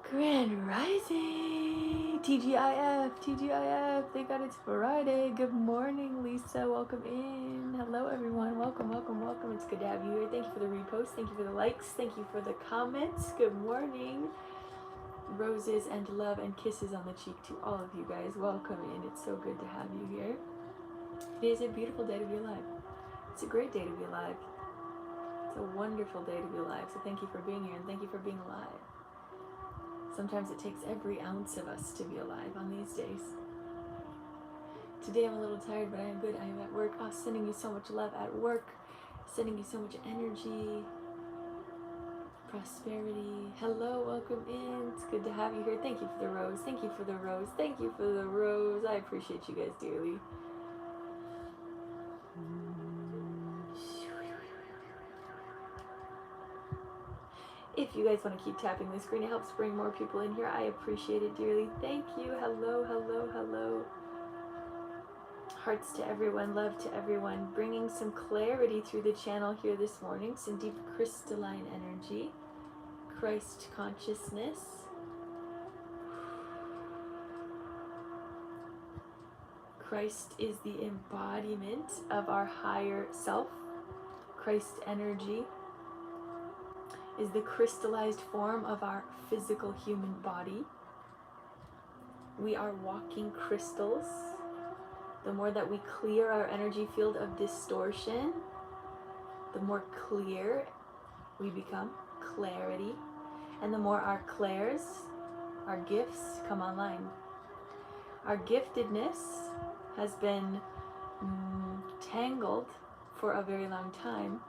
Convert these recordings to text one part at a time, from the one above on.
Grand Rising! TGIF, TGIF, thank God it's Friday. Good morning, Lisa. Welcome in. Hello, everyone. Welcome, welcome, welcome. It's good to have you here. Thank you for the reposts. Thank you for the likes. Thank you for the comments. Good morning. Roses and love and kisses on the cheek to all of you guys. Welcome in. It's so good to have you here. It is a beautiful day to be alive. It's a great day to be alive. It's a wonderful day to be alive. So thank you for being here and thank you for being alive. Sometimes it takes every ounce of us to be alive on these days. Today I'm a little tired, but I am good. I am at work. Oh, sending you so much love at work. Sending you so much energy. Prosperity. Hello, welcome in. It's good to have you here. Thank you for the rose. Thank you for the rose. Thank you for the rose. I appreciate you guys dearly. If you guys want to keep tapping the screen, it helps bring more people in here. I appreciate it dearly. Thank you. Hello, hello, hello. Hearts to everyone, love to everyone. Bringing some clarity through the channel here this morning. Some deep crystalline energy. Christ consciousness. Christ is the embodiment of our higher self. Christ energy is the crystallized form of our physical human body. We are walking crystals. The more that we clear our energy field of distortion, the more clear we become, clarity, and the more our clairs, our gifts come online. Our giftedness has been tangled for a very long time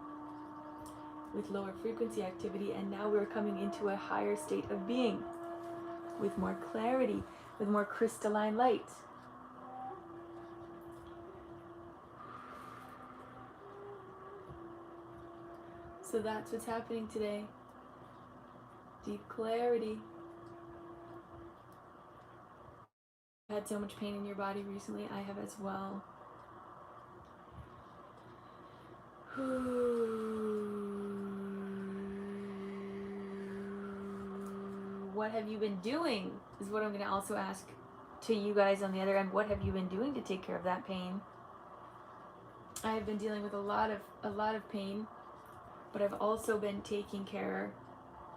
with lower frequency activity, and now we're coming into a higher state of being with more clarity, with more crystalline light. So that's what's happening today. Deep clarity. You've had so much pain in your body recently. I have as well. What have you been doing is what I'm going to also ask to you guys on the other end. What have you been doing to take care of that pain? I have been dealing with a lot of pain, but I've also been taking care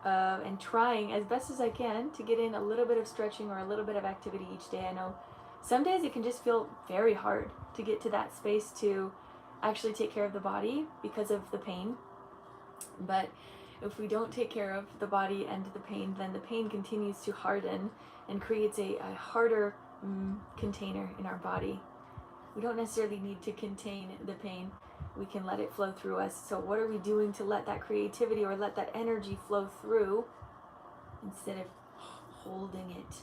of and trying as best as I can to get in a little bit of stretching or a little bit of activity each day. I know some days it can just feel very hard to get to that space to actually take care of the body because of the pain. But if we don't take care of the body and the pain, then the pain continues to harden and creates a harder container in our body. We don't necessarily need to contain the pain. We can let it flow through us. So what are we doing to let that creativity or let that energy flow through instead of holding it?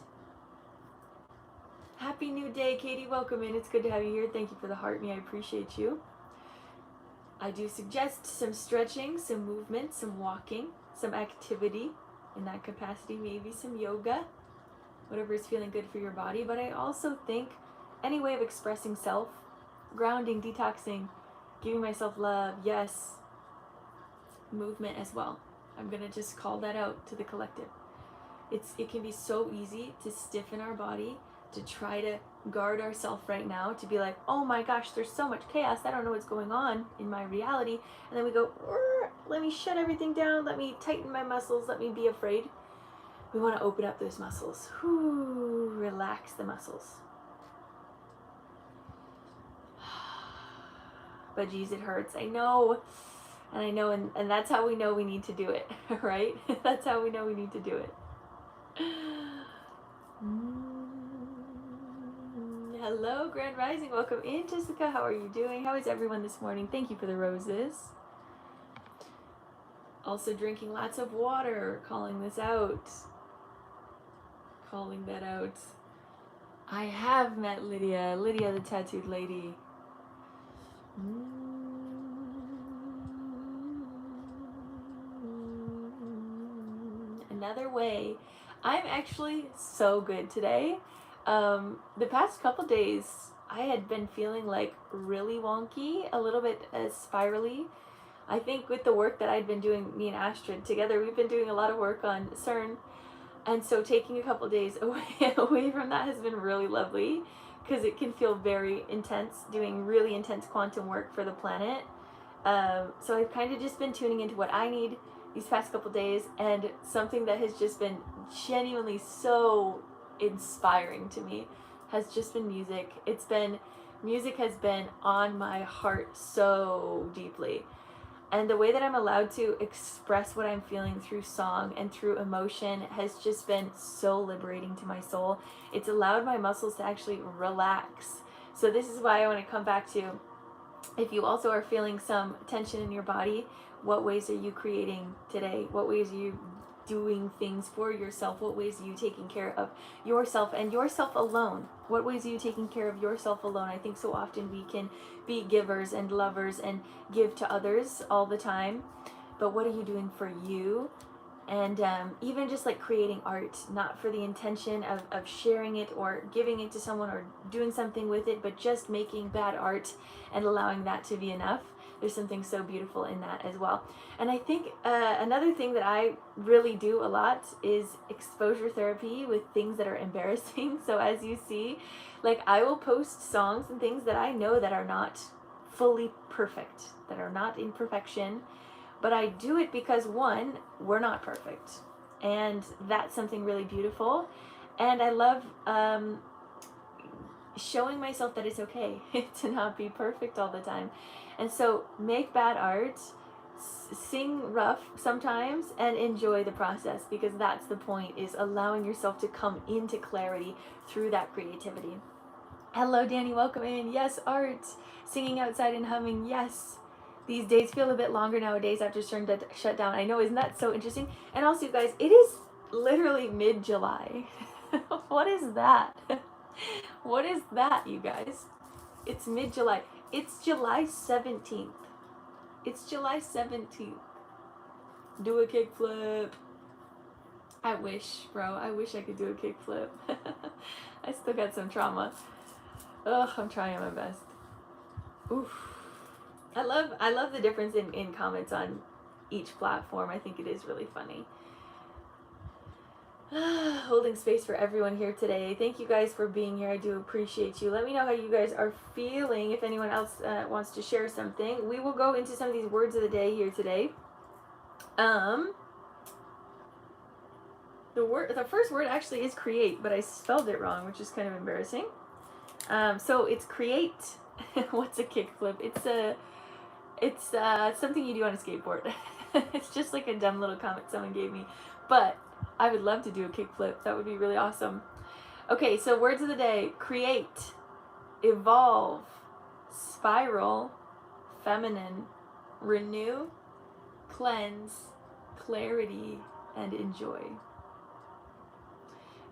Happy new day, Katie. Welcome in. It's good to have you here. Thank you for the heart me. I appreciate you. I do suggest some stretching, some movement, some walking, some activity in that capacity, maybe some yoga, whatever is feeling good for your body. But I also think any way of expressing self, grounding, detoxing, giving myself love, yes, movement as well. I'm going to just call that out to the collective. It can be so easy to stiffen our body, to try to guard ourselves right now, to be like, oh my gosh, there's so much chaos, I don't know what's going on in my reality. And then we go, let me shut everything down, let me tighten my muscles, let me be afraid. We want to open up those muscles. Relax the muscles. But geez, it hurts. I know. And I know, and that's how we know we need to do it, right? That's how we know we need to do it. Hello, Grand Rising. Welcome in, Jessica. How are you doing? How is everyone this morning? Thank you for the roses. Also drinking lots of water, calling this out. Calling that out. I have met Lydia. Lydia the tattooed lady. Another way. I'm actually so good today. The past couple days, I had been feeling like really wonky, a little bit spirally. I think with the work that I'd been doing, me and Astrid together, we've been doing a lot of work on CERN. And so taking a couple days away from that has been really lovely, because it can feel very intense, doing really intense quantum work for the planet. So I've kind of just been tuning into what I need these past couple days, and something that has just been genuinely so inspiring to me has just been music. Music has been on my heart so deeply. And the way that I'm allowed to express what I'm feeling through song and through emotion has just been so liberating to my soul. It's allowed my muscles to actually relax. So this is why I want to come back to, if you also are feeling some tension in your body, what ways are you creating today? What ways are you doing things for yourself? What ways are you taking care of yourself and yourself alone? What ways are you taking care of yourself alone? I think so often we can be givers and lovers and give to others all the time, but what are you doing for you? And even just like creating art, not for the intention of sharing it or giving it to someone or doing something with it, but just making bad art and allowing that to be enough. There's something so beautiful in that as well. And I think another thing that I really do a lot is exposure therapy with things that are embarrassing. So as you see, like I will post songs and things that I know that are not fully perfect, that are not in perfection. But I do it because, one, we're not perfect. And that's something really beautiful. And I love showing myself that it's okay to not be perfect all the time. And so make bad art, sing rough sometimes, and enjoy the process, because that's the point, is allowing yourself to come into clarity through that creativity. Hello, Danny. Welcome in. Yes, art. Singing outside and humming. Yes. These days feel a bit longer nowadays after CERN to shut down. I know, isn't that so interesting? And also, you guys, it is literally mid-July. What is that? What is that, you guys? It's mid-July. It's July 17th. It's July 17th. Do a kickflip. I wish, bro. I wish I could do a kickflip. I still got some trauma. Ugh, I'm trying my best. Oof. I love the difference in comments on each platform. I think it is really funny. Holding space for everyone here today. Thank you guys for being here. I do appreciate you. Let me know how you guys are feeling. If anyone else wants to share something, we will go into some of these words of the day here today. The first word actually is create, but I spelled it wrong, which is kind of embarrassing. So it's create. What's a kickflip? It's something you do on a skateboard. It's just like a dumb little comment someone gave me, but I would love to do a kickflip. That would be really awesome. Okay, so words of the day: create, evolve, spiral, feminine, renew, cleanse, clarity, and enjoy.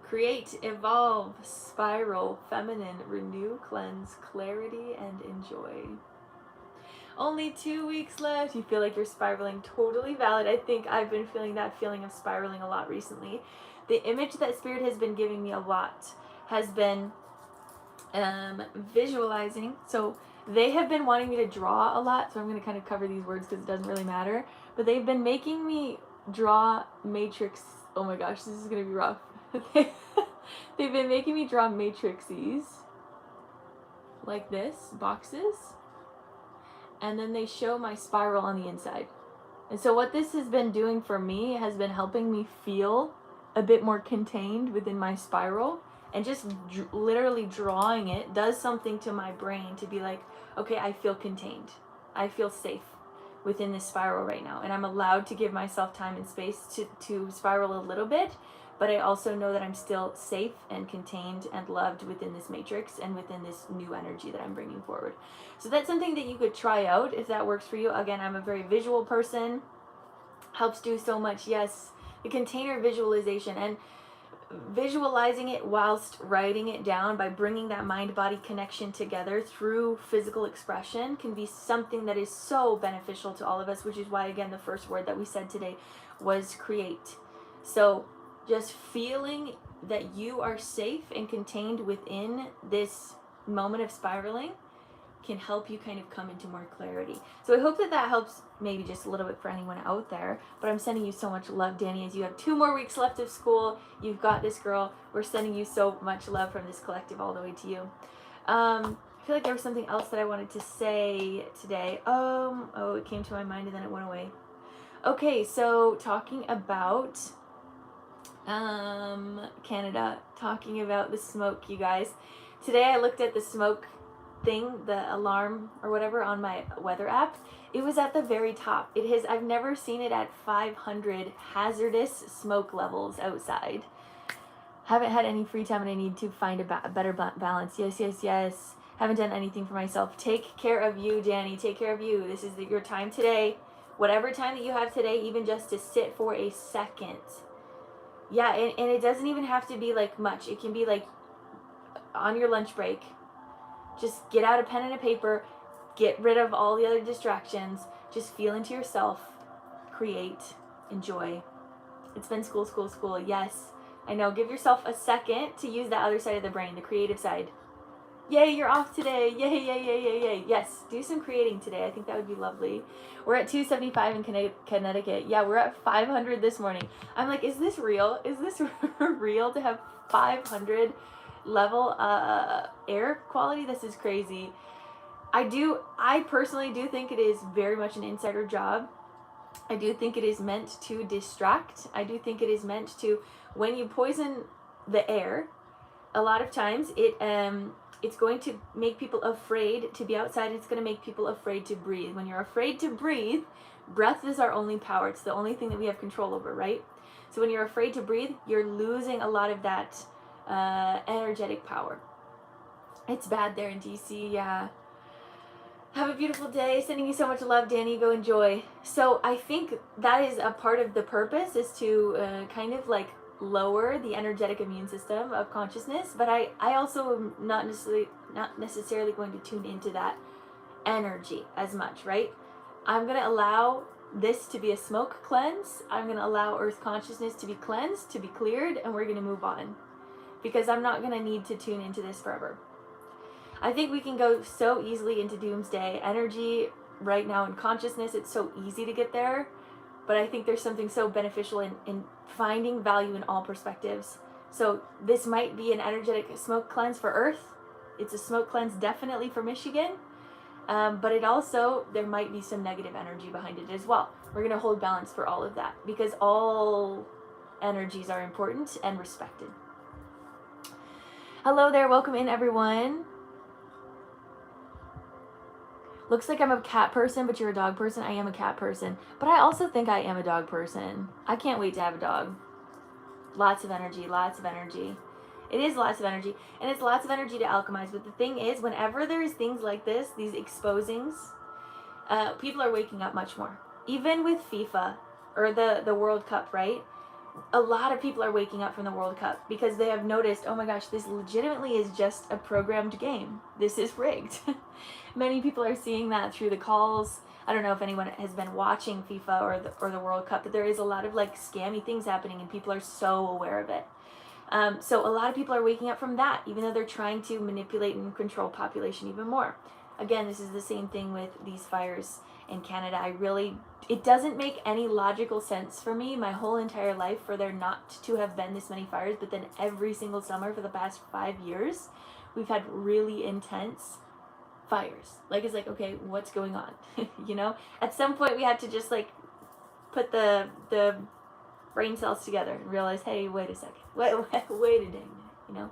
Create, evolve, spiral, feminine, renew, cleanse, clarity, and enjoy. Only 2 weeks left. You feel like you're spiraling. Totally valid. I think I've been feeling that feeling of spiraling a lot recently. The image that Spirit has been giving me a lot has been visualizing. So they have been wanting me to draw a lot. So I'm going to kind of cover these words because it doesn't really matter. But they've been making me draw matrix. Oh my gosh, this is going to be rough. They've been making me draw matrices like this, boxes. And then they show my spiral on the inside. And so what this has been doing for me has been helping me feel a bit more contained within my spiral. And just literally drawing it does something to my brain to be like, okay, I feel contained. I feel safe within this spiral right now. And I'm allowed to give myself time and space to spiral a little bit. But I also know that I'm still safe and contained and loved within this matrix and within this new energy that I'm bringing forward. So that's something that you could try out if that works for you. Again, I'm a very visual person. helps do so much. Yes, the container visualization and visualizing it whilst writing it down by bringing that mind-body connection together through physical expression can be something that is so beneficial to all of us, which is why, again, the first word that we said today was create. So just feeling that you are safe and contained within this moment of spiraling can help you kind of come into more clarity. So I hope that that helps maybe just a little bit for anyone out there. But I'm sending you so much love, Danny, as you have 2 more weeks left of school. You've got this, girl. We're sending you so much love from this collective all the way to you. I feel like there was something else that I wanted to say today. Oh, it came to my mind and then it went away. Okay, so talking about Canada, talking about the smoke, you guys. Today I looked at the smoke thing, the alarm or whatever on my weather app. It was at the very top. It has, I've never seen it at 500 hazardous smoke levels outside. Haven't had any free time and I need to find a better balance. Yes. Haven't done anything for myself. Take care of you, Danny. Take care of you. This is your time today. Whatever time that you have today, even just to sit for a second. Yeah, and it doesn't even have to be like much. It can be like on your lunch break. Just get out a pen and a paper, get rid of all the other distractions, just feel into yourself, create, enjoy. It's been school. Yes, I know. Give yourself a second to use that other side of the brain, the creative side. Yay, you're off today. Yay. Yes, do some creating today. I think that would be lovely. We're at 275 in Connecticut. Yeah, we're at 500 this morning. I'm like, is this real? Is this real to have 500 level air quality? This is crazy. I personally do think it is very much an insider job. I do think it is meant to distract. I do think it is meant to, when you poison the air, a lot of times it's going to make people afraid to be outside. It's going to make people afraid to breathe. When you're afraid to breathe, breath is our only power. It's the only thing that we have control over, right? So when you're afraid to breathe, you're losing a lot of that energetic power. It's bad there in DC. Yeah. Have a beautiful day. Sending you so much love, Danny. Go enjoy. So I think that is a part of the purpose, is to kind of like lower the energetic immune system of consciousness. But I also am not necessarily going to tune into that energy as much, right? I'm going to allow this to be a smoke cleanse. I'm going to allow earth consciousness to be cleansed, to be cleared, and we're going to move on. Because I'm not going to need to tune into this forever. I think we can go so easily into doomsday energy right now in consciousness. It's so easy to get there. But I think there's something so beneficial in finding value in all perspectives. So this might be an energetic smoke cleanse for Earth. It's a smoke cleanse definitely for Michigan. But it also, there might be some negative energy behind it as well. We're going to hold balance for all of that. Because all energies are important and respected. Hello there, welcome in everyone. Looks like I'm a cat person, but you're a dog person. I am a cat person, but I also think I am a dog person. I can't wait to have a dog. Lots of energy, lots of energy. It is lots of energy, and it's lots of energy to alchemize. But the thing is, whenever there's things like this, these exposings, people are waking up much more. Even with FIFA or the World Cup, right? A lot of people are waking up from the World Cup because they have noticed, oh my gosh, this legitimately is just a programmed game. This is rigged. Many people are seeing that through the calls. I don't know if anyone has been watching FIFA or the World Cup, but there is a lot of like scammy things happening and people are so aware of it. So a lot of people are waking up from that, even though they're trying to manipulate and control population even more. Again, this is the same thing with these fires in Canada. It doesn't make any logical sense for me my whole entire life for there not to have been this many fires, but then every single summer for the past 5 years, we've had really intense fires. Like, it's like, okay, what's going on? You know, at some point we had to just like put the brain cells together and realize, hey, wait a second, wait a dang minute, you know?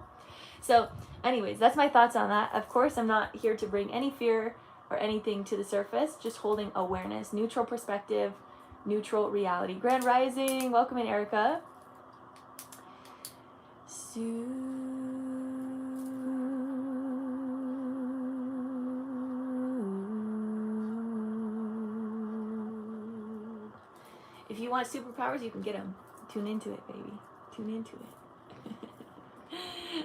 So anyways, that's my thoughts on that. Of course, I'm not here to bring any fear or anything to the surface, just holding awareness, neutral perspective, neutral reality. Grand Rising, welcome in, Erica. If you want superpowers, you can get them. Tune into it, baby. Tune into it.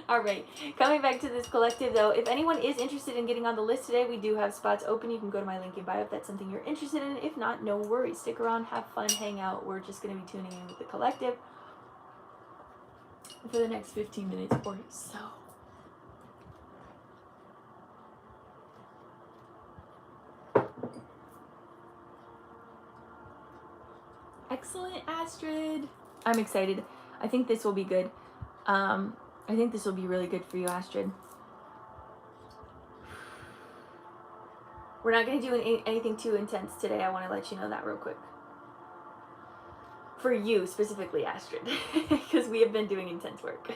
All right, coming back to this collective though, if anyone is interested in getting on the list today, we do have spots open. You can go to my link in bio if that's something you're interested in. If not, no worries. Stick around, have fun, hang out. We're just going to be tuning in with the collective for the next 15 minutes or so. Excellent, Astrid. I'm excited. I think this will be good. I think this will be really good for you, Astrid. We're not going to do anything too intense today. I want to let you know that real quick. For you specifically, Astrid, because we have been doing intense work.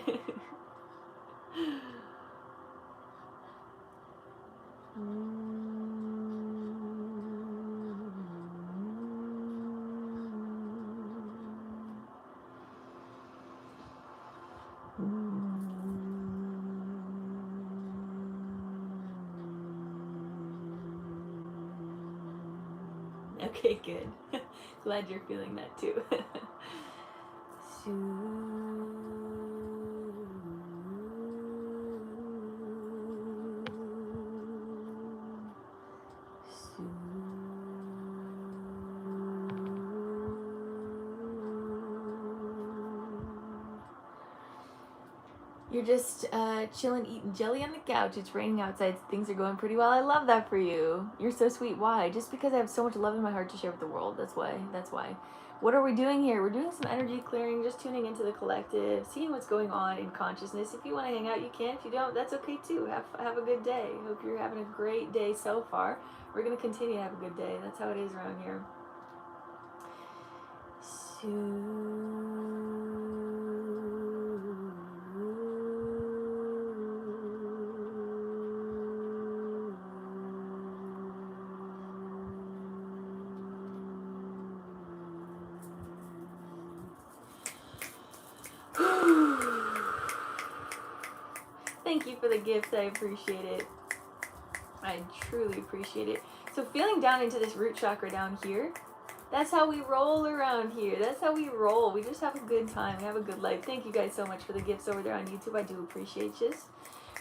Okay, good. Glad you're feeling that too. You're just chilling, eating jelly on the couch. It's raining outside. Things are going pretty well. I love that for you. You're so sweet. Why? Just because I have so much love in my heart to share with the world. That's why. That's why. What are we doing here? We're doing some energy clearing, just tuning into the collective, seeing what's going on in consciousness. If you want to hang out, you can. If you don't, that's okay too. Have a good day. Hope you're having a great day so far. We're going to continue to have a good day. That's how it is around here. Thank you for the gift. I appreciate it. I truly appreciate it. So feeling down into this root chakra down here, that's how we roll around here. That's how we roll. We just have a good time. We have a good life. Thank you guys so much for the gifts over there on YouTube. I do appreciate you.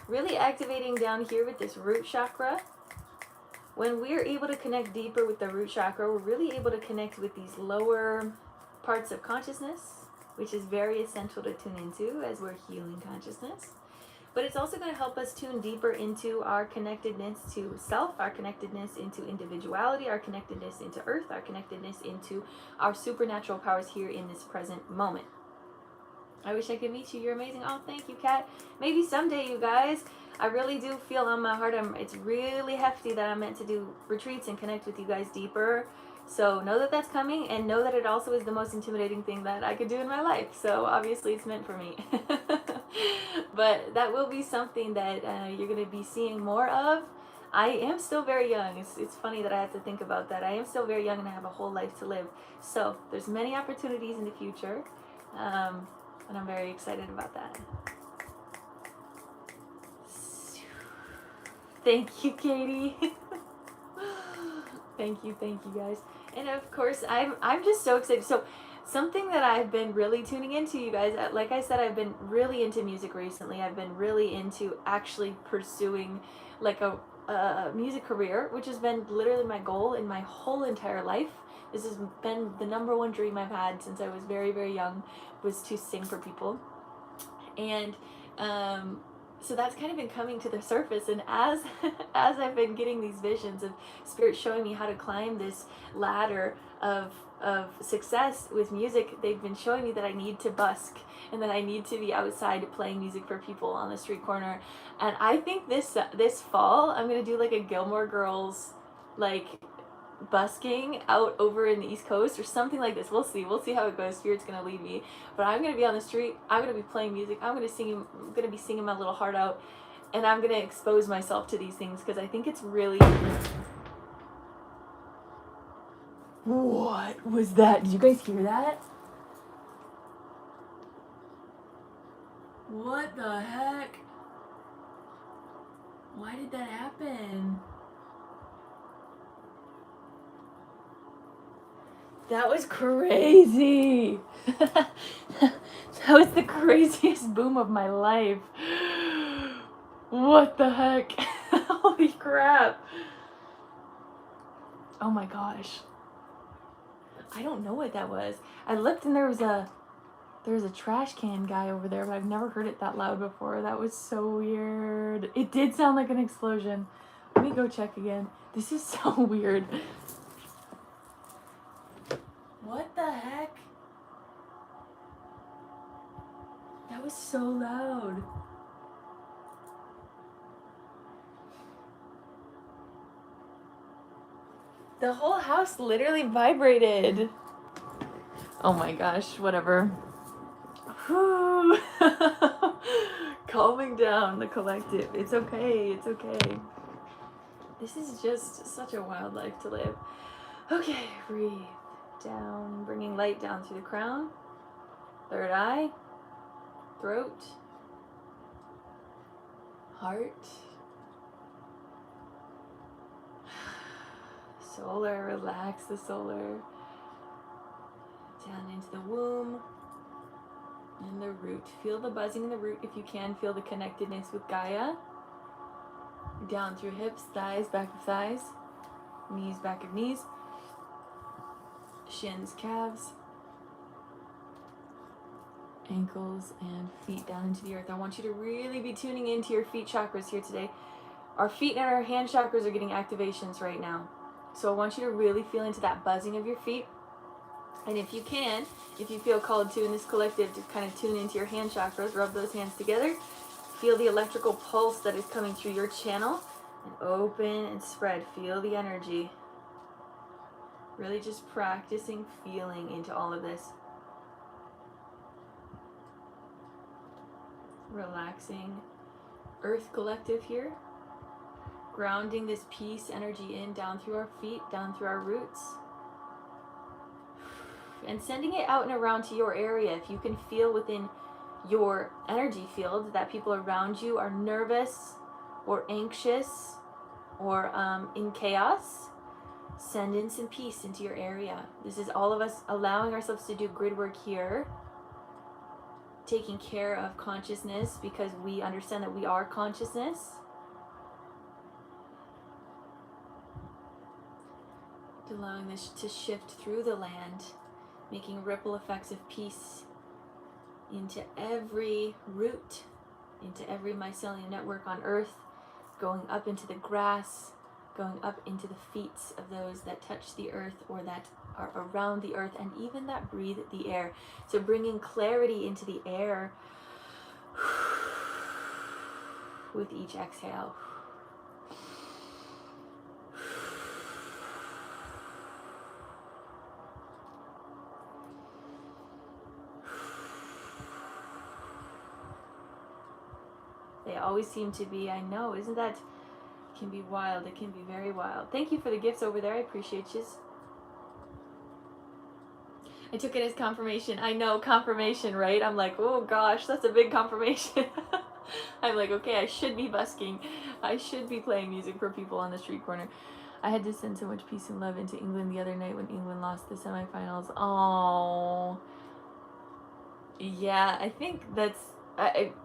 Really activating down here with this root chakra. When we're able to connect deeper with the root chakra, we're really able to connect with these lower parts of consciousness, which is very essential to tune into as we're healing consciousness. But it's also going to help us tune deeper into our connectedness to self, our connectedness into individuality, our connectedness into earth, our connectedness into our supernatural powers here in this present moment. I wish I could meet you. You're amazing. Oh, thank you, Kat. Maybe someday, you guys. I really do feel on my heart, it's really hefty that I'm meant to do retreats and connect with you guys deeper. So know that that's coming, and know that it also is the most intimidating thing that I could do in my life. So obviously it's meant for me. But that will be something that you're going to be seeing more of. I am still very young. It's funny that I have to think about that. I am still very young and I have a whole life to live. So there's many opportunities in the future. And I'm very excited about that. Thank you, Katie. Thank you guys. And of course, I'm just so excited. So something that I've been really tuning into, you guys, like I said, I've been really into music recently. I've been really into actually pursuing like a music career, which has been literally my goal in my whole entire life. This has been the number one dream I've had since I was very, very young, was to sing for people. And so that's kind of been coming to the surface, and as I've been getting these visions of Spirit showing me how to climb this ladder of success with music, they've been showing me that I need to busk and that I need to be outside playing music for people on the street corner. And I think this fall I'm gonna do like a Gilmore Girls like busking out over in the East Coast or something like this. We'll see how it goes. Spirit's gonna lead me, but I'm gonna be on the street. I'm gonna be playing music. I'm gonna be singing my little heart out, and I'm gonna expose myself to these things because I think it's really. What was that? Did you guys hear that? What the heck? Why did that happen? That was crazy. That was the craziest boom of my life. What the heck? Holy crap. Oh my gosh. I don't know what that was. I looked and there was a trash can guy over there, but I've never heard it that loud before. That was so weird. It did sound like an explosion. Let me go check again. This is so weird. What the heck? That was so loud. The whole house literally vibrated. Oh my gosh, whatever. Whew. Calming down the collective. It's okay, it's okay. This is just such a wild life to live. Okay, breathe down, bringing light down through the crown, third eye, throat, heart, solar, relax the solar, down into the womb and the root. Feel the buzzing in the root if you can. Feel the connectedness with Gaia. Down through hips, thighs, back of thighs, knees, back of knees, shins, calves, ankles, and feet down into the earth. I want you to really be tuning into your feet chakras here today. Our feet and our hand chakras are getting activations right now. So I want you to really feel into that buzzing of your feet. And if you can, if you feel called to in this collective to kind of tune into your hand chakras, rub those hands together, feel the electrical pulse that is coming through your channel, and open and spread. Feel the energy. Really just practicing feeling into all of this. Relaxing Earth collective here. Grounding this peace energy in, down through our feet, down through our roots. And sending it out and around to your area. If you can feel within your energy field that people around you are nervous or anxious or in chaos, send in some peace into your area. This is all of us allowing ourselves to do grid work here, taking care of consciousness because we understand that we are consciousness. Allowing this to shift through the land, making ripple effects of peace into every root, into every mycelium network on earth, going up into the grass, going up into the feet of those that touch the earth or that are around the earth and even that breathe the air. So bringing clarity into the air with each exhale. They always seem to be, I know, isn't that, it can be wild, it can be very wild. Thank you for the gifts over there, I appreciate you. I took it as confirmation. I know, confirmation, right? I'm like, oh gosh, that's a big confirmation. I'm like, okay, I should be busking. I should be playing music for people on the street corner. I had to send so much peace and love into England the other night when England lost the semifinals. Oh, yeah, I think that's,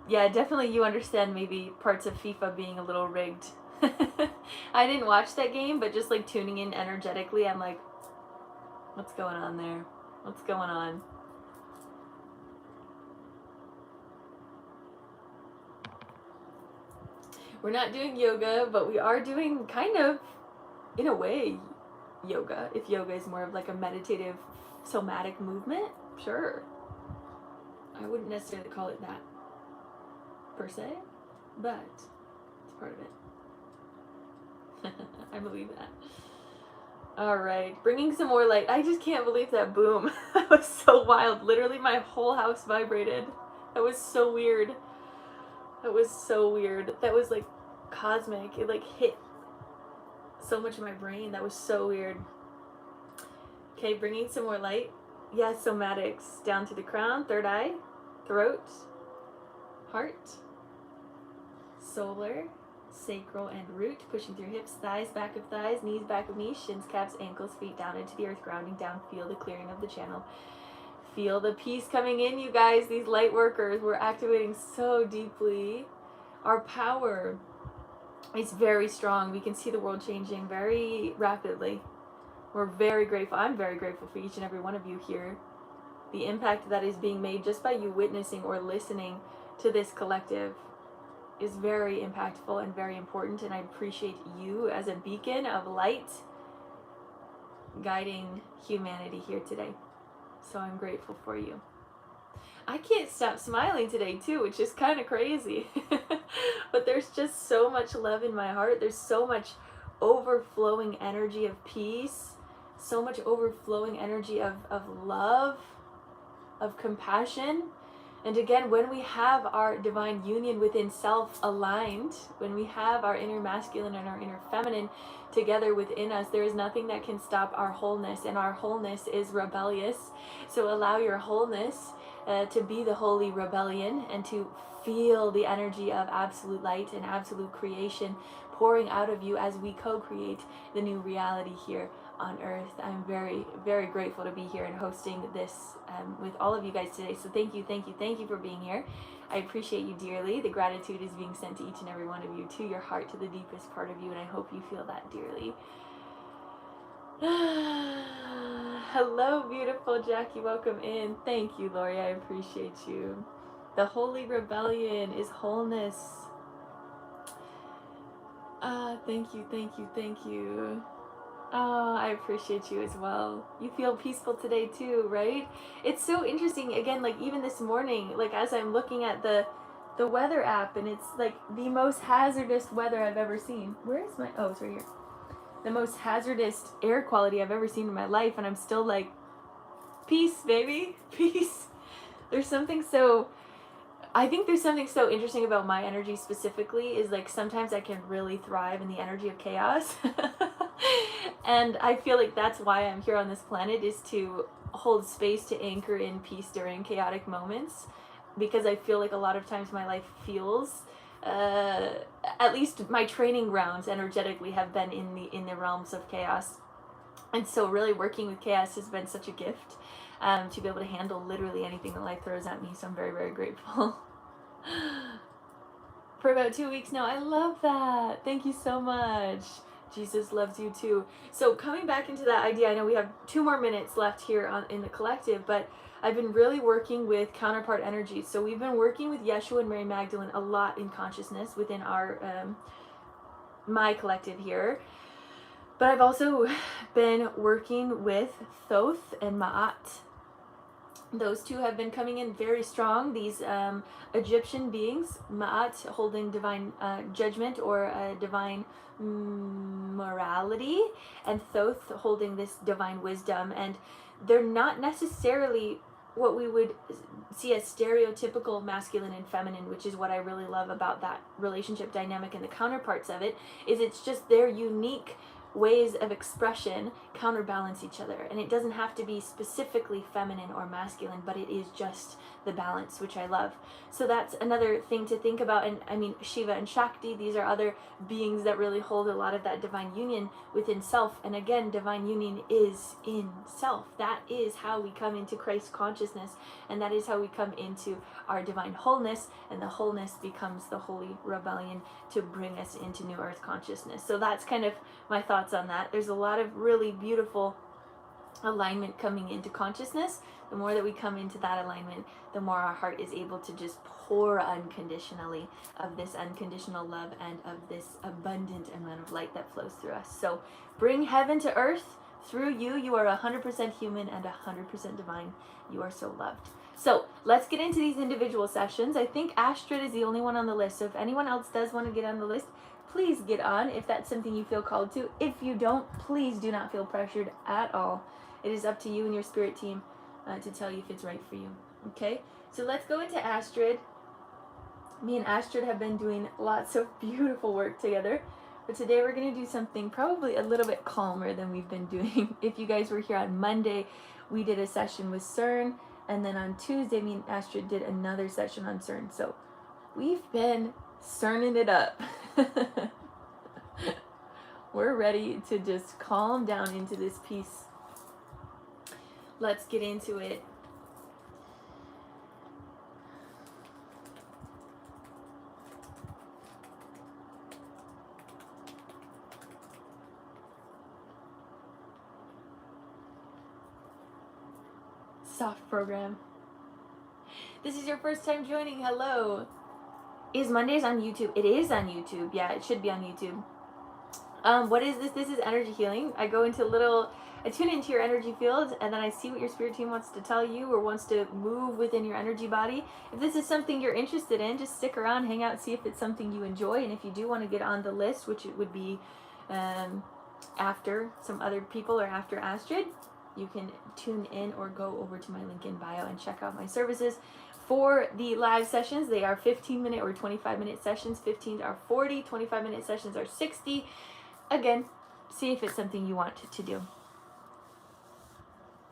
yeah, definitely you understand maybe parts of FIFA being a little rigged. I didn't watch that game, but just like tuning in energetically, I'm like, what's going on there? What's going on? We're not doing yoga, but we are doing kind of, in a way, yoga. If yoga is more of like a meditative, somatic movement, sure. I wouldn't necessarily call it that, per se, but it's part of it. I believe that. Alright, bringing some more light. I just can't believe that boom. That was so wild. Literally my whole house vibrated. That was so weird. That was so weird. That was like cosmic. It like hit so much of my brain. That was so weird. Okay, bringing some more light. Yeah, somatics. Down to the crown, third eye, throat, heart, solar, sacral and root, pushing through hips, thighs, back of thighs, knees, back of knees, shins, calves, ankles, feet down into the earth, grounding down. Feel the clearing of the channel. Feel the peace coming in, you guys. These light workers, we're activating so deeply. Our power is very strong. We can see the world changing very rapidly. We're very grateful. I'm very grateful for each and every one of you here. The impact that is being made just by you witnessing or listening to this collective is very impactful and very important, and I appreciate you as a beacon of light guiding humanity here today. So I'm grateful for you. I can't stop smiling today too, which is kind of crazy. But there's just so much love in my heart. There's so much overflowing energy of peace, so much overflowing energy of love, of compassion. And again, when we have our divine union within self aligned, when we have our inner masculine and our inner feminine together within us, there is nothing that can stop our wholeness, and our wholeness is rebellious. So allow your wholeness to be the holy rebellion, and to feel the energy of absolute light and absolute creation pouring out of you as we co-create the new reality here on earth. I'm very, very grateful to be here and hosting this with all of you guys today. So thank you for being here. I appreciate you dearly. The gratitude is being sent to each and every one of you, to your heart, to the deepest part of you, and I hope you feel that dearly. Hello, beautiful Jackie. Welcome in. Thank you, Lori. I appreciate you. The holy rebellion is wholeness. Thank you. Oh, I appreciate you as well. You feel peaceful today too, right? It's so interesting. Again, like even this morning, like as I'm looking at the weather app, and it's like the most hazardous weather I've ever seen. Where is my, oh, it's right here. The most hazardous air quality I've ever seen in my life, and I'm still like, peace, baby, peace. I think there's something so interesting about my energy specifically, is like sometimes I can really thrive in the energy of chaos. And I feel like that's why I'm here on this planet, is to hold space, to anchor in peace during chaotic moments, because I feel like a lot of times my life feels, at least my training grounds energetically have been in the realms of chaos. And so really working with chaos has been such a gift, to be able to handle literally anything that life throws at me. So I'm very, very grateful. For about 2 weeks now. I love that. Thank you so much. Jesus loves you too. So coming back into that idea, I know we have 2 more minutes left here in the collective, but I've been really working with counterpart energies. So we've been working with Yeshua and Mary Magdalene a lot in consciousness within our my collective here. But I've also been working with Thoth and Ma'at. Those two have been coming in very strong. These Egyptian beings, Ma'at holding divine judgment or divine morality, and Thoth holding this divine wisdom. And they're not necessarily what we would see as stereotypical masculine and feminine, which is what I really love about that relationship dynamic, and the counterparts of it is it's just their unique ways of expression counterbalance each other, and it doesn't have to be specifically feminine or masculine, but it is just the balance, which I love. So that's another thing to think about. And I mean, Shiva and Shakti, these are other beings that really hold a lot of that divine union within self. And again, divine union is in self. That is how we come into Christ consciousness, and that is how we come into our divine wholeness, and the wholeness becomes the holy rebellion to bring us into new earth consciousness. So that's kind of my thoughts on that. There's a lot of really beautiful alignment coming into consciousness. The more that we come into that alignment, the more our heart is able to just pour unconditionally of this unconditional love and of this abundant amount of light that flows through us. So bring heaven to earth through you. You are 100% human and 100% divine. You are so loved. So let's get into these individual sessions. I think Astrid is the only one on the list. So if anyone else does want to get on the list, please get on if that's something you feel called to. If you don't, please do not feel pressured at all. It is up to you and your spirit team to tell you if it's right for you. Okay, so let's go into Astrid. Me and Astrid have been doing lots of beautiful work together, but today we're going to do something probably a little bit calmer than we've been doing. If you guys were here on Monday, we did a session with CERN, and then on Tuesday, me and Astrid did another session on CERN. So we've been CERNing it up. We're ready to just calm down into this peace. Let's get into it. Soft program. This is your first time joining. Hello. Is Mondays on YouTube? It is on YouTube. Yeah, it should be on YouTube. What is this? This is energy healing. I tune into your energy field, and then I see what your spirit team wants to tell you or wants to move within your energy body. If this is something you're interested in, just stick around, hang out, see if it's something you enjoy. And if you do want to get on the list, which it would be after some other people or after Astrid, you can tune in or go over to my link in bio and check out my services. For the live sessions, they are 15-minute or 25-minute sessions. 15 are 40, 25-minute sessions are 60. Again, see if it's something you want to do.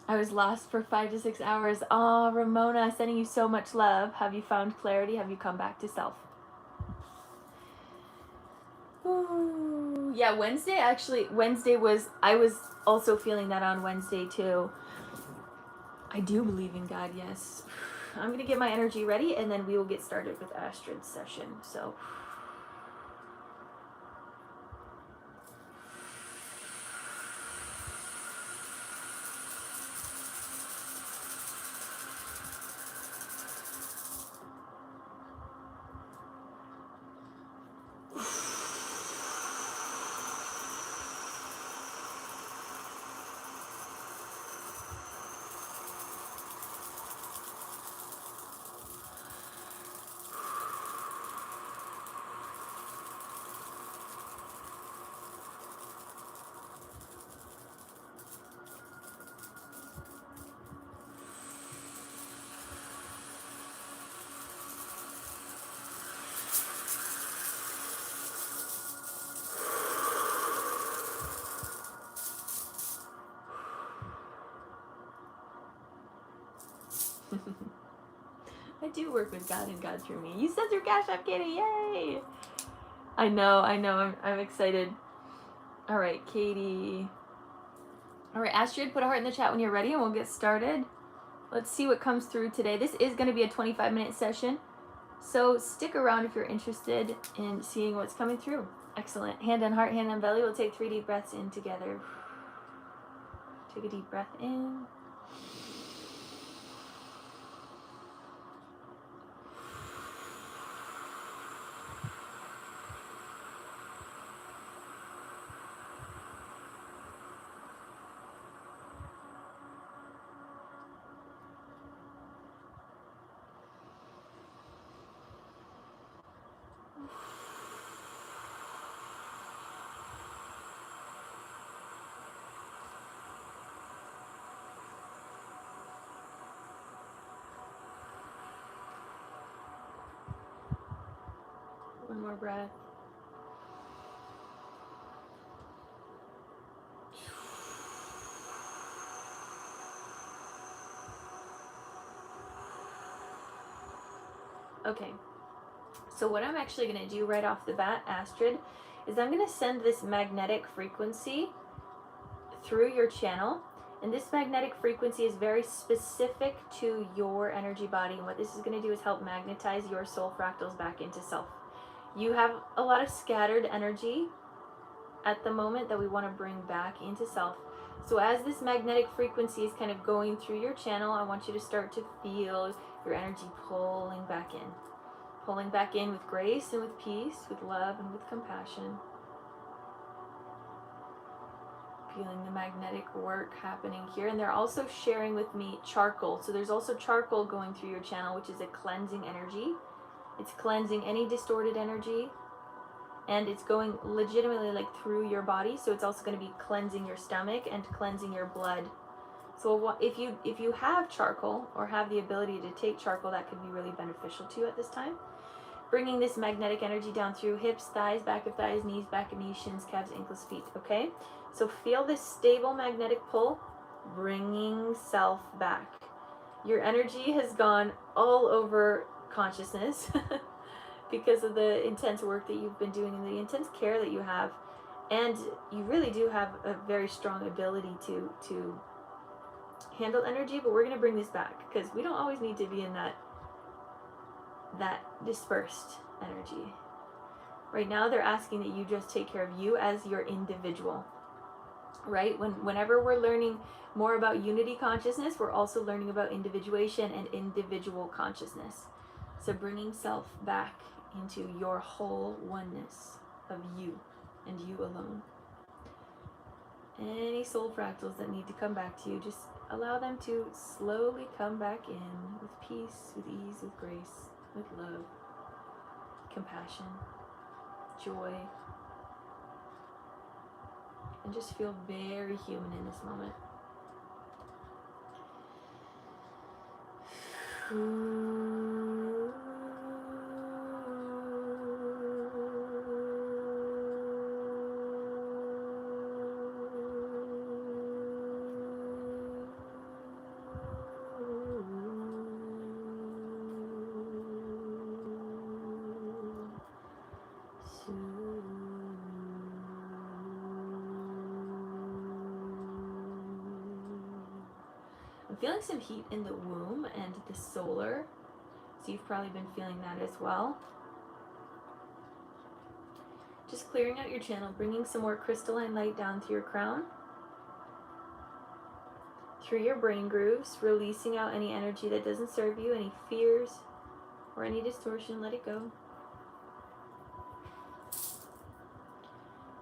I was lost for 5 to 6 hours. Oh, Ramona, sending you so much love. Have you found clarity? Have you come back to self? Ooh, yeah, I was also feeling that on Wednesday too. I do believe in God, yes. I'm going to get my energy ready, and then we will get started with Astrid's session. So... I do work with God and God through me. You sent your Cash App, Katie. Yay! I know. I'm excited. All right, Katie. All right, Astrid, put a heart in the chat when you're ready, and we'll get started. Let's see what comes through today. This is going to be a 25-minute session, so stick around if you're interested in seeing what's coming through. Excellent. Hand on heart, hand on belly. We'll take 3 deep breaths in together. Take a deep breath in. One more breath. Okay, so what I'm actually going to do right off the bat, Astrid, is I'm going to send this magnetic frequency through your channel. And this magnetic frequency is very specific to your energy body. And what this is going to do is help magnetize your soul fractals back into self. You have a lot of scattered energy at the moment that we want to bring back into self. So as this magnetic frequency is kind of going through your channel, I want you to start to feel your energy pulling back in. Pulling back in with grace and with peace, with love and with compassion. Feeling the magnetic work happening here. And they're also sharing with me charcoal. So there's also charcoal going through your channel, which is a cleansing energy. It's cleansing any distorted energy. And it's going legitimately like through your body. So it's also going to be cleansing your stomach and cleansing your blood. So if you have charcoal or have the ability to take charcoal, that could be really beneficial to you at this time. Bringing this magnetic energy down through hips, thighs, back of thighs, knees, back of knees, shins, calves, ankles, feet. Okay? So feel this stable magnetic pull, bringing self back. Your energy has gone all over consciousness. because of the intense work that you've been doing and the intense care that you have. And you really do have a very strong ability to handle energy, but we're going to bring this back because we don't always need to be in that dispersed energy. Right now they're asking that you just take care of you as your individual. Right? Whenever we're learning more about unity consciousness, we're also learning about individuation and individual consciousness. So bringing self back into your whole oneness of you and you alone. Any soul fractals that need to come back to you, just allow them to slowly come back in with peace, with ease, with grace, with love, compassion, joy, and just feel very human in this moment. I'm feeling some heat in the womb and the solar, so you've probably been feeling that as well. Just clearing out your channel, bringing some more crystalline light down through your crown, through your brain grooves, releasing out any energy that doesn't serve you, any fears or any distortion, let it go.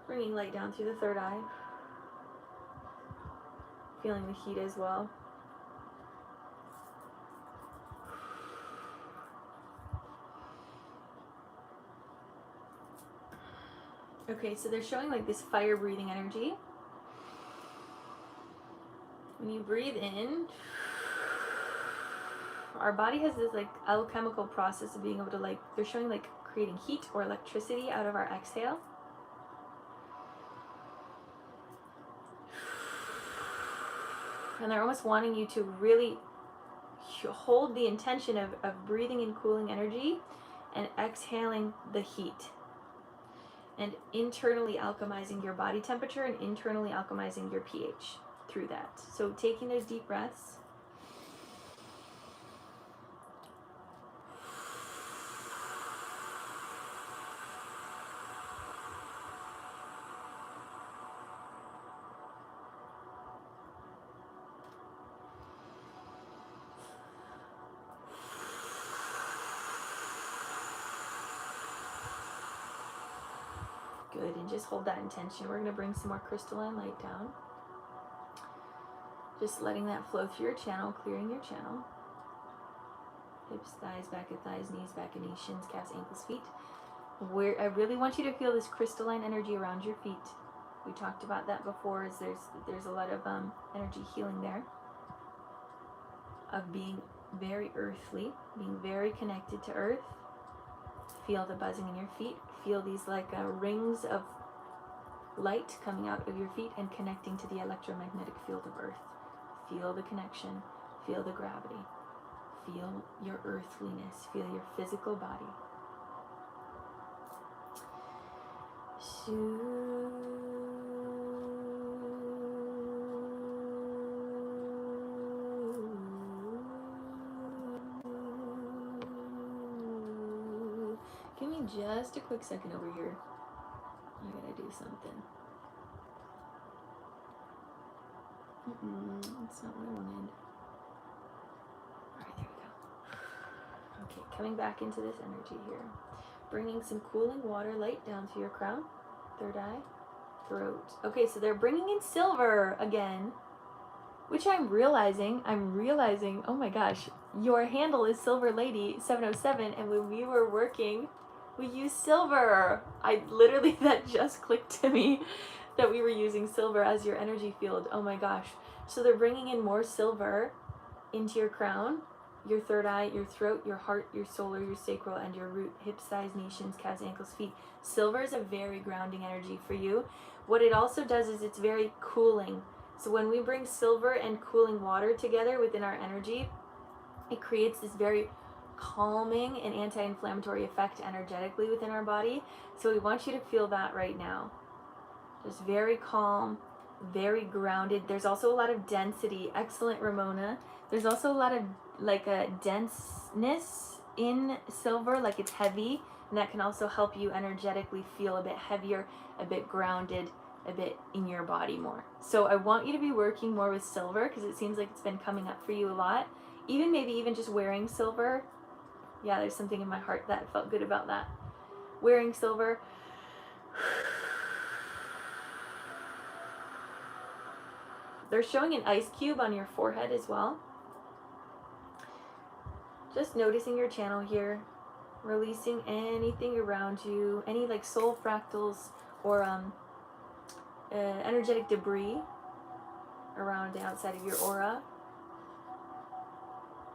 Bringing light down through the third eye, feeling the heat as well. Okay, so they're showing like this fire breathing energy. When you breathe in, our body has this like alchemical process of being able to like, they're showing like creating heat or electricity out of our exhale. And they're almost wanting you to really hold the intention of breathing in cooling energy and exhaling the heat. And internally alchemizing your body temperature and internally alchemizing your pH through that. So taking those deep breaths. Good, and just hold that intention. We're going to bring some more crystalline light down. Just letting that flow through your channel, clearing your channel. Hips, thighs, back of thighs, knees, back of knees, shins, calves, ankles, feet. Where I really want you to feel this crystalline energy around your feet. We talked about that before, as there's a lot of energy healing there. Of being very earthly, being very connected to earth. Feel the buzzing in your feet. Feel these like rings of light coming out of your feet and connecting to the electromagnetic field of earth. Feel the connection. Feel the gravity. Feel your earthliness. Feel your physical body. Give me just a quick second over here. I gotta do something. That's not what I wanted. Alright, there we go. Okay, coming back into this energy here. Bringing some cooling water light down to your crown, third eye, throat. Okay, so they're bringing in silver again, which I'm realizing, oh my gosh, your handle is Silver Lady 707, and when we were working, we used silver. That just clicked to me that we were using silver as your energy field. Oh my gosh. So they're bringing in more silver into your crown, your third eye, your throat, your heart, your solar, your sacral, and your root, hips, thighs, knees, shins, calves, ankles, feet. Silver is a very grounding energy for you. What it also does is it's very cooling. So when we bring silver and cooling water together within our energy, it creates this very calming and anti-inflammatory effect energetically within our body. So we want you to feel that right now. Just very calm, very grounded. There's also a lot of density. Excellent, Ramona. There's also a lot of like a denseness in silver, like it's heavy, and that can also help you energetically feel a bit heavier, a bit grounded, a bit in your body more. So I want you to be working more with silver because it seems like it's been coming up for you a lot. Even maybe even just wearing silver. Yeah, there's something in my heart that felt good about that. Wearing silver. They're showing an ice cube on your forehead as well. Just noticing your channel here, releasing anything around you, any like soul fractals or energetic debris around the outside of your aura,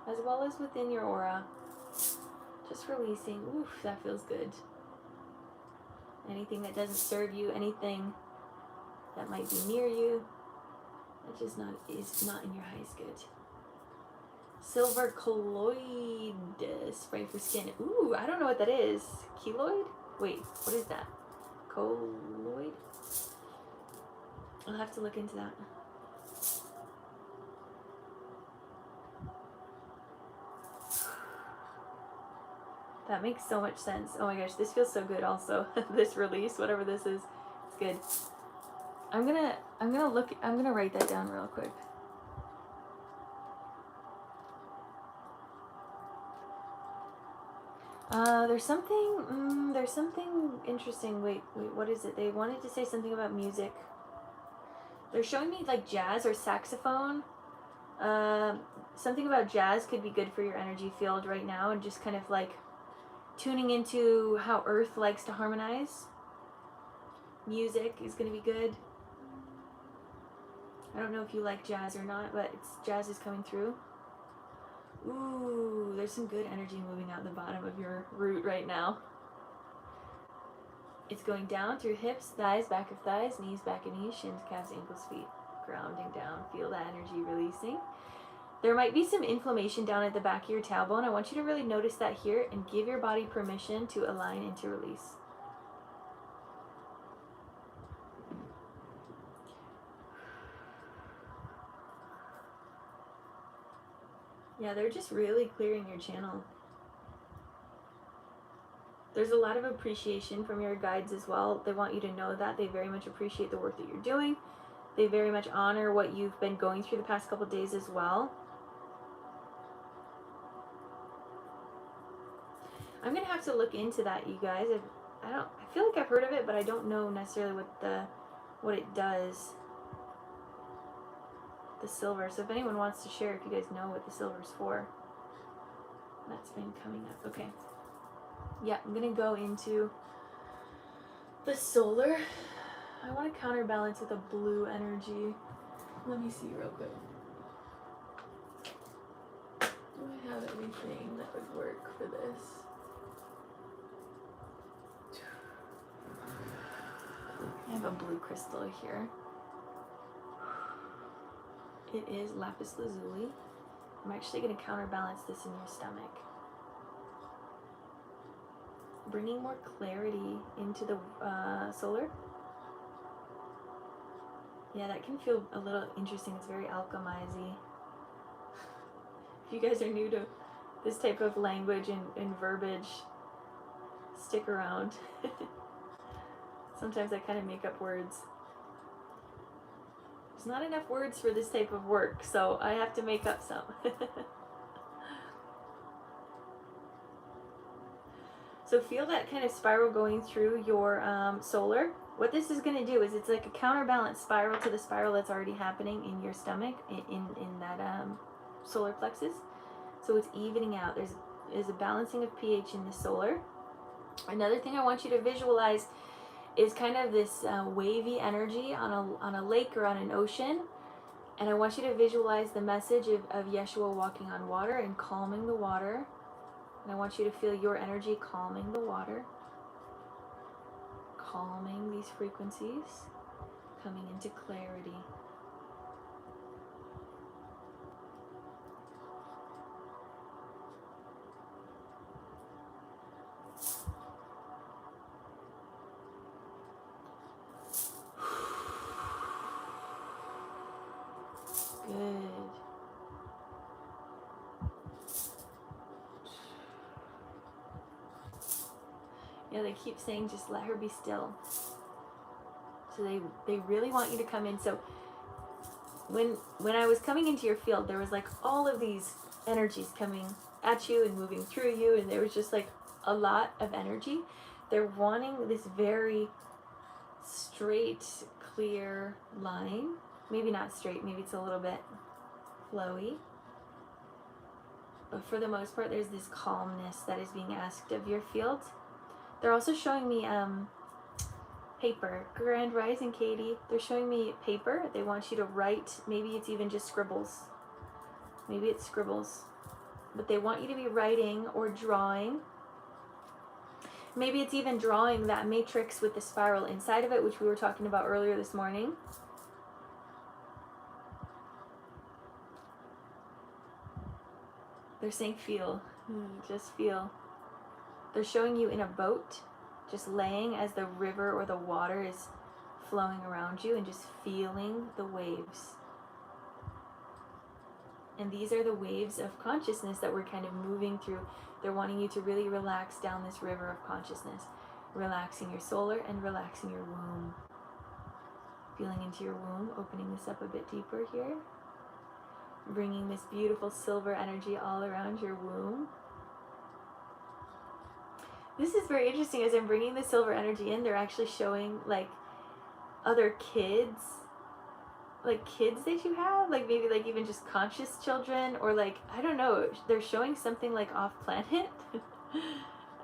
as well as within your aura. Just releasing. Oof, that feels good. Anything that doesn't serve you, anything that might be near you, that just is not in your highest good. Silver colloid spray for skin. Ooh, I don't know what that is. Keloid? Wait, what is that? Colloid? I'll have to look into that. That makes so much sense. Oh my gosh, this feels so good also. This release, whatever this is, it's good. I'm gonna write that down real quick. There's something interesting. Wait, what is it? They wanted to say something about music. They're showing me like jazz or saxophone. Something about jazz could be good for your energy field right now, and just kind of like tuning into how Earth likes to harmonize. Music is going to be good. I don't know if you like jazz or not, but jazz is coming through. Ooh, there's some good energy moving out the bottom of your root right now. It's going down through hips, thighs, back of thighs, knees, back of knees, shins, calves, ankles, feet. Grounding down. Feel that energy releasing. There might be some inflammation down at the back of your tailbone. I want you to really notice that here and give your body permission to align and to release. Yeah, they're just really clearing your channel. There's a lot of appreciation from your guides as well. They want you to know that. They very much appreciate the work that you're doing. They very much honor what you've been going through the past couple days as well. I'm gonna have to look into that, you guys. I feel like I've heard of it, but I don't know necessarily what it does. The silver. So if anyone wants to share, if you guys know what the silver's for, that's been coming up. Okay. Yeah, I'm gonna go into the solar. I want to counterbalance with a blue energy. Let me see real quick. Do I have anything that would work for this? I have a blue crystal here. It is lapis lazuli. I'm actually going to counterbalance this in your stomach. Bringing more clarity into the solar. Yeah, that can feel a little interesting. It's very alchemizy. If you guys are new to this type of language and verbiage, stick around. Sometimes I kind of make up words. There's not enough words for this type of work, so I have to make up some. So feel that kind of spiral going through your solar. What this is going to do is it's like a counterbalance spiral to the spiral that's already happening in your stomach, in that solar plexus. So it's evening out. There's a balancing of pH in the solar. Another thing I want you to visualize is kind of this wavy energy on a lake or on an ocean. And I want you to visualize the message of Yeshua walking on water and calming the water. And I want you to feel your energy calming the water. Calming these frequencies. Coming into clarity. Yeah, they keep saying just let her be still. So they really want you to come in. So when I was coming into your field, there was like all of these energies coming at you and moving through you, and there was just like a lot of energy. They're wanting this very straight, clear line. Maybe not straight, maybe it's a little bit flowy. But for the most part, there's this calmness that is being asked of your field. They're also showing me paper. Grand Rising, Katie. They're showing me paper. They want you to write. Maybe it's even just scribbles. Maybe it's scribbles. But they want you to be writing or drawing. Maybe it's even drawing that matrix with the spiral inside of it, which we were talking about earlier this morning. They're saying feel. Just feel. They're showing you in a boat, just laying as the river or the water is flowing around you and just feeling the waves. And these are the waves of consciousness that we're kind of moving through. They're wanting you to really relax down this river of consciousness, relaxing your solar and relaxing your womb. Feeling into your womb, opening this up a bit deeper here. Bringing this beautiful silver energy all around your womb. This is very interesting. As I'm bringing the silver energy in, they're actually showing like other kids, like kids that you have, like maybe like even just conscious children, or like, I don't know, they're showing something like off planet.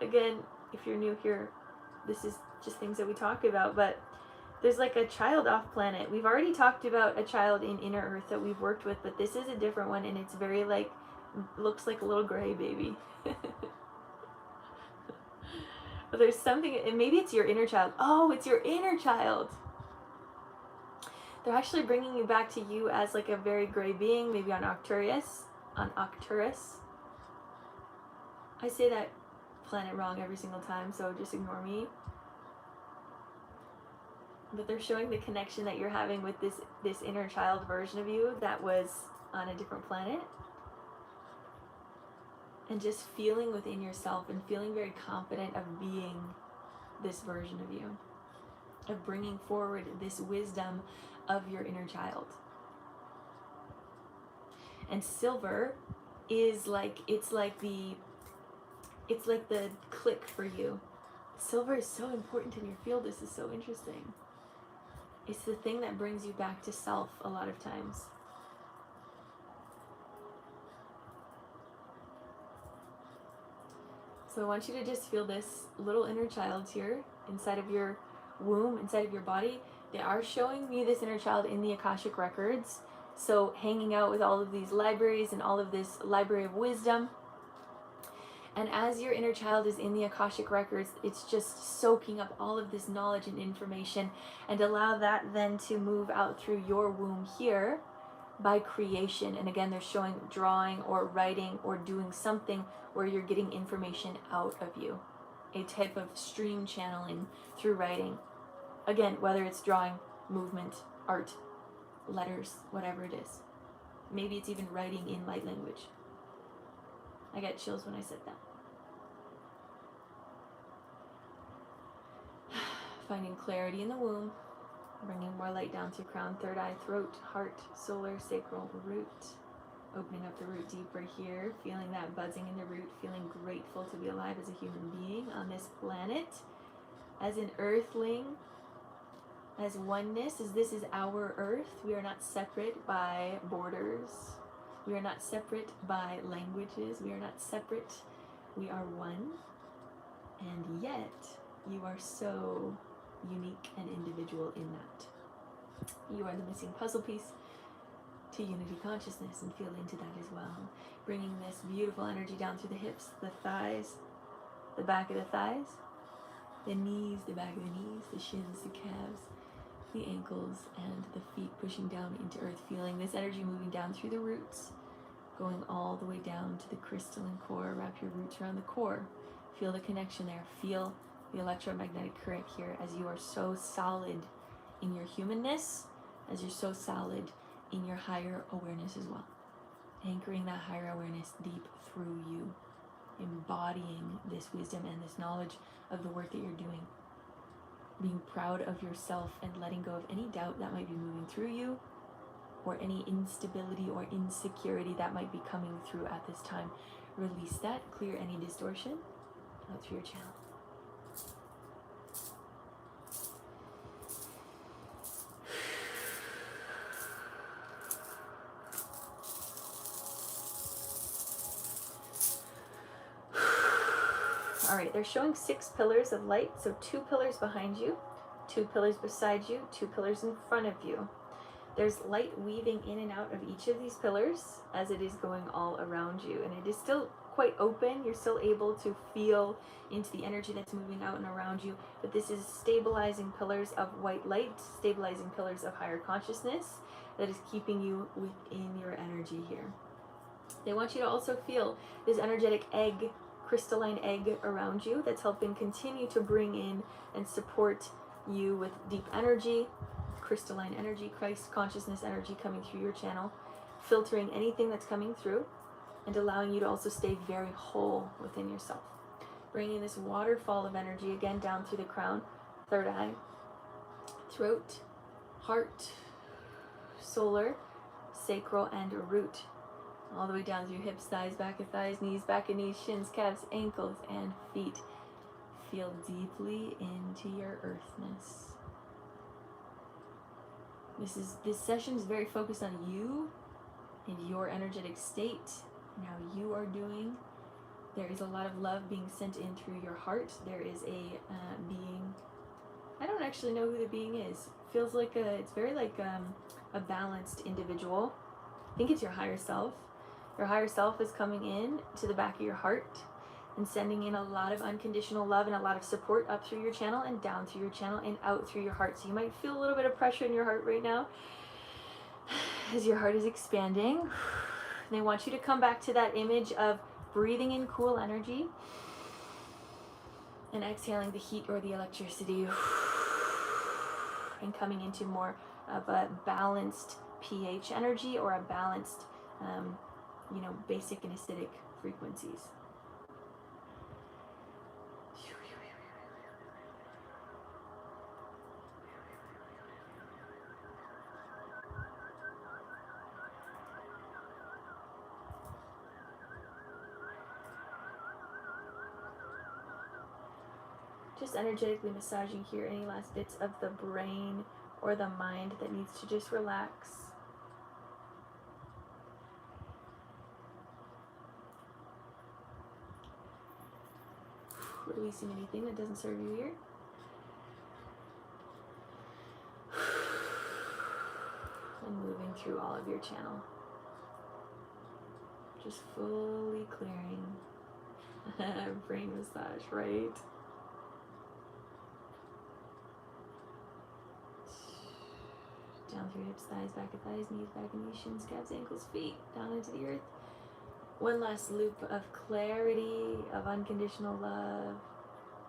Again, if you're new here, this is just things that we talk about, but there's like a child off planet. We've already talked about a child in Inner Earth that we've worked with, but this is a different one, and it's very like, looks like a little gray baby. But there's something, and maybe it's your inner child. Oh, it's your inner child. They're actually bringing you back to you as like a very gray being, maybe on Arcturus. I say that planet wrong every single time, so just ignore me. But they're showing the connection that you're having with this inner child version of you that was on a different planet. And just feeling within yourself and feeling very confident of being this version of you, of bringing forward this wisdom of your inner child. And silver is like, it's like the click for you. Silver is so important in your field. This is so interesting. It's the thing that brings you back to self a lot of times. So I want you to just feel this little inner child here inside of your womb, inside of your body. They are showing me this inner child in the Akashic Records. So hanging out with all of these libraries and all of this library of wisdom. And as your inner child is in the Akashic Records, it's just soaking up all of this knowledge and information, and allow that then to move out through your womb here by creation. And again, they're showing drawing or writing or doing something where you're getting information out of you. A type of stream channeling through writing. Again, whether it's drawing, movement, art, letters, whatever it is. Maybe it's even writing in light language. I got chills when I said that. Finding clarity in the womb, bringing more light down through crown, third eye, throat, heart, solar, sacral, root. Opening up the root deeper here, feeling that buzzing in the root, feeling grateful to be alive as a human being on this planet, as an earthling, as oneness, as this is our earth. We are not separate by borders. We are not separate by languages. We are not separate. We are one. And yet, you are so unique and individual in that. You are the missing puzzle piece to unity consciousness, and feel into that as well. Bringing this beautiful energy down through the hips, the thighs, the back of the thighs, the knees, the back of the knees, the shins, the calves, the ankles, and the feet pushing down into earth. Feeling this energy moving down through the roots, going all the way down to the crystalline core. Wrap your roots around the core. Feel the connection there. Feel the electromagnetic current here as you are so solid in your humanness, as you're so solid in your higher awareness as well. Anchoring that higher awareness deep through you. embodying this wisdom and this knowledge of the work that you're doing. Being proud of yourself and letting go of any doubt that might be moving through you, or any instability or insecurity that might be coming through at this time. Release that, clear any distortion out through your channel. All right, they're showing 6 pillars of light. So 2 pillars behind you, 2 pillars beside you, 2 pillars in front of you. There's light weaving in and out of each of these pillars as it is going all around you. And it is still quite open. You're still able to feel into the energy that's moving out and around you. But this is stabilizing pillars of white light, stabilizing pillars of higher consciousness that is keeping you within your energy here. They want you to also feel this energetic egg, crystalline egg around you that's helping continue to bring in and support you with deep energy, crystalline energy, Christ consciousness energy coming through your channel, filtering anything that's coming through and allowing you to also stay very whole within yourself. Bringing this waterfall of energy again down through the crown, third eye, throat, heart, solar, sacral, and root. All the way down through hips, thighs, back of thighs, knees, back of knees, shins, calves, ankles, and feet. Feel deeply into your earthness. This session is very focused on you and your energetic state and how you are doing. There is a lot of love being sent in through your heart. There is a being. I don't actually know who the being is. Feels like it's very like a balanced individual. I think it's your higher self. Your higher self is coming in to the back of your heart and sending in a lot of unconditional love and a lot of support up through your channel and down through your channel and out through your heart. So you might feel a little bit of pressure in your heart right now as your heart is expanding. They want you to come back to that image of breathing in cool energy and exhaling the heat or the electricity and coming into more of a balanced pH energy or a balanced basic and acidic frequencies. Just energetically massaging here any last bits of the brain or the mind that needs to just relax. Releasing anything that doesn't serve you here. And moving through all of your channel. Just fully clearing. Brain massage, right? Down through hips, thighs, back of thighs, knees, back of knees, shins, calves, ankles, feet, down into the earth. One last loop of clarity, of unconditional love,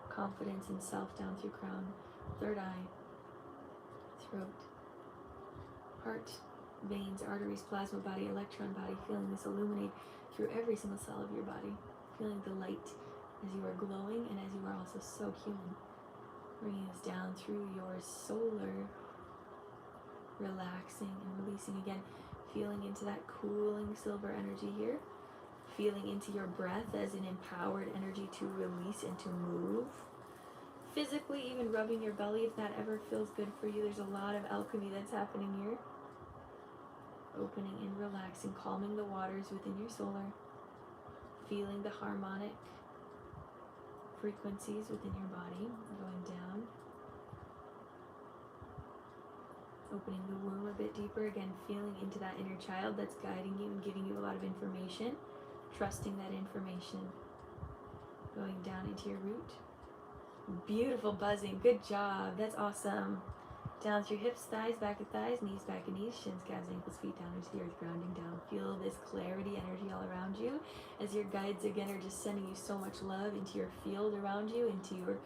confidence in self down through crown, third eye, throat, heart, veins, arteries, plasma body, electron body, feeling this illuminate through every single cell of your body, feeling the light as you are glowing and as you are also so human. Bringing this down through your solar, relaxing and releasing again, feeling into that cooling silver energy here. Feeling into your breath as an empowered energy to release and to move. Physically, even rubbing your belly if that ever feels good for you. There's a lot of alchemy that's happening here. Opening and relaxing, calming the waters within your solar. Feeling the harmonic frequencies within your body going down. Opening the womb a bit deeper, again feeling into that inner child that's guiding you and giving you a lot of information. Trusting that information. Going down into your root. Beautiful buzzing. Good job. That's awesome. Down through hips, thighs, back of thighs, knees, back of knees, shins, calves, ankles, feet, down into the earth, grounding down. Feel this clarity energy all around you as your guides again are just sending you so much love into your field around you, into your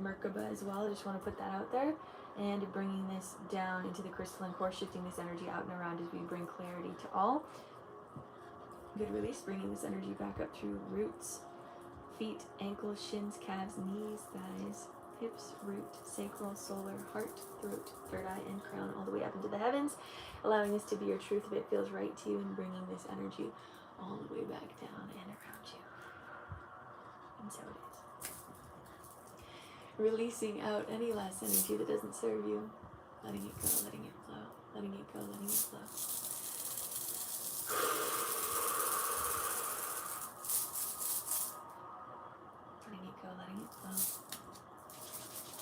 Merkaba as well. I just want to put that out there. And bringing this down into the crystalline core, shifting this energy out and around as we bring clarity to all. Good release, bringing this energy back up through roots, feet, ankles, shins, calves, knees, thighs, hips, root, sacral, solar, heart, throat, third eye, and crown, all the way up into the heavens, allowing this to be your truth if it feels right to you, and bringing this energy all the way back down and around you. And so it is. Releasing out any last energy that doesn't serve you. Letting it go, letting it flow. Letting it go, letting it flow. Letting it go, letting it flow.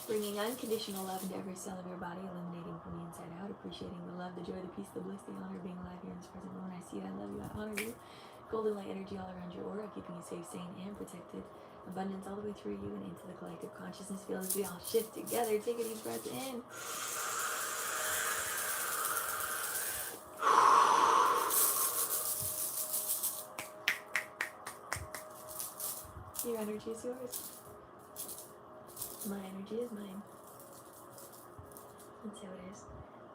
Bringing unconditional love into every cell of your body, illuminating from the inside out, appreciating the love, the joy, the peace, the bliss, the honor of being alive here in this present moment. I see you, I love you, I honor you. Golden light energy all around your aura, keeping you safe, sane, and protected. Abundance all the way through you and into the collective consciousness field as we all shift together. Take a deep breath in. Your energy is yours. My energy is mine. And so it is.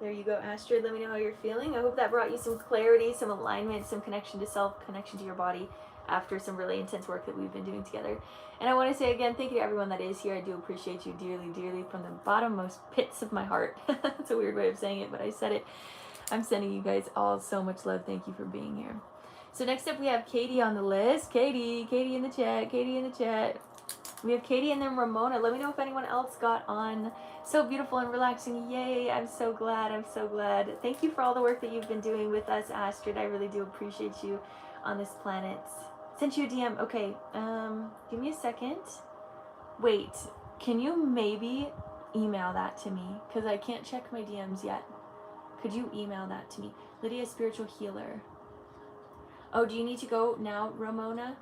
There you go, Astrid. Let me know how you're feeling. I hope that brought you some clarity, some alignment, some connection to self, connection to your body after some really intense work that we've been doing together. And I want to say again, thank you to everyone that is here. I do appreciate you dearly, dearly from the bottommost pits of my heart. That's a weird way of saying it, but I said it. I'm sending you guys all so much love. Thank you for being here. So next up we have Katie on the list. Katie in the chat, Katie in the chat. We have Katie and then Ramona. Let me know if anyone else got on. So beautiful and relaxing. Yay, I'm so glad, I'm so glad. Thank you for all the work that you've been doing with us, Astrid. I really do appreciate you on this planet. Sent you a DM. Okay, give me a second. Wait, can you maybe email that to me? Because I can't check my DMs yet. Could you email that to me? Lydia, spiritual healer. Oh, do you need to go now, Ramona?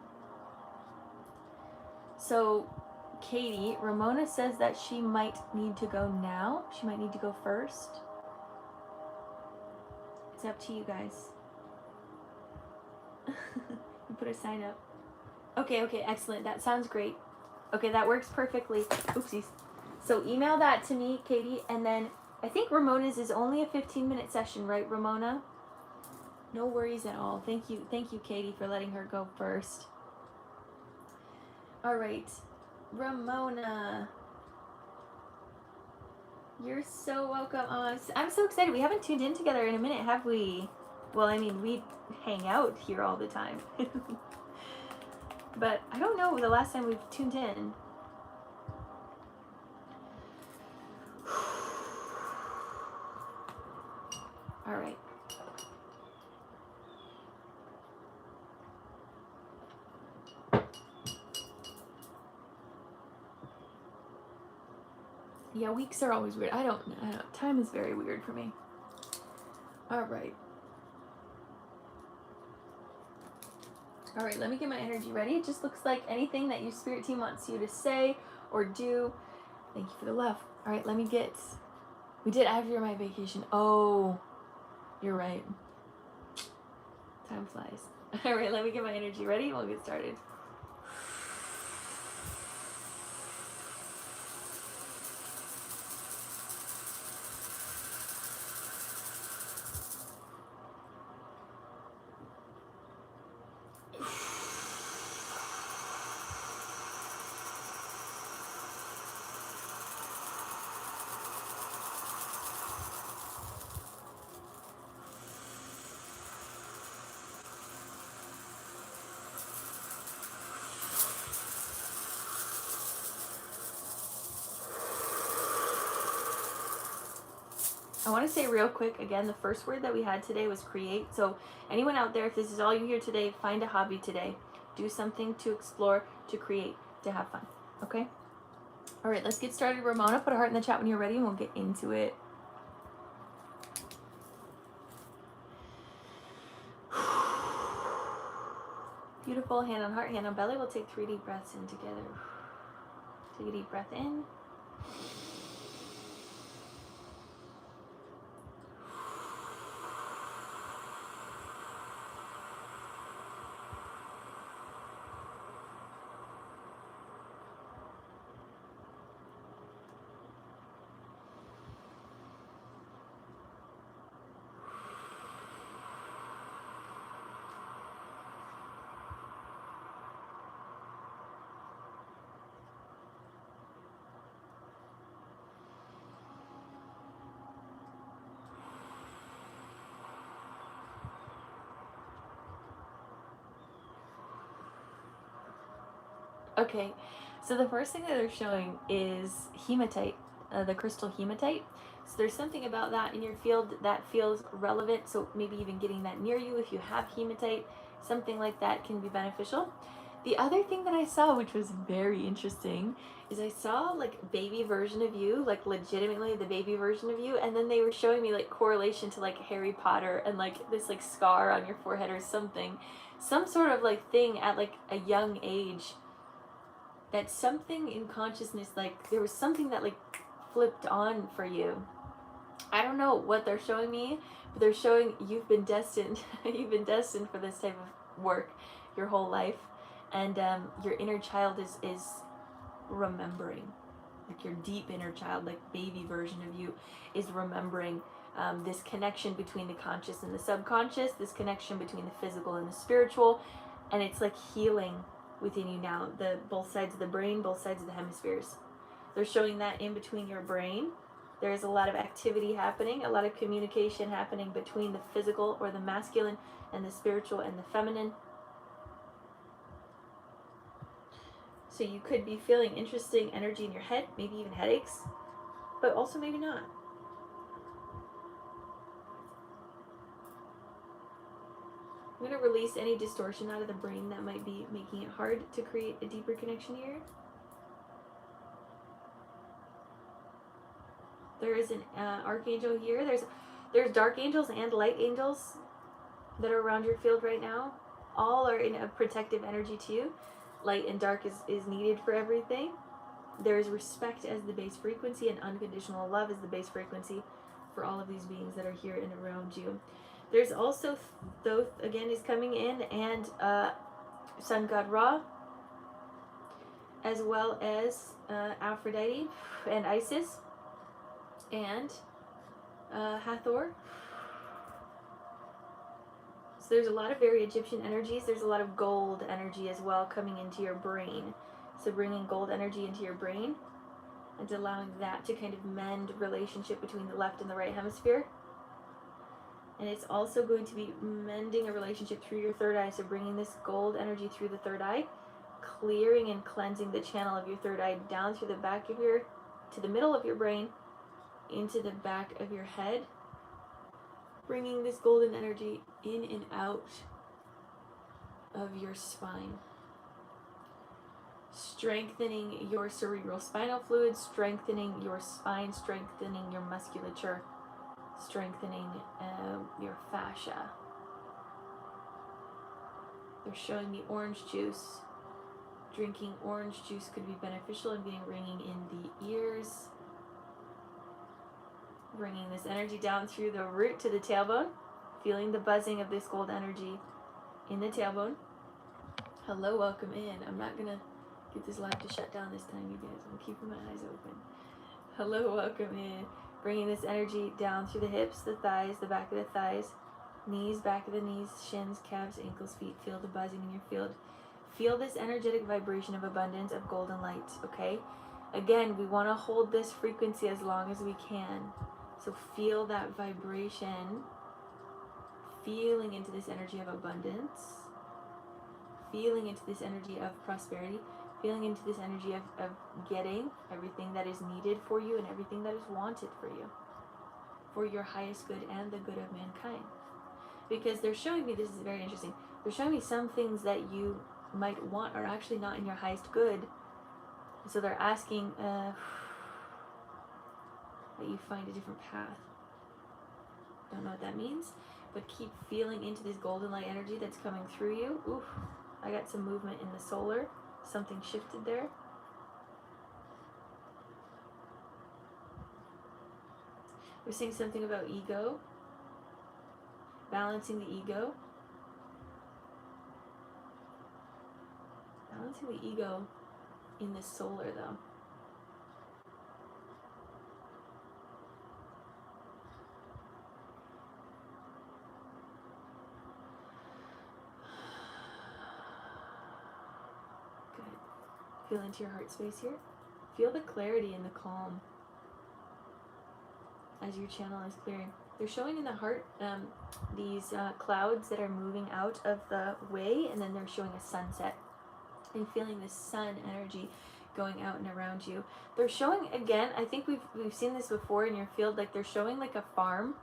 So, Katie, Ramona says that she might need to go now. She might need to go first. It's up to you guys. You put a sign up. Okay, excellent. That sounds great. Okay, that works perfectly. Oopsies. So email that to me, Katie, and then I think Ramona's is only a 15-minute session, right, Ramona? No worries at all. Thank you, Katie, for letting her go first. All right, Ramona. You're so welcome. Oh, I'm so excited. We haven't tuned in together in a minute, have we? Well, I mean, we hang out here all the time. But I don't know the last time we've tuned in. All right. Yeah, weeks are always weird. I don't know. Time is very weird for me. All right. All right, let me get my energy ready. It just looks like anything that your spirit team wants you to say or do. Thank you for the love. All right, let me get... We did after my vacation. Oh, you're right. Time flies. All right, let me get my energy ready. We'll get started. I want to say real quick, again, the first word that we had today was create. So anyone out there, if this is all you hear today, find a hobby today. Do something to explore, to create, to have fun. Okay? All right, let's get started. Ramona, put a heart in the chat when you're ready and we'll get into it. Beautiful. Hand on heart, hand on belly. We'll take 3 deep breaths in together. Take a deep breath in. Okay, so the first thing that they're showing is hematite, the crystal hematite. So there's something about that in your field that feels relevant. So maybe even getting that near you if you have hematite, something like that can be beneficial. The other thing that I saw, which was very interesting, is I saw like baby version of you, like legitimately the baby version of you, and then they were showing me like correlation to like Harry Potter and like this like scar on your forehead or something, some sort of like thing at like a young age, that something in consciousness, like there was something that like flipped on for you. I don't know what they're showing me, but they're showing you've been destined. You've been destined for this type of work your whole life, and your inner child is remembering, like your deep inner child, like baby version of you, is remembering this connection between the conscious and the subconscious, this connection between the physical and the spiritual, and it's like healing within you now. The both sides of the brain, both sides of the hemispheres. They're showing that in between your brain, there is a lot of activity happening, a lot of communication happening between the physical or the masculine and the spiritual and the feminine. So you could be feeling interesting energy in your head, maybe even headaches, but also maybe not. I'm going to release any distortion out of the brain that might be making it hard to create a deeper connection here. There is an archangel here. There's dark angels and light angels that are around your field right now. All are in a protective energy to you. Light and dark is needed for everything. There is respect as the base frequency, and unconditional love as the base frequency for all of these beings that are here and around you. There's also Thoth again is coming in, and Sun God Ra, as well as Aphrodite and Isis and Hathor. So there's a lot of very Egyptian energies. There's a lot of gold energy as well coming into your brain. So bringing gold energy into your brain and allowing that to kind of mend relationship between the left and the right hemisphere. And it's also going to be mending a relationship through your third eye. So bringing this gold energy through the third eye, clearing and cleansing the channel of your third eye down through the back of to the middle of your brain, into the back of your head. Bringing this golden energy in and out of your spine. Strengthening your cerebral spinal fluid, strengthening your spine, strengthening your musculature, strengthening your fascia. They're showing me orange juice. Drinking orange juice could be beneficial in getting ringing in the ears. Bringing this energy down through the root to the tailbone. Feeling the buzzing of this gold energy in the tailbone. Hello, welcome in. I'm not going to get this live to shut down this time, you guys. I'm keeping my eyes open. Hello, welcome in. Bringing this energy down through the hips, the thighs, the back of the thighs, knees, back of the knees, shins, calves, ankles, feet. Feel the buzzing in your field. Feel this energetic vibration of abundance, of golden light, okay? Again, we want to hold this frequency as long as we can. So feel that vibration, feeling into this energy of abundance, feeling into this energy of prosperity, feeling into this energy of getting everything that is needed for you and everything that is wanted for you, for your highest good and the good of mankind. Because they're showing me, this is very interesting, they're showing me some things that you might want are actually not in your highest good. So they're asking that you find a different path. Don't know what that means, but keep feeling into this golden light energy that's coming through you. Oof, I got some movement in the solar. Something shifted there. We're seeing something about ego. Balancing the ego. Balancing the ego in the solar, though. Good. Feel into your heart space here. Feel the clarity and the calm as your channel is clearing. They're showing in the heart these clouds that are moving out of the way, and then they're showing a sunset. and feeling this sun energy going out and around you. They're showing, again, I think we've seen this before in your field, like they're showing like a farm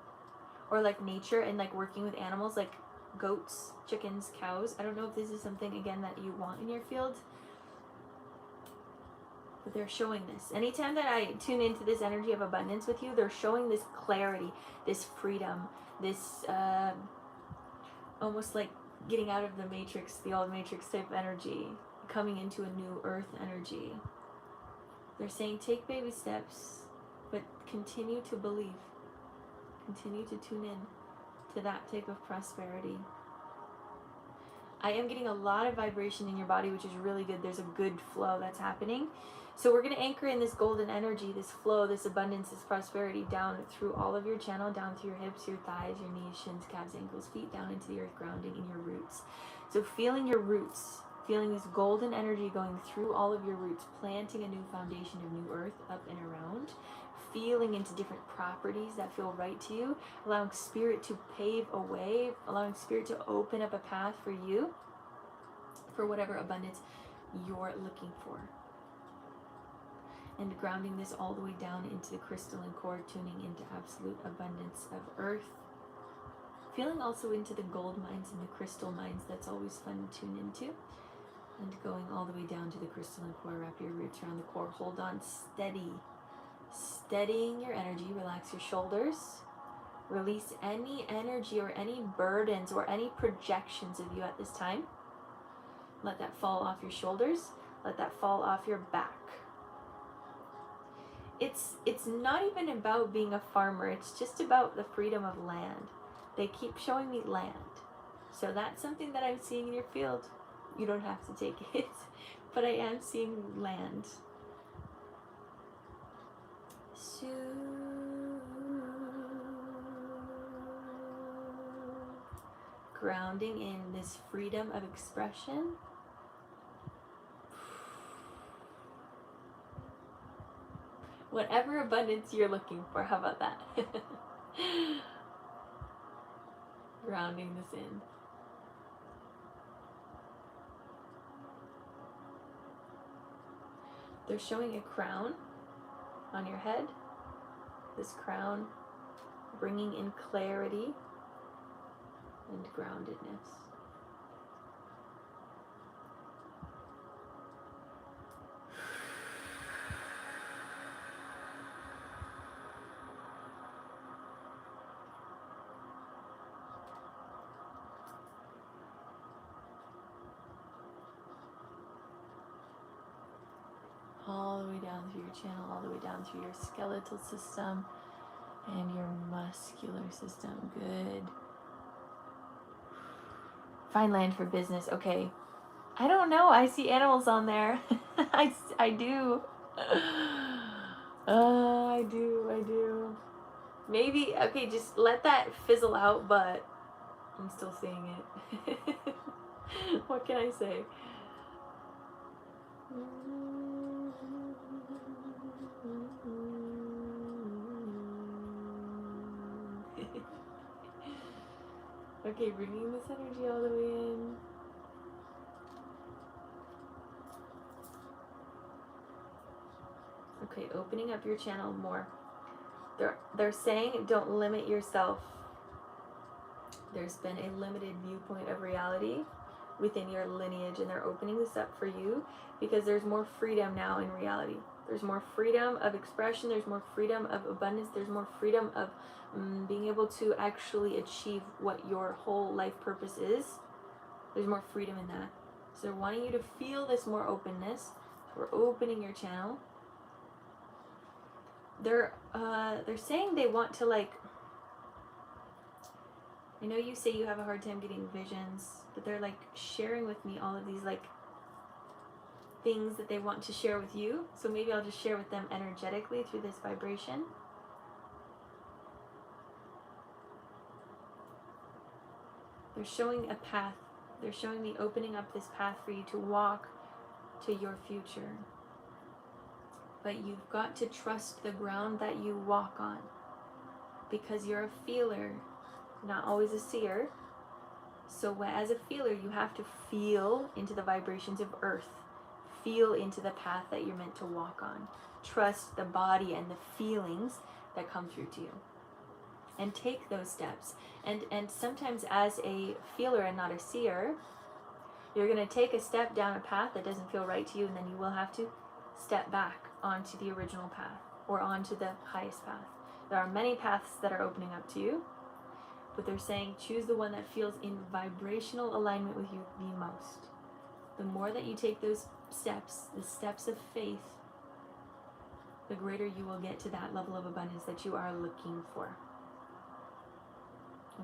or like nature and like working with animals like goats, chickens, cows. I don't know if this is something, again, that you want in your field, but they're showing this. Anytime that I tune into this energy of abundance with you, they're showing this clarity, this freedom, this almost like getting out of the matrix, the old matrix type energy, coming into a new earth energy. They're saying take baby steps, but continue to believe. Continue to tune in to that type of prosperity. I am getting a lot of vibration in your body, which is really good. There's a good flow that's happening. So we're going to anchor in this golden energy, this flow, this abundance, this prosperity down through all of your channel, down through your hips, your thighs, your knees, shins, calves, ankles, feet, down into the earth, grounding in your roots. So feeling your roots, feeling this golden energy going through all of your roots, planting a new foundation of new earth up and around, feeling into different properties that feel right to you, allowing spirit to pave a way, allowing spirit to open up a path for you, for whatever abundance you're looking for. And grounding this all the way down into the crystalline core, tuning into absolute abundance of earth. Feeling also into the gold mines and the crystal mines. That's always fun to tune into. And going all the way down to the crystalline core. Wrap your roots around the core. Hold on steady. Steadying your energy. Relax your shoulders. Release any energy or any burdens or any projections of you at this time. Let that fall off your shoulders. Let that fall off your back. It's not even about being a farmer. It's just about the freedom of land. They keep showing me land. So that's something that I'm seeing in your field. You don't have to take it, but I am seeing land. So, grounding in this freedom of expression. Whatever abundance you're looking for, how about that? Grounding this in. They're showing a crown on your head. This crown bringing in clarity and groundedness. All the way down through your channel, all the way down through your skeletal system and your muscular system. Good. Find land for business. Okay. I don't know. I see animals on there. I do. I do. Maybe, okay, just let that fizzle out, but I'm still seeing it. What can I say? Okay, bringing this energy all the way in. Okay, opening up your channel more. They're saying don't limit yourself. There's been a limited viewpoint of reality within your lineage, and they're opening this up for you because there's more freedom now in reality. There's more freedom of expression. There's more freedom of abundance. There's more freedom of being able to actually achieve what your whole life purpose is. There's more freedom in that. So they're wanting you to feel this more openness. We're opening your channel. They're saying they want to, like, I know you say you have a hard time getting visions, but they're like sharing with me all of these like things that they want to share with you. So maybe I'll just share with them energetically through this vibration. They're showing a path. They're showing me opening up this path for you to walk to your future. But you've got to trust the ground that you walk on, because you're a feeler, not always a seer. So as a feeler, you have to feel into the vibrations of earth. feel into the path that you're meant to walk on. Trust the body and the feelings that come through to you. And take those steps. And sometimes as a feeler and not a seer, you're going to take a step down a path that doesn't feel right to you, and then you will have to step back onto the original path or onto the highest path. There are many paths that are opening up to you, but they're saying choose the one that feels in vibrational alignment with you the most. The more that you take those steps, the steps of faith, the greater you will get to that level of abundance that you are looking for.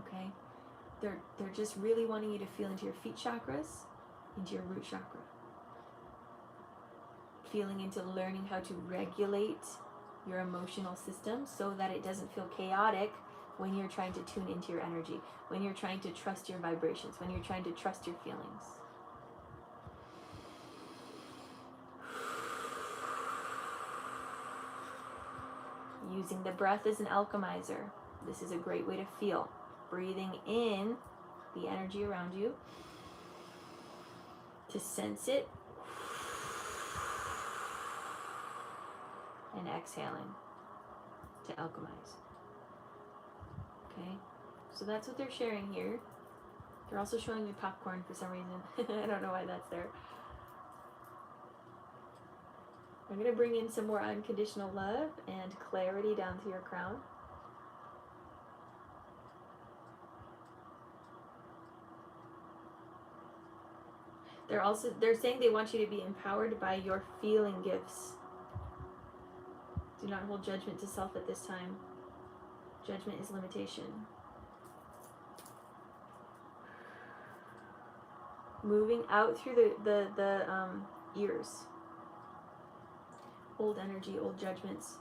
Okay? They're just really wanting you to feel into your feet chakras, into your root chakra. Feeling into learning how to regulate your emotional system so that it doesn't feel chaotic when you're trying to tune into your energy, when you're trying to trust your vibrations, when you're trying to trust your feelings. Using the breath as an alchemizer. This is a great way to feel. Breathing in the energy around you, to sense it, and exhaling to alchemize. Okay, so that's what they're sharing here. They're also showing me popcorn for some reason. I don't know why that's there. I'm going to bring in some more unconditional love and clarity down to your crown. They're saying they want you to be empowered by your feeling gifts. Do not hold judgment to self at this time. Judgment is limitation. Moving out through the ears. Old energy, old judgments.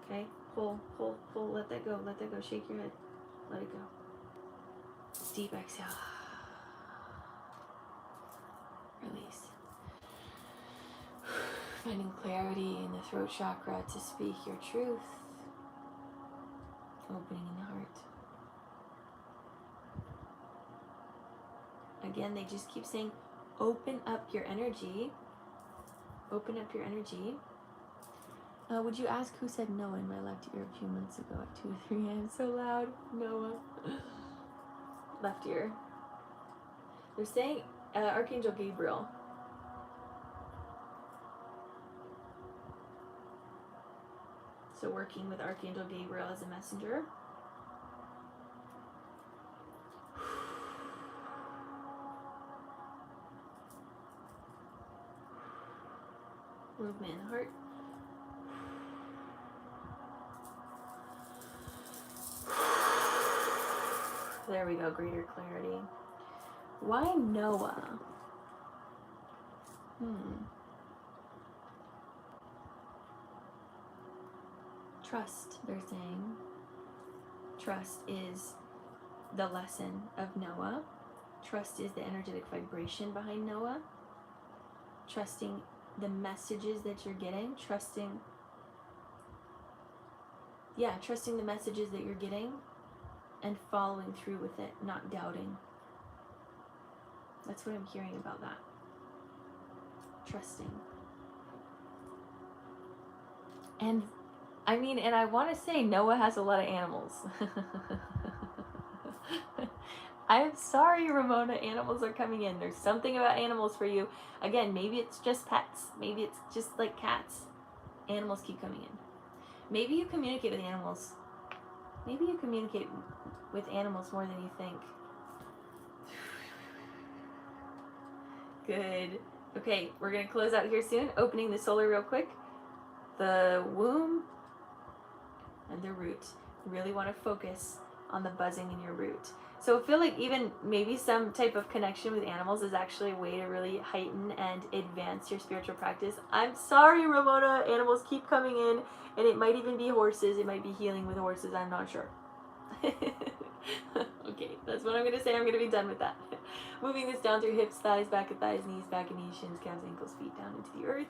Okay? Pull, let that go, shake your head. Let it go. Deep exhale. Release. Finding clarity in the throat chakra to speak your truth. Opening in the heart. Again, they just keep saying, open up your energy. Open up your energy. Would you ask who said Noah in my left ear a few months ago at 2 or 3 a.m. So loud. Noah. Left ear. They're saying Archangel Gabriel. So working with Archangel Gabriel as a messenger. Movement in the heart. There we go, greater clarity. Why Noah? Trust, they're saying. Trust is the lesson of Noah. Trust is the energetic vibration behind Noah. Trusting the messages that you're getting. Trusting the messages that you're getting and following through with it, not doubting. That's what I'm hearing about that. Trusting. And I want to say Noah has a lot of animals. I'm sorry, Ramona, animals are coming in. There's something about animals for you. Again, maybe it's just pets. Maybe it's just like cats. Animals keep coming in. Maybe you communicate with animals. Maybe you communicate with animals more than you think. Good. Okay, we're going to close out here soon. Opening the solar real quick. The womb and the root. Really want to focus on the buzzing in your root. So I feel like even maybe some type of connection with animals is actually a way to really heighten and advance your spiritual practice. I'm sorry, Ramona, animals keep coming in, and it might even be horses. It might be healing with horses. I'm not sure. Okay, that's what I'm going to say. I'm going to be done with that. Moving this down through hips, thighs, back of thighs, knees, back of knees, shins, calves, ankles, feet, down into the earth.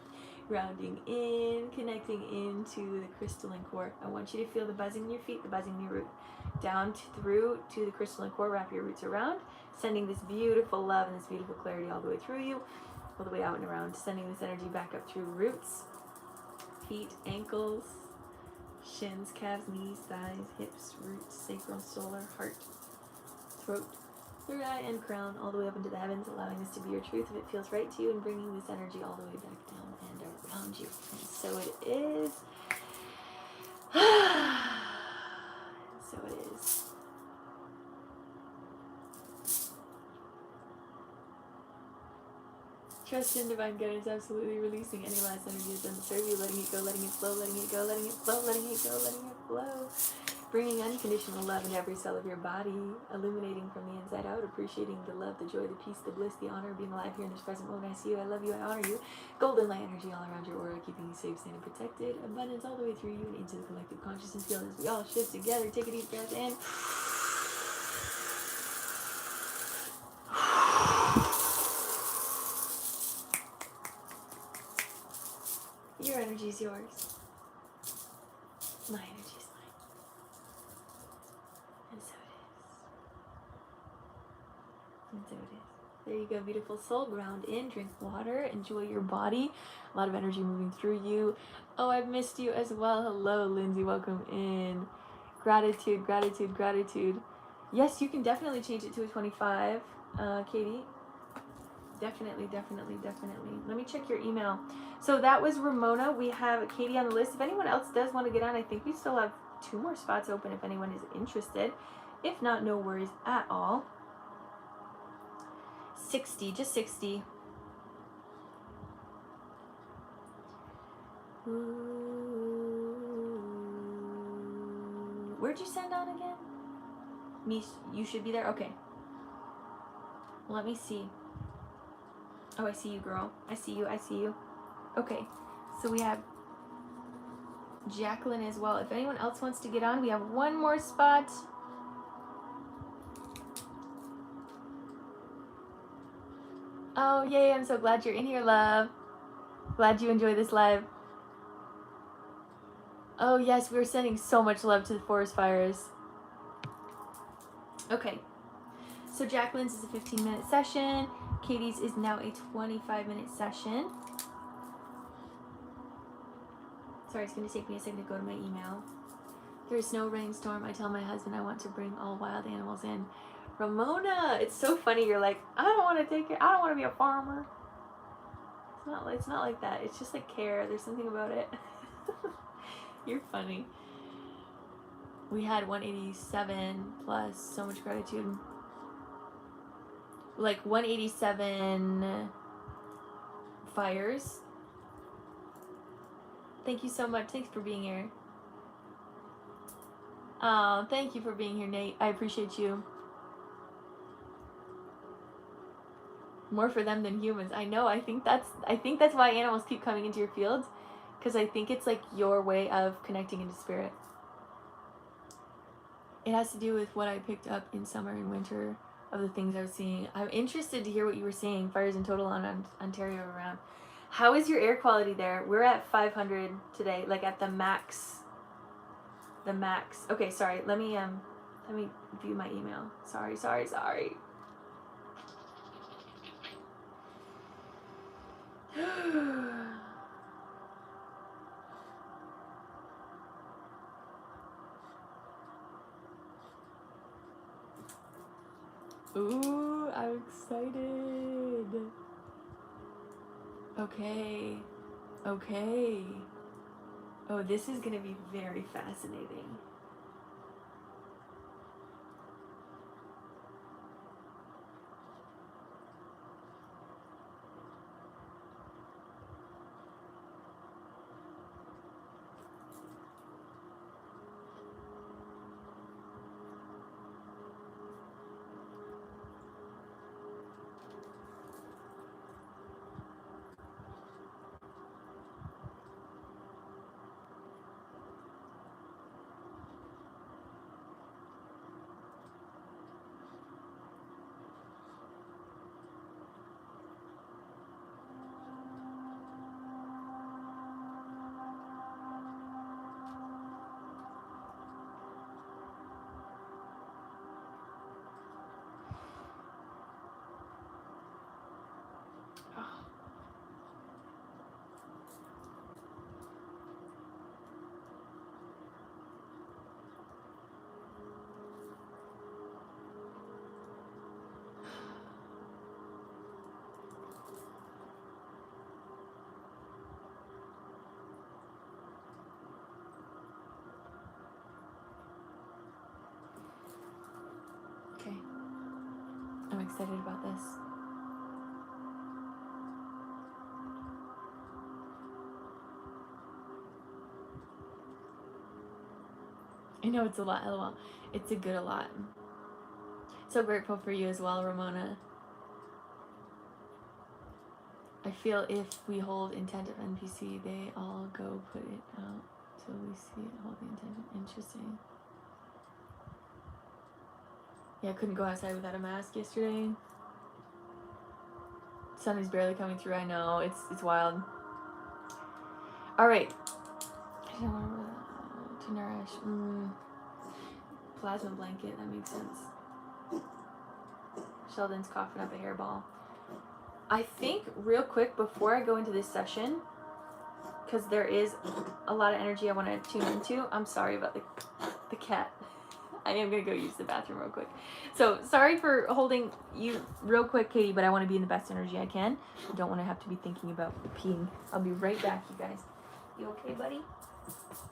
Rounding in, connecting into the crystalline core. I want you to feel the buzzing in your feet, the buzzing in your root. Down through to the crystalline core, wrap your roots around, sending this beautiful love and this beautiful clarity all the way through you. all the way out and around, sending this energy back up through roots, feet, ankles, shins, calves, knees, thighs, hips, roots, sacral, solar, heart, throat, third eye, and crown, all the way up into the heavens, allowing this to be your truth if it feels right to you, and bringing this energy all the way back down and around you. And so it is. So it is. Trust in divine guidance, absolutely releasing any last energy that doesn't serve you, letting it go, letting it flow, letting it go, letting it flow, letting it go, letting it flow. Bringing unconditional love into every cell of your body, illuminating from the inside out, appreciating the love, the joy, the peace, the bliss, the honor of being alive here in this present moment. I see you, I love you, I honor you. Golden light energy all around your aura, keeping you safe, sane, and protected. Abundance all the way through you and into the collective consciousness field as we all shift together. Take a deep breath in. Your energy is yours. My energy is mine. And so it is. And so it is. There you go, beautiful soul. Ground in, drink water, enjoy your body. A lot of energy moving through you. Oh, I've missed you as well. Hello, Lindsay. Welcome in. Gratitude, gratitude, gratitude. Yes, you can definitely change it to a 25, Katie. Definitely, definitely, definitely. Let me check your email. So that was Ramona. We have Katie on the list. If anyone else does want to get on, I think we still have 2 more spots open if anyone is interested. If not, no worries at all. 60, just 60. Where'd you send on again? Me, you should be there? Okay. Let me see. Oh, I see you, girl. I see you, I see you. Okay, so we have Jacqueline as well. If anyone else wants to get on, we have 1 more spot. Oh, yay, I'm so glad you're in here, love. Glad you enjoy this live. Oh, yes, we're sending so much love to the forest fires. Okay, so Jacqueline's is a 15-minute session. Katie's is now a 25-minute session. Sorry, it's going to take me a second to go to my email. There's no rainstorm. I tell my husband I want to bring all wild animals in. Ramona, it's so funny. You're like, I don't want to take it. I don't want to be a farmer. It's not like that. It's just like care. There's something about it. You're funny. We had 187 plus so much gratitude. Like 187 fires. Thank you so much. Thanks for being here. Oh, thank you for being here, Nate. I appreciate you. More for them than humans. I know. I think that's why animals keep coming into your field, because I think it's like your way of connecting into spirit. It has to do with what I picked up in summer and winter of the things I was seeing. I'm interested to hear what you were seeing. Fires in total on Ontario around. How is your air quality there? We're at 500 today, like at the max. The max. Okay, sorry. Let me view my email. Sorry. Ooh, I'm excited. Okay. Oh, this is gonna be very fascinating. excited about this. I know it's a lot, lol. It's a good a lot. So grateful for you as well, Ramona. I feel if we hold intent of NPC, they all go put it out. So we see it, hold the intention. Interesting. Yeah, I couldn't go outside without a mask yesterday. Sun is barely coming through, I know. It's wild. Alright. I don't want to nourish. Plasma blanket, that makes sense. Sheldon's coughing up a hairball. I think real quick before I go into this session, because there is a lot of energy I want to tune into. I'm sorry about the cat. I am going to go use the bathroom real quick. So sorry for holding you real quick, Katie, but I want to be in the best energy I can. I don't want to have to be thinking about peeing. I'll be right back, you guys. You okay, buddy?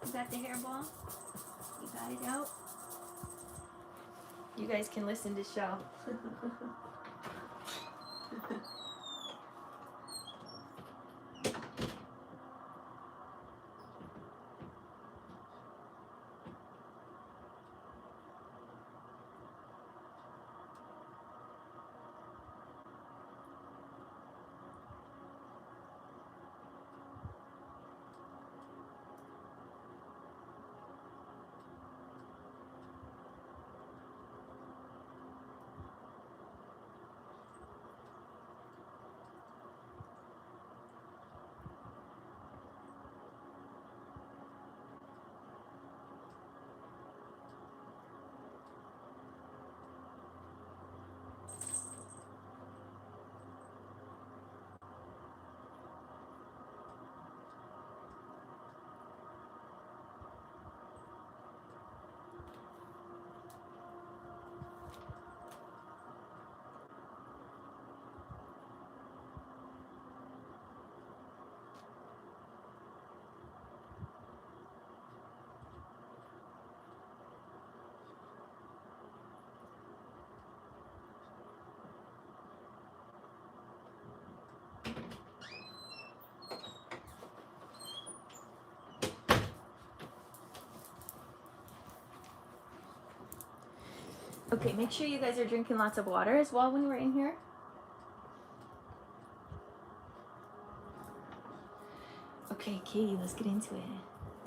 You got the hairball? You got it out? You guys can listen to show. Okay, make sure you guys are drinking lots of water as well when we're in here. Okay, Katie, let's get into it.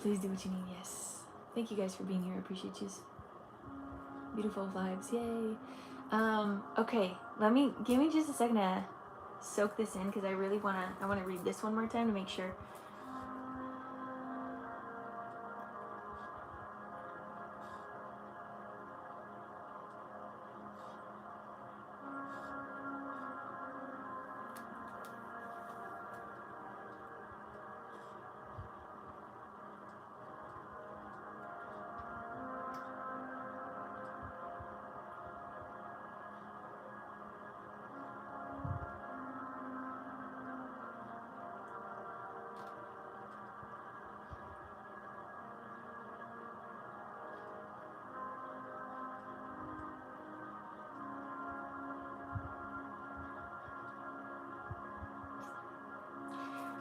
Please do what you need, yes. Thank you guys for being here. I appreciate you. Beautiful vibes, yay. Okay, give me just a second to soak this in because I really wanna read this one more time to make sure.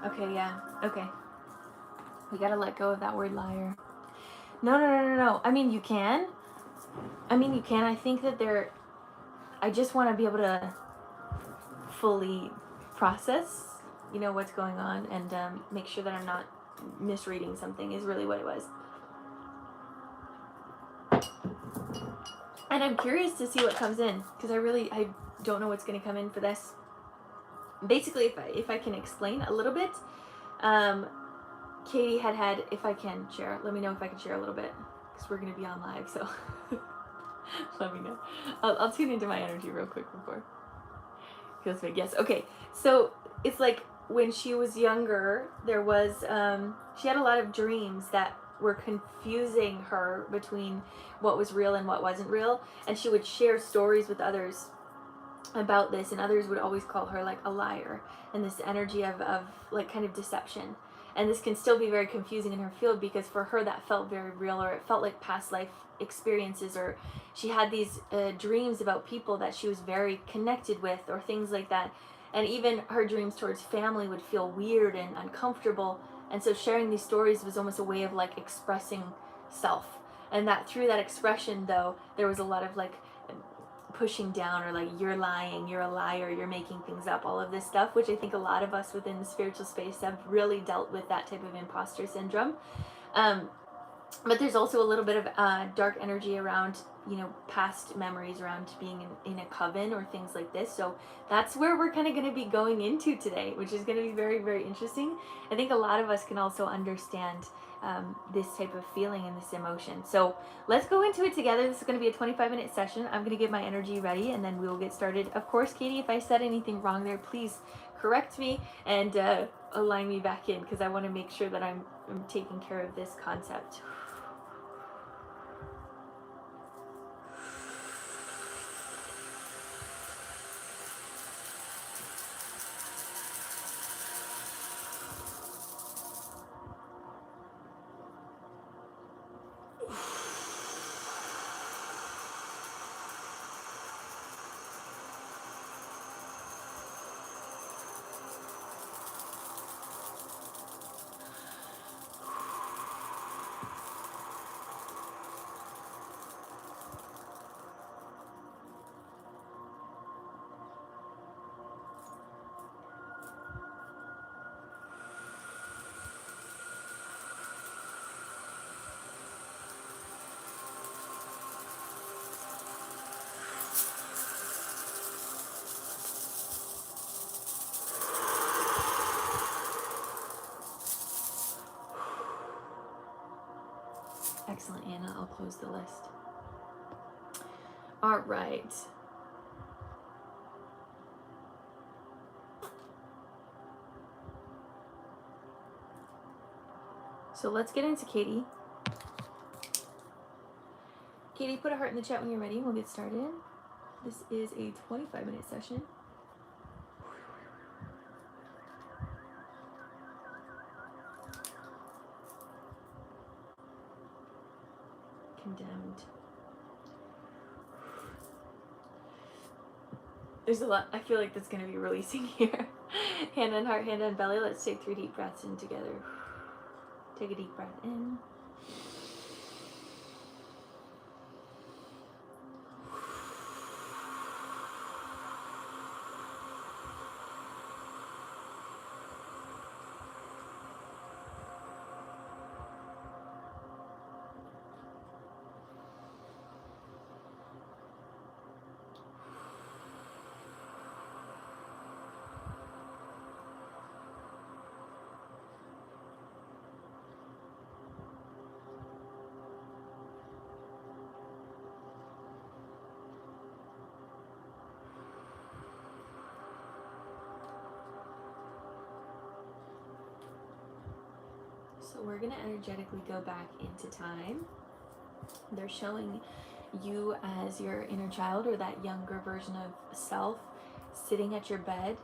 Okay, yeah, okay. We gotta let go of that word liar. No. I mean, you can. I think that I just want to be able to fully process, what's going on and make sure that I'm not misreading something is really what it was. And I'm curious to see what comes in because I don't know what's going to come in for this. Basically, if I can explain a little bit, Katie had, if I can share, let me know if I can share a little bit because we're going to be on live, so let me know. I'll tune into my energy real quick before. Feels big, yes. Okay, so it's like when she was younger, there was, she had a lot of dreams that were confusing her between what was real and what wasn't real, and she would share stories with others about this, and others would always call her like a liar and this energy of like kind of deception. And this can still be very confusing in her field, because for her that felt very real, or it felt like past life experiences, or she had these dreams about people that she was very connected with, or things like that. And even her dreams towards family would feel weird and uncomfortable. And so sharing these stories was almost a way of like expressing self. And that through that expression, though, there was a lot of like pushing down, or like, you're lying, you're a liar, you're making things up, all of this stuff, which I think a lot of us within the spiritual space have really dealt with that type of imposter syndrome. But there's also a little bit of dark energy around, you know, past memories around being in a coven or things like this. So that's where we're kind of going to be going into today, which is going to be very, very interesting. I think a lot of us can also understand this type of feeling and this emotion. So let's go into it together. This is going to be a 25-minute session. I'm going to get my energy ready, and then we will get started. Of course, Katie, if I said anything wrong there, please correct me and align me back in, because I want to make sure that I'm taking care of this concept. Excellent, Anna. I'll close the list. All right. So let's get into Katie. Katie, put a heart in the chat when you're ready. We'll get started. This is a 25-minute session. Condemned. There's a lot. I feel like that's going to be releasing here. Hand on heart, hand on belly. Let's take 3 deep breaths in together. Take a deep breath in. So we're going to energetically go back into time. They're showing you as your inner child, or that younger version of self, sitting at your bed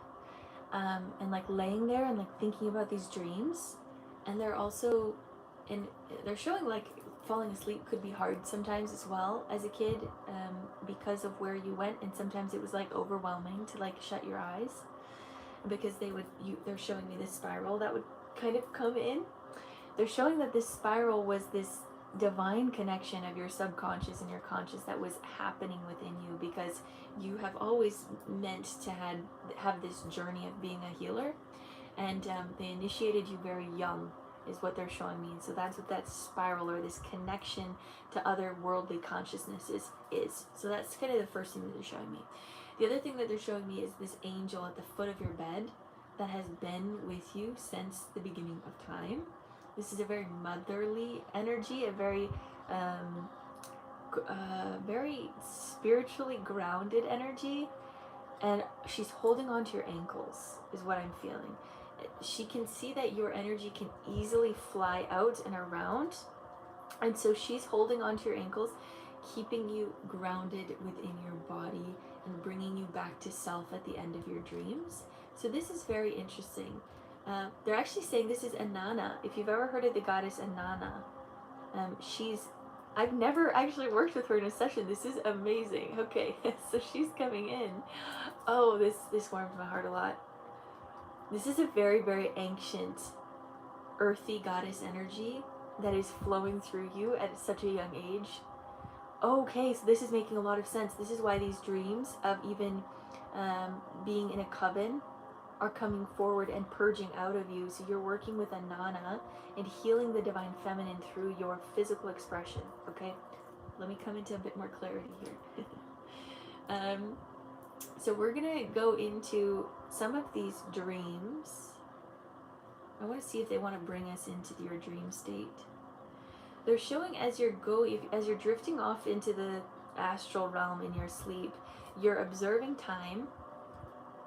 and like laying there and like thinking about these dreams. And they're also, and they're showing like falling asleep could be hard sometimes as well as a kid, because of where you went, and sometimes it was like overwhelming to like shut your eyes, because they're showing me this spiral that would kind of come in. They're showing that this spiral was this divine connection of your subconscious and your conscious that was happening within you, because you have always meant to have this journey of being a healer, and they initiated you very young, is what they're showing me. And so that's what that spiral, or this connection to other worldly consciousnesses is. So that's kind of the first thing that they're showing me. The other thing that they're showing me is this angel at the foot of your bed that has been with you since the beginning of time. This is a very motherly energy, a very very spiritually grounded energy, and she's holding on to your ankles, is what I'm feeling. She can see that your energy can easily fly out and around, and so she's holding on to your ankles, keeping you grounded within your body and bringing you back to self at the end of your dreams. So this is very interesting. They're actually saying this is Inanna. If you've ever heard of the goddess Inanna, I've never actually worked with her in a session. This is amazing. Okay, so she's coming in. Oh, this warms my heart a lot. This is a very, very ancient, earthy goddess energy that is flowing through you at such a young age. Okay, so this is making a lot of sense. This is why these dreams of even being in a coven are coming forward and purging out of you. So you're working with Inanna and healing the divine feminine through your physical expression. Okay, let me come into a bit more clarity here. So we're gonna go into some of these dreams. I want to see if they want to bring us into your dream state. They're showing as you're drifting off into the astral realm in your sleep, you're observing time,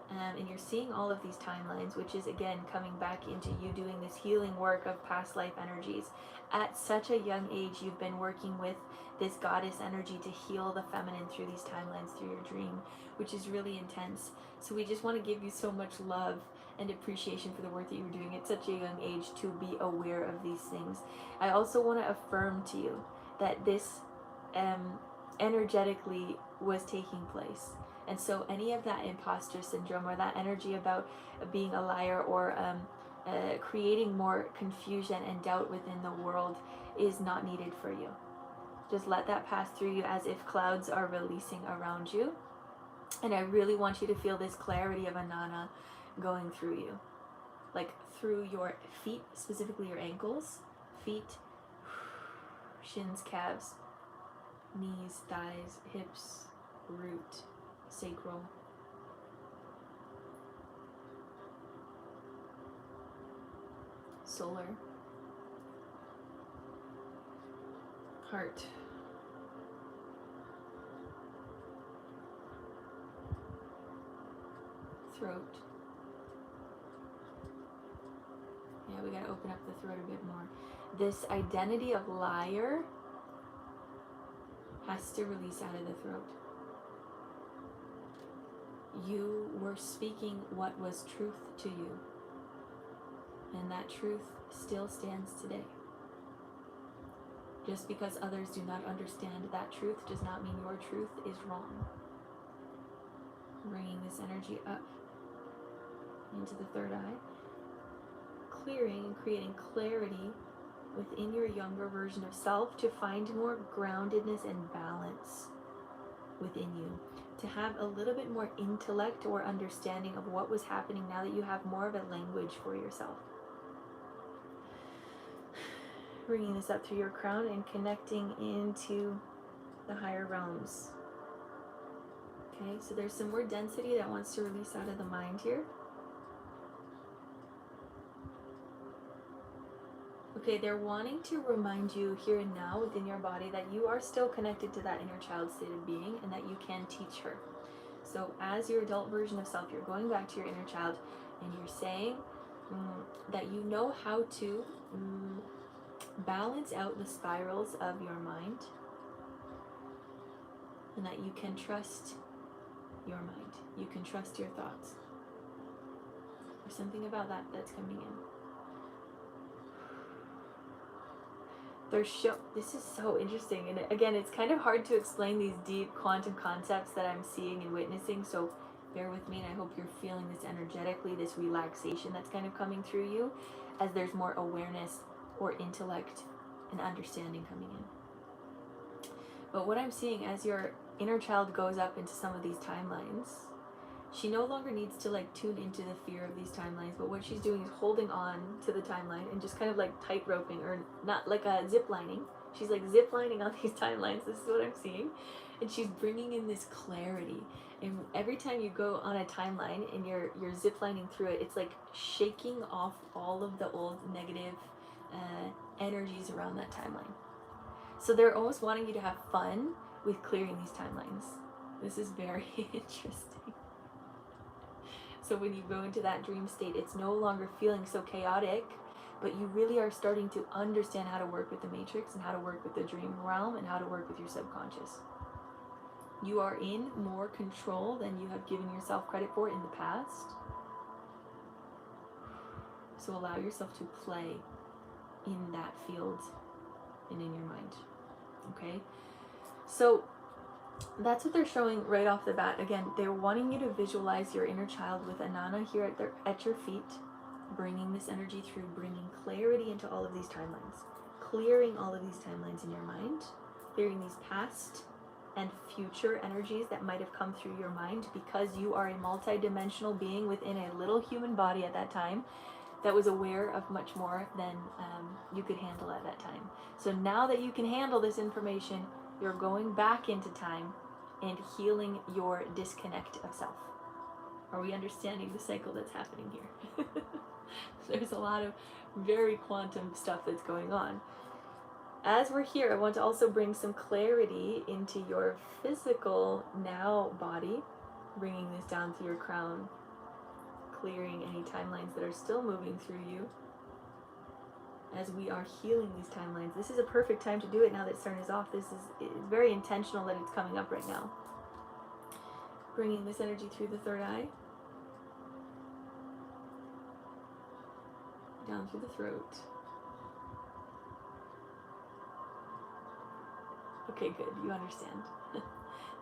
and you're seeing all of these timelines, which is again coming back into you doing this healing work of past life energies. At such a young age, you've been working with this goddess energy to heal the feminine through these timelines, through your dream, which is really intense. So we just want to give you so much love and appreciation for the work that you're doing at such a young age to be aware of these things. I also want to affirm to you that this energetically was taking place. And so any of that imposter syndrome or that energy about being a liar or creating more confusion and doubt within the world is not needed for you. Just let that pass through you as if clouds are releasing around you. And I really want you to feel this clarity of Inanna going through you. Like through your feet, specifically your ankles, feet, shins, calves, knees, thighs, hips, root, sacral, solar, heart, throat. Yeah, we gotta open up the throat a bit more. This identity of liar has to release out of the throat. You were speaking what was truth to you, and that truth still stands today. Just because others do not understand that truth does not mean your truth is wrong. Bringing this energy up into the third eye, clearing and creating clarity within your younger version of self to find more groundedness and balance within you, to have a little bit more intellect or understanding of what was happening now that you have more of a language for yourself. Bringing this up through your crown and connecting into the higher realms. Okay, so there's some more density that wants to release out of the mind here. Okay, they're wanting to remind you here and now within your body that you are still connected to that inner child state of being and that you can teach her. So as your adult version of self, you're going back to your inner child and you're saying that you know how to balance out the spirals of your mind and that you can trust your mind. You can trust your thoughts. There's something about that that's coming in. This is so interesting, and again, it's kind of hard to explain these deep quantum concepts that I'm seeing and witnessing, so bear with me, and I hope you're feeling this energetically, this relaxation that's kind of coming through you as there's more awareness or intellect and understanding coming in. But what I'm seeing as your inner child goes up into some of these timelines, she no longer needs to like tune into the fear of these timelines, but what she's doing is holding on to the timeline and just kind of like tight roping, or not like a zip lining. She's like zip lining on these timelines. This is what I'm seeing. And she's bringing in this clarity. And every time you go on a timeline and you're zip lining through it, it's like shaking off all of the old negative energies around that timeline. So they're almost wanting you to have fun with clearing these timelines. This is very interesting. So when you go into that dream state, it's no longer feeling so chaotic, but you really are starting to understand how to work with the matrix and how to work with the dream realm and how to work with your subconscious. You are in more control than you have given yourself credit for in the past. So allow yourself to play in that field and in your mind. Okay? So that's what they're showing right off the bat. Again, they're wanting you to visualize your inner child with Anana here at your feet, bringing this energy through, bringing clarity into all of these timelines, clearing all of these timelines in your mind, clearing these past and future energies that might have come through your mind, because you are a multi-dimensional being within a little human body at that time that was aware of much more than you could handle at that time. So now that you can handle this information, you're going back into time and healing your disconnect of self. Are we understanding the cycle that's happening here? There's a lot of very quantum stuff that's going on. As we're here, I want to also bring some clarity into your physical now body, bringing this down to your crown, clearing any timelines that are still moving through you. As we are healing these timelines, this is a perfect time to do it now that Saturn is off. It's very intentional that it's coming up right now. Bringing this energy through the third eye, down through the throat. Okay, good, you understand.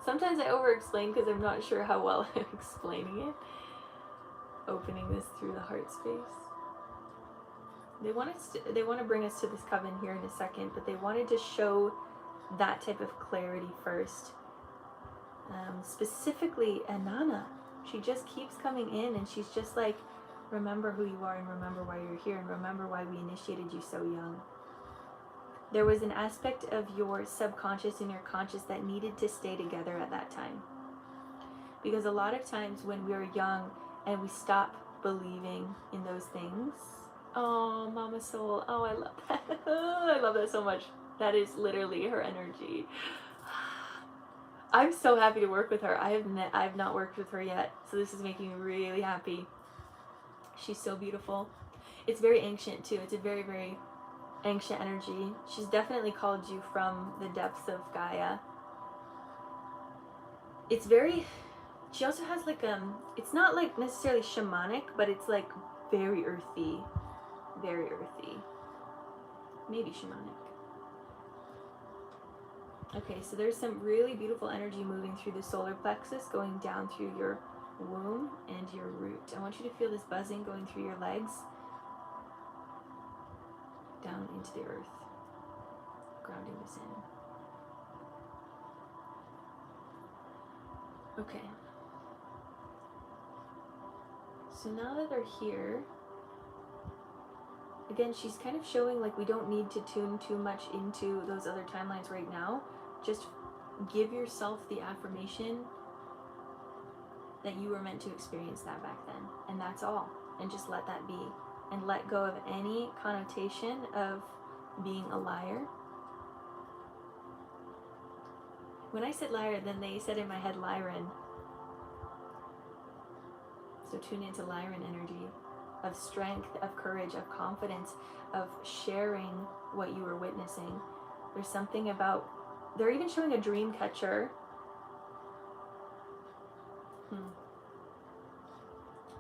Sometimes I over-explain because I'm not sure how well I'm explaining it. Opening this through the heart space. They want to bring us to this coven here in a second, but they wanted to show that type of clarity first. Specifically, Anana, she just keeps coming in and she's just like, remember who you are and remember why you're here and remember why we initiated you so young. There was an aspect of your subconscious and your conscious that needed to stay together at that time. Because a lot of times when we are young and we stop believing in those things, oh, Mama Soul, oh, I love that. I love that so much. That is literally her energy. I'm so happy to work with her. I have not worked with her yet, so this is making me really happy. She's so beautiful. It's very ancient too. It's a very, very ancient energy. She's definitely called you from the depths of Gaia. It's very, she also has like it's not like necessarily shamanic, but it's like very earthy. Very earthy. Maybe shamanic. Okay, so there's some really beautiful energy moving through the solar plexus, going down through your womb and your root. I want you to feel this buzzing going through your legs, down into the earth, grounding this in. Okay. So now that they're here, again, she's kind of showing like we don't need to tune too much into those other timelines right now. Just give yourself the affirmation that you were meant to experience that back then. And that's all. And just let that be. And let go of any connotation of being a liar. When I said liar, then they said in my head Lyran. So tune into Lyran energy of strength, of courage, of confidence, of sharing what you were witnessing. There's something about, they're even showing a dream catcher.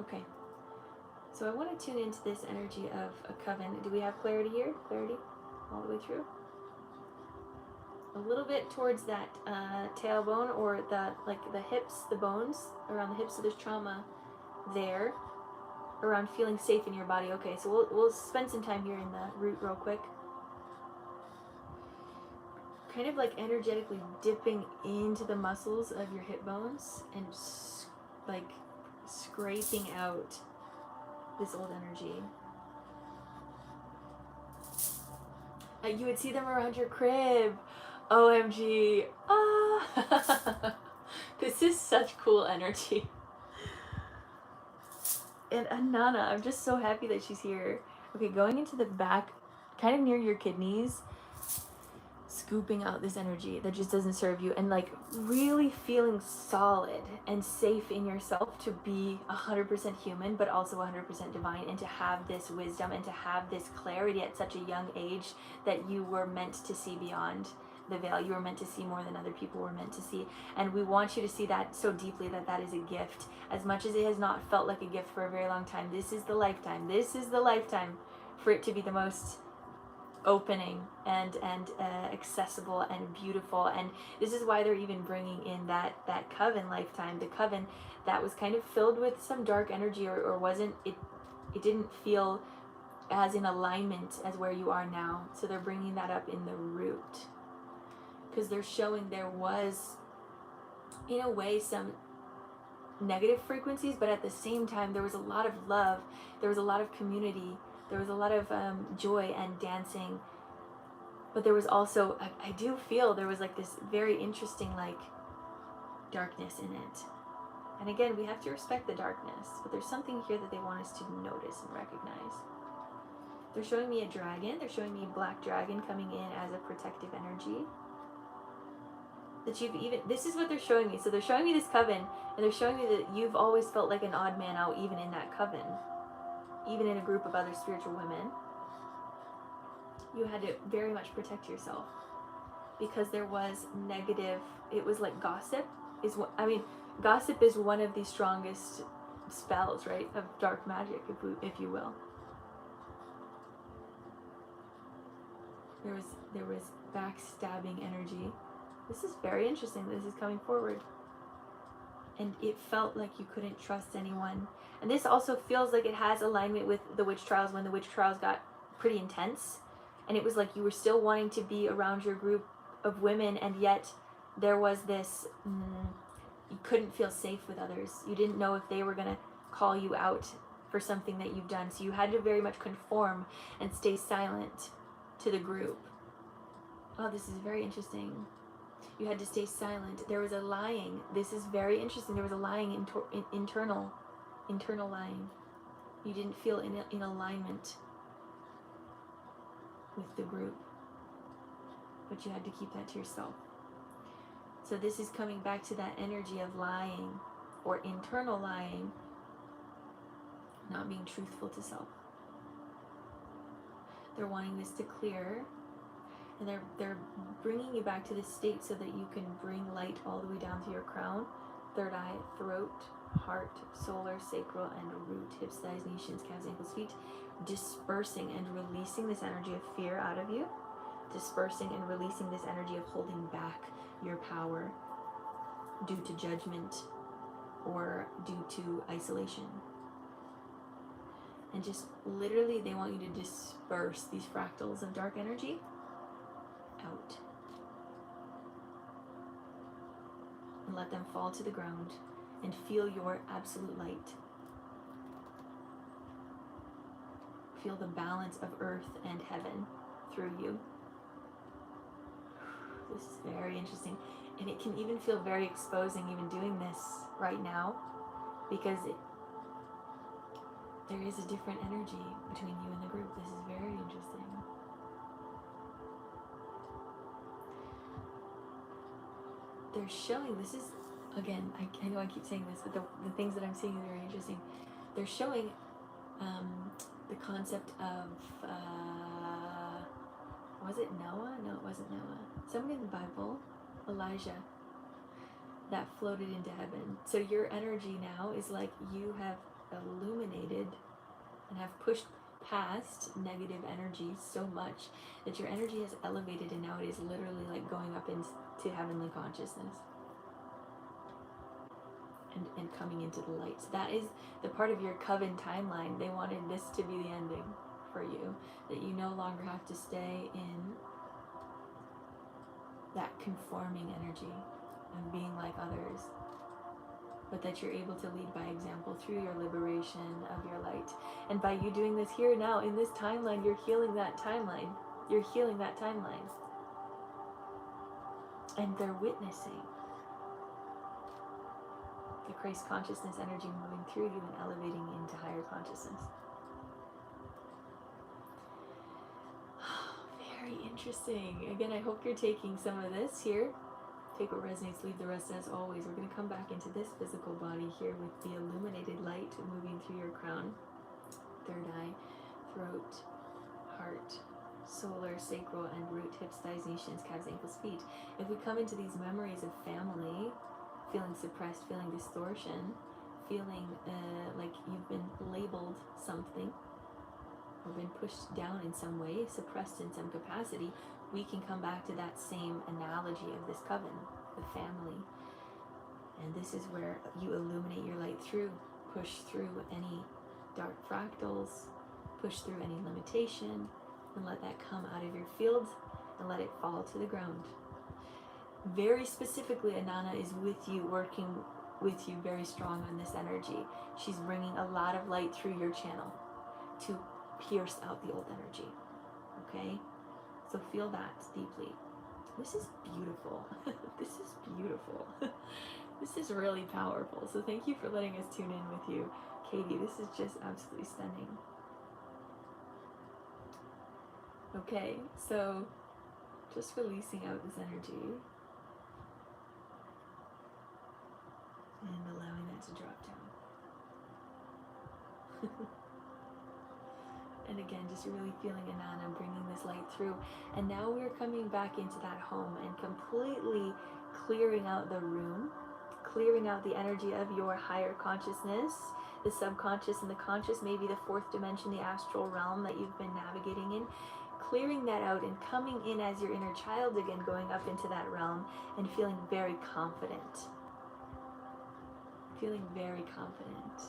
Okay. So I want to tune into this energy of a coven. Do we have clarity here? Clarity all the way through? A little bit towards that tailbone, or the hips, the bones around the hips. So there's trauma there around feeling safe in your body. Okay, so we'll spend some time here in the root real quick. Kind of like energetically dipping into the muscles of your hip bones and like scraping out this old energy. You would see them around your crib. OMG. Ah. This is such cool energy. And Anana, I'm just so happy that she's here. Okay, going into the back, kind of near your kidneys, scooping out this energy that just doesn't serve you, and like really feeling solid and safe in yourself to be 100% human, but also 100% divine, and to have this wisdom and to have this clarity at such a young age that you were meant to see beyond. the veil. You were meant to see more than other people were meant to see. And we want you to see that so deeply, that that is a gift. As much as it has not felt like a gift for a very long time, this is the lifetime. This is the lifetime for it to be the most opening and accessible and beautiful. And this is why they're even bringing in that coven lifetime, the coven that was kind of filled with some dark energy, or wasn't, it didn't feel as in alignment as where you are now. So they're bringing that up in the root, because they're showing there was, in a way, some negative frequencies, but at the same time there was a lot of love, there was a lot of community, there was a lot of joy and dancing. But there was also, I do feel there was like this very interesting like darkness in it. And again, we have to respect the darkness, but there's something here that they want us to notice and recognize. They're showing me a dragon. They're showing me a black dragon coming in as a protective energy. That you've even, this is what they're showing me. So they're showing me this coven, and they're showing me that you've always felt like an odd man out, even in that coven, even in a group of other spiritual women. You had to very much protect yourself, because there was negative, it was like gossip is what, I mean, gossip is one of the strongest spells, right, of dark magic, if you will. There was backstabbing energy. This is very interesting. This is coming forward. And it felt like you couldn't trust anyone. And this also feels like it has alignment with the witch trials, when the witch trials got pretty intense. And it was like you were still wanting to be around your group of women, and yet there was this, you couldn't feel safe with others. You didn't know if they were going to call you out for something that you've done. So you had to very much conform and stay silent to the group. Oh, this is very interesting. You had to stay silent. There was a lying. This is very interesting. There was a lying, internal lying. You didn't feel in alignment with the group, but you had to keep that to yourself. So this is coming back to that energy of lying, or internal lying, not being truthful to self. They're wanting this to clear, and they're bringing you back to this state so that you can bring light all the way down to your crown, third eye, throat, heart, solar, sacral, and root, hips, thighs, knees, shins, calves, ankles, feet, dispersing and releasing this energy of fear out of you, dispersing and releasing this energy of holding back your power due to judgment or due to isolation. And just literally, they want you to disperse these fractals of dark energy out. And let them fall to the ground and feel your absolute light. Feel the balance of earth and heaven through you. This is very interesting. And it can even feel very exposing even doing this right now, because there is a different energy between you and the group. This is very interesting. They're showing, this is, again, I know I keep saying this, but the things that I'm seeing are very interesting. They're showing the concept of, was it Noah? No, it wasn't Noah. Somebody in the Bible, Elijah, that floated into heaven. So your energy now is like you have illuminated and have pushed past negative energy so much that your energy has elevated, and now it is literally like going up into heavenly consciousness and coming into the light. So that is the part of your coven timeline. They wanted this to be the ending for you, that you no longer have to stay in that conforming energy and being like others, but that you're able to lead by example through your liberation of your light. And by you doing this here now in this timeline, you're healing that timeline. You're healing that timeline. And they're witnessing the Christ consciousness energy moving through you and elevating into higher consciousness. Very interesting. Again, I hope you're taking some of this here. Take what resonates, leave the rest. As always, we're going to come back into this physical body here with the illuminated light moving through your crown, third eye, throat, heart, solar, sacral, and root, hips, thighs, knees, shins, calves, ankles, feet. If we come into these memories of family, feeling suppressed, feeling distortion, feeling like you've been labeled something or been pushed down in some way, suppressed in some capacity, we can come back to that same analogy of this coven, the family. And this is where you illuminate your light through, push through any dark fractals, push through any limitation, and let that come out of your field and let it fall to the ground. Very specifically, Anana is with you, working with you very strong on this energy. She's bringing a lot of light through your channel to pierce out the old energy. Okay? So feel that deeply. This is beautiful. This is beautiful. This is really powerful. So thank you for letting us tune in with you, Katie. This is just absolutely stunning. Okay, so just releasing out this energy and allowing that to drop down. And again, just really feeling Anana bringing this light through. And now we're coming back into that home and completely clearing out the room, clearing out the energy of your higher consciousness, the subconscious and the conscious, maybe the fourth dimension, the astral realm that you've been navigating in. Clearing that out and coming in as your inner child again, going up into that realm and feeling very confident. Feeling very confident.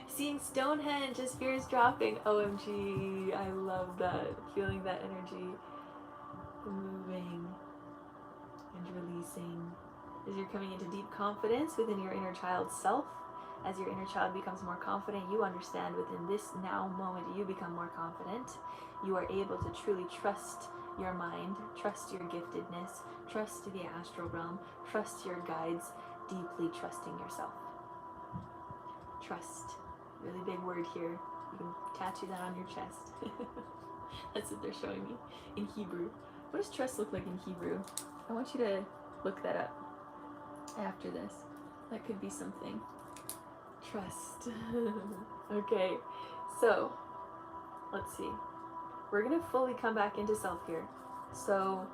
Seeing Stonehenge, just fears dropping. OMG, I love that. Feeling that energy moving and releasing. As you're coming into deep confidence within your inner child self, as your inner child becomes more confident, you understand within this now moment, you become more confident. You are able to truly trust your mind, trust your giftedness, trust the astral realm, trust your guides, deeply trusting yourself. Trust. Really big word here. You can tattoo that on your chest. That's what they're showing me in Hebrew. What does trust look like in Hebrew? I want you to look that up after this. That could be something. Trust. Okay, so let's see. We're gonna fully come back into self here. So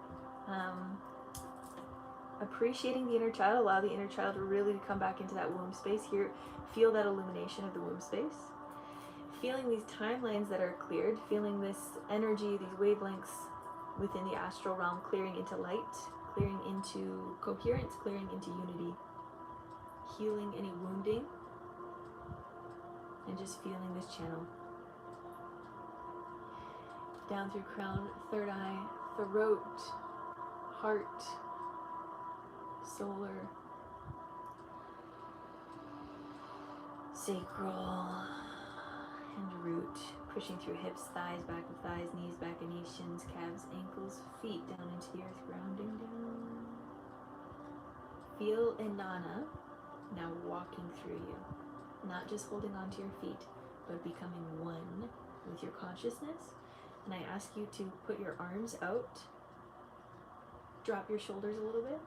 appreciating the inner child, allow the inner child to really come back into that womb space here. Feel that illumination of the womb space. Feeling these timelines that are cleared, feeling this energy, these wavelengths within the astral realm clearing into light, clearing into coherence, clearing into unity. Healing any wounding, and just feeling this channel. Down through crown, third eye, throat, heart, solar, sacral, and root. Pushing through hips, thighs, back of thighs, knees, back of knees, shins, calves, ankles, feet, down into the earth, grounding down. Feel Anana now walking through you. Not just holding on to your feet, but becoming one with your consciousness. And I ask you to put your arms out, drop your shoulders a little bit,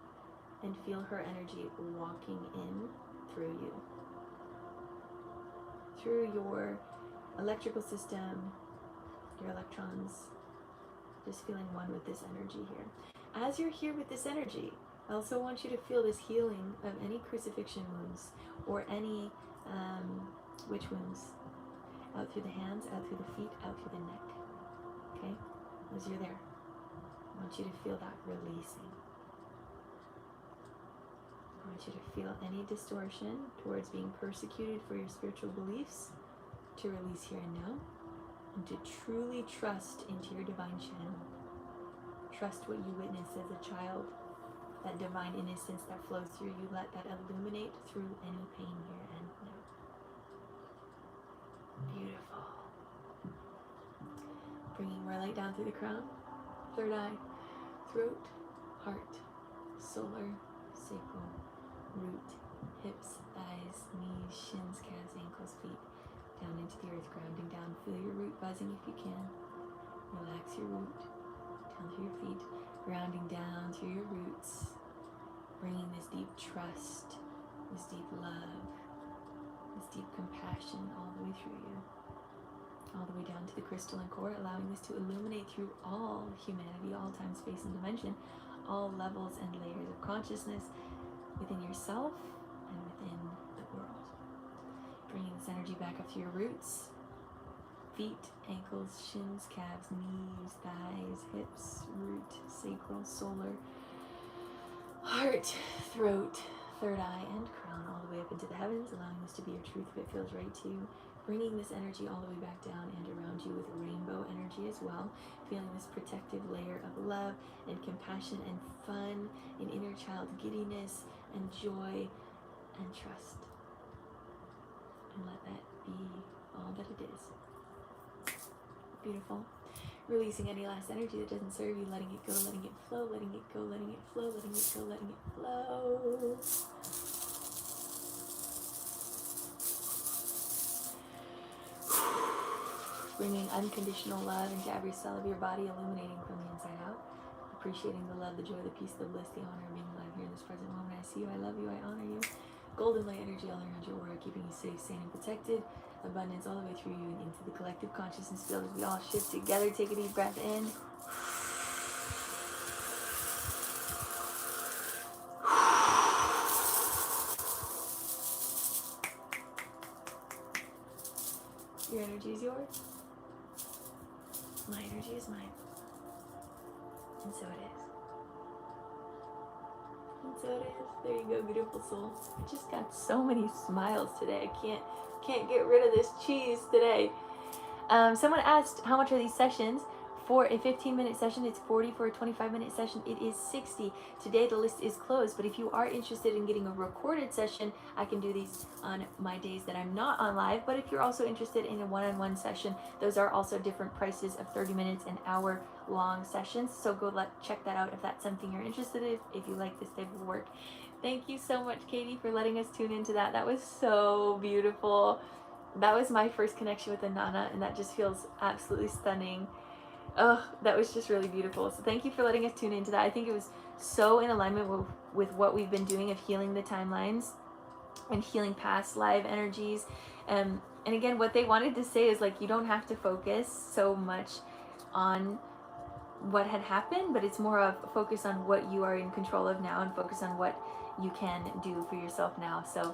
and feel her energy walking in through you. Through your electrical system, your electrons, just feeling one with this energy here. As you're here with this energy, I also want you to feel this healing of any crucifixion wounds or any witch wounds. Out through the hands, out through the feet, out through the neck. Okay? As you're there, I want you to feel that releasing. I want you to feel any distortion towards being persecuted for your spiritual beliefs to release here and now, and to truly trust into your divine channel. Trust what you witnessed as a child, that divine innocence that flows through you. Let that illuminate through any pain here and now. Beautiful. Bringing more light down through the crown, third eye, throat, heart, solar, sacral, root, hips, thighs, knees, shins, calves, ankles, feet, down into the earth, grounding down. Feel your root buzzing if you can. Relax your root, down through your feet, grounding down through your roots, bringing this deep trust, this deep love, this deep compassion all the way through you, all the way down to the crystalline core, allowing this to illuminate through all humanity, all time, space, and dimension, all levels and layers of consciousness within yourself and within the world. Bringing this energy back up to your roots, feet, ankles, shins, calves, knees, thighs, hips, root, sacral, solar, heart, throat, third eye, and crown, all the way up into the heavens, allowing this to be your truth if it feels right to you. Bringing this energy all the way back down and around you with rainbow energy as well. Feeling this protective layer of love and compassion and fun and inner child giddiness and joy and trust. And let that be all that it is. Beautiful. Releasing any last energy that doesn't serve you, letting it go, letting it flow, letting it go, letting it flow, letting it go, letting it flow. Bringing unconditional love into every cell of your body, illuminating from the inside out. Appreciating the love, the joy, the peace, the bliss, the honor of being alive here in this present moment. I see you, I love you, I honor you. Golden light energy all around your aura, keeping you safe, sane, and protected. Abundance all the way through you and into the collective consciousness field as we all shift together. Take a deep breath in. Your energy is yours. My energy is mine. And so it is. And so it is. There you go, beautiful soul. I just got so many smiles today. I can't get rid of this cheese today. Someone asked, how much are these sessions? For a 15-minute session, it's 40. For a 25-minute session, it is 60. Today, the list is closed, but if you are interested in getting a recorded session, I can do these on my days that I'm not on live. But if you're also interested in a one-on-one session, those are also different prices of 30 minutes and hour-long sessions. So go check that out if that's something you're interested in, if you like this type of work. Thank you so much, Katie, for letting us tune into that. That was so beautiful. That was my first connection with the Nana, and that just feels absolutely stunning. Oh, that was just really beautiful. So thank you for letting us tune into that. I think it was so in alignment with what we've been doing of healing the timelines and healing past live energies. And again, what they wanted to say is, like, you don't have to focus so much on what had happened, but it's more of focus on what you are in control of now and focus on what you can do for yourself now. So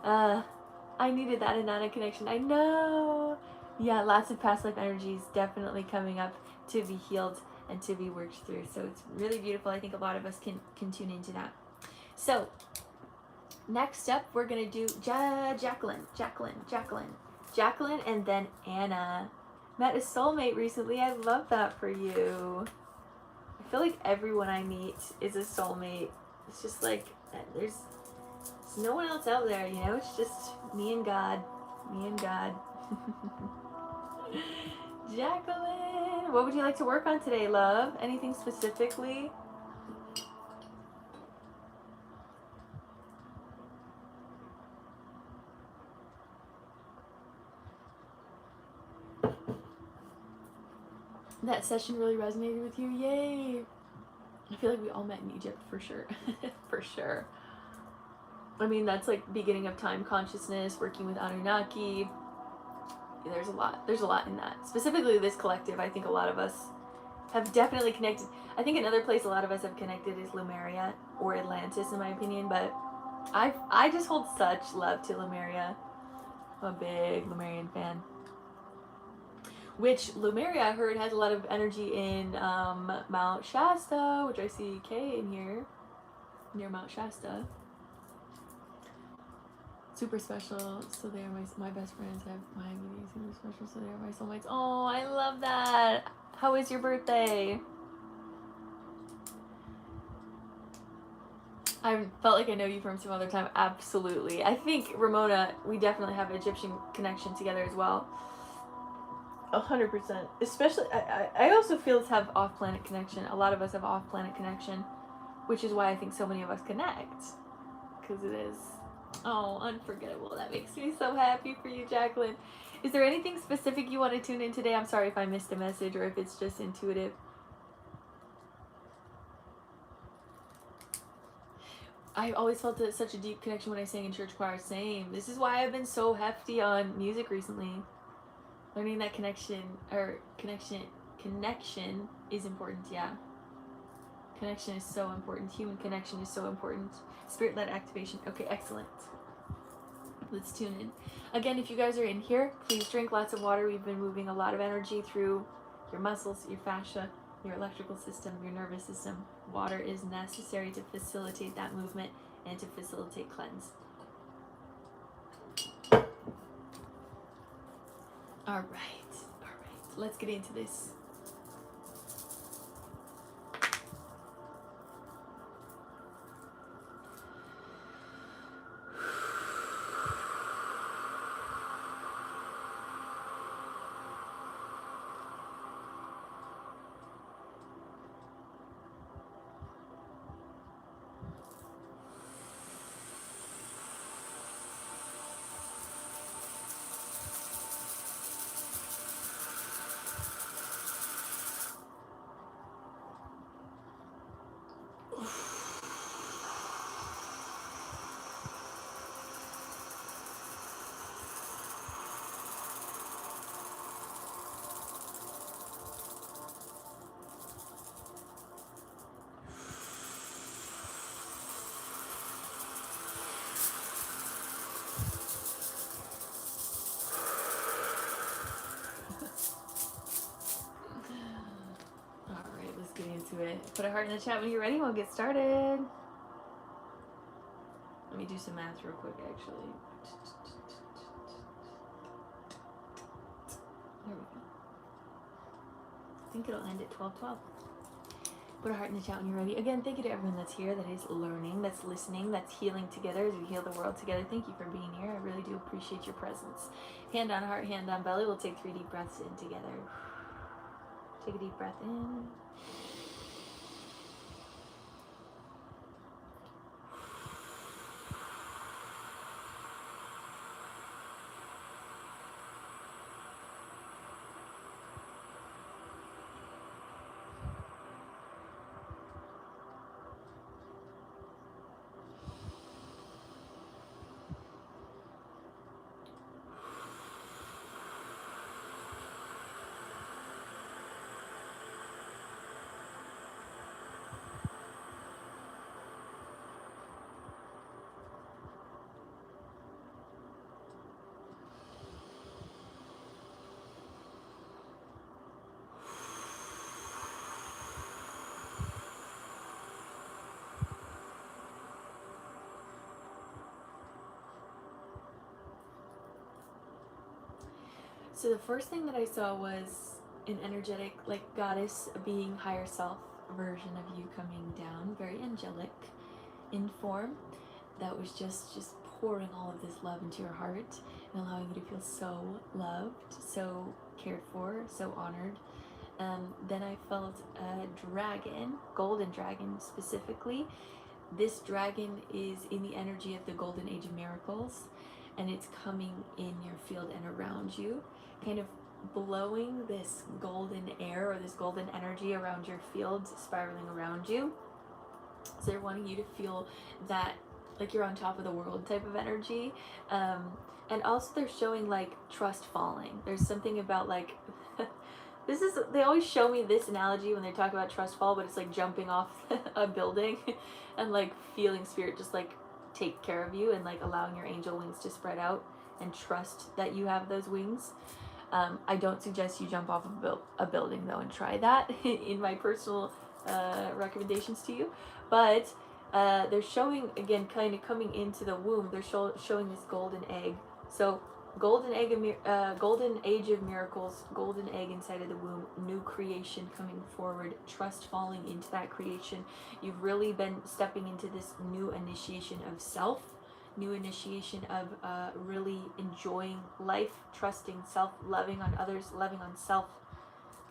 I needed that Anana connection. I know. Yeah, lots of past life energies definitely coming up to be healed and to be worked through. So it's really beautiful. I think a lot of us can tune into that. So next up, we're going to do Jacqueline, and then Anna. Met a soulmate recently. I love that for you. I feel like everyone I meet is a soulmate. It's just like, there's no one else out there, you know? It's just me and God. Me and God. Jacqueline, what would you like to work on today, love? Anything specifically? That session really resonated with you. Yay! I feel like we all met in Egypt for sure. For sure. I mean, that's like beginning of time consciousness, working with Anunnaki. There's a lot in that. Specifically this collective, I think a lot of us have definitely connected. I think another place a lot of us have connected is Lemuria or Atlantis, in my opinion, but I just hold such love to Lemuria. I'm a big Lemurian fan. Which Lemuria, I heard, has a lot of energy in Mount Shasta, which I see Kay in here, near Mount Shasta. Super special, so they are my best friends have my meaning, super special, so they are my soulmates. Oh, I love that. How is your birthday? I felt like I know you from some other time. Absolutely. I think, Ramona, we definitely have an Egyptian connection together as well. 100%. Especially, I also feel us have off-planet connection. A lot of us have off-planet connection, which is why I think so many of us connect. Because it is, oh, unforgettable. That makes me so happy for you, Jacqueline. Is there anything specific you want to tune in today? I'm sorry if I missed a message or if it's just intuitive. I always felt such a deep connection when I sang in church choir. Same. This is why I've been so hefty on music recently. Learning that connection is important. Yeah, connection is so important. Human connection is so important. Spirit-led activation. Okay, excellent. Let's tune in. Again, if you guys are in here, please drink lots of water. We've been moving a lot of energy through your muscles, your fascia, your electrical system, your nervous system. Water is necessary to facilitate that movement and to facilitate cleanse. All right. Let's get into this. Let's get into it. Put a heart in the chat when you're ready. We'll get started. Let me do some math real quick, actually. There we go. I think it'll end at 12:12. Put a heart in the chat when you're ready. Again, thank you to everyone that's here, that is learning, that's listening, that's healing together as we heal the world together. Thank you for being here. I really do appreciate your presence. Hand on heart, hand on belly. We'll take 3 deep breaths in together. Take a deep breath in. So the first thing that I saw was an energetic, like goddess being, higher self version of you coming down, very angelic in form, that was just pouring all of this love into your heart and allowing you to feel so loved, so cared for, so honored. Then I felt a dragon, golden dragon specifically. This dragon is in the energy of the golden age of miracles, and it's coming in your field and around you, kind of blowing this golden air or this golden energy around your field, spiraling around you. So they're wanting you to feel that, like you're on top of the world type of energy. And also they're showing like trust falling. There's something about like, they always show me this analogy when they talk about trust fall, but it's like jumping off a building and like feeling spirit just like take care of you and like allowing your angel wings to spread out and trust that you have those wings. I don't suggest you jump off of a building though and try that in my personal recommendations to you. But they're showing, again, kind of coming into the womb, they're showing this golden egg. So golden age of miracles, golden egg inside of the womb, new creation coming forward, trust falling into that creation. You've really been stepping into this new initiation of self, new initiation of really enjoying life, trusting self, loving on others, loving on self,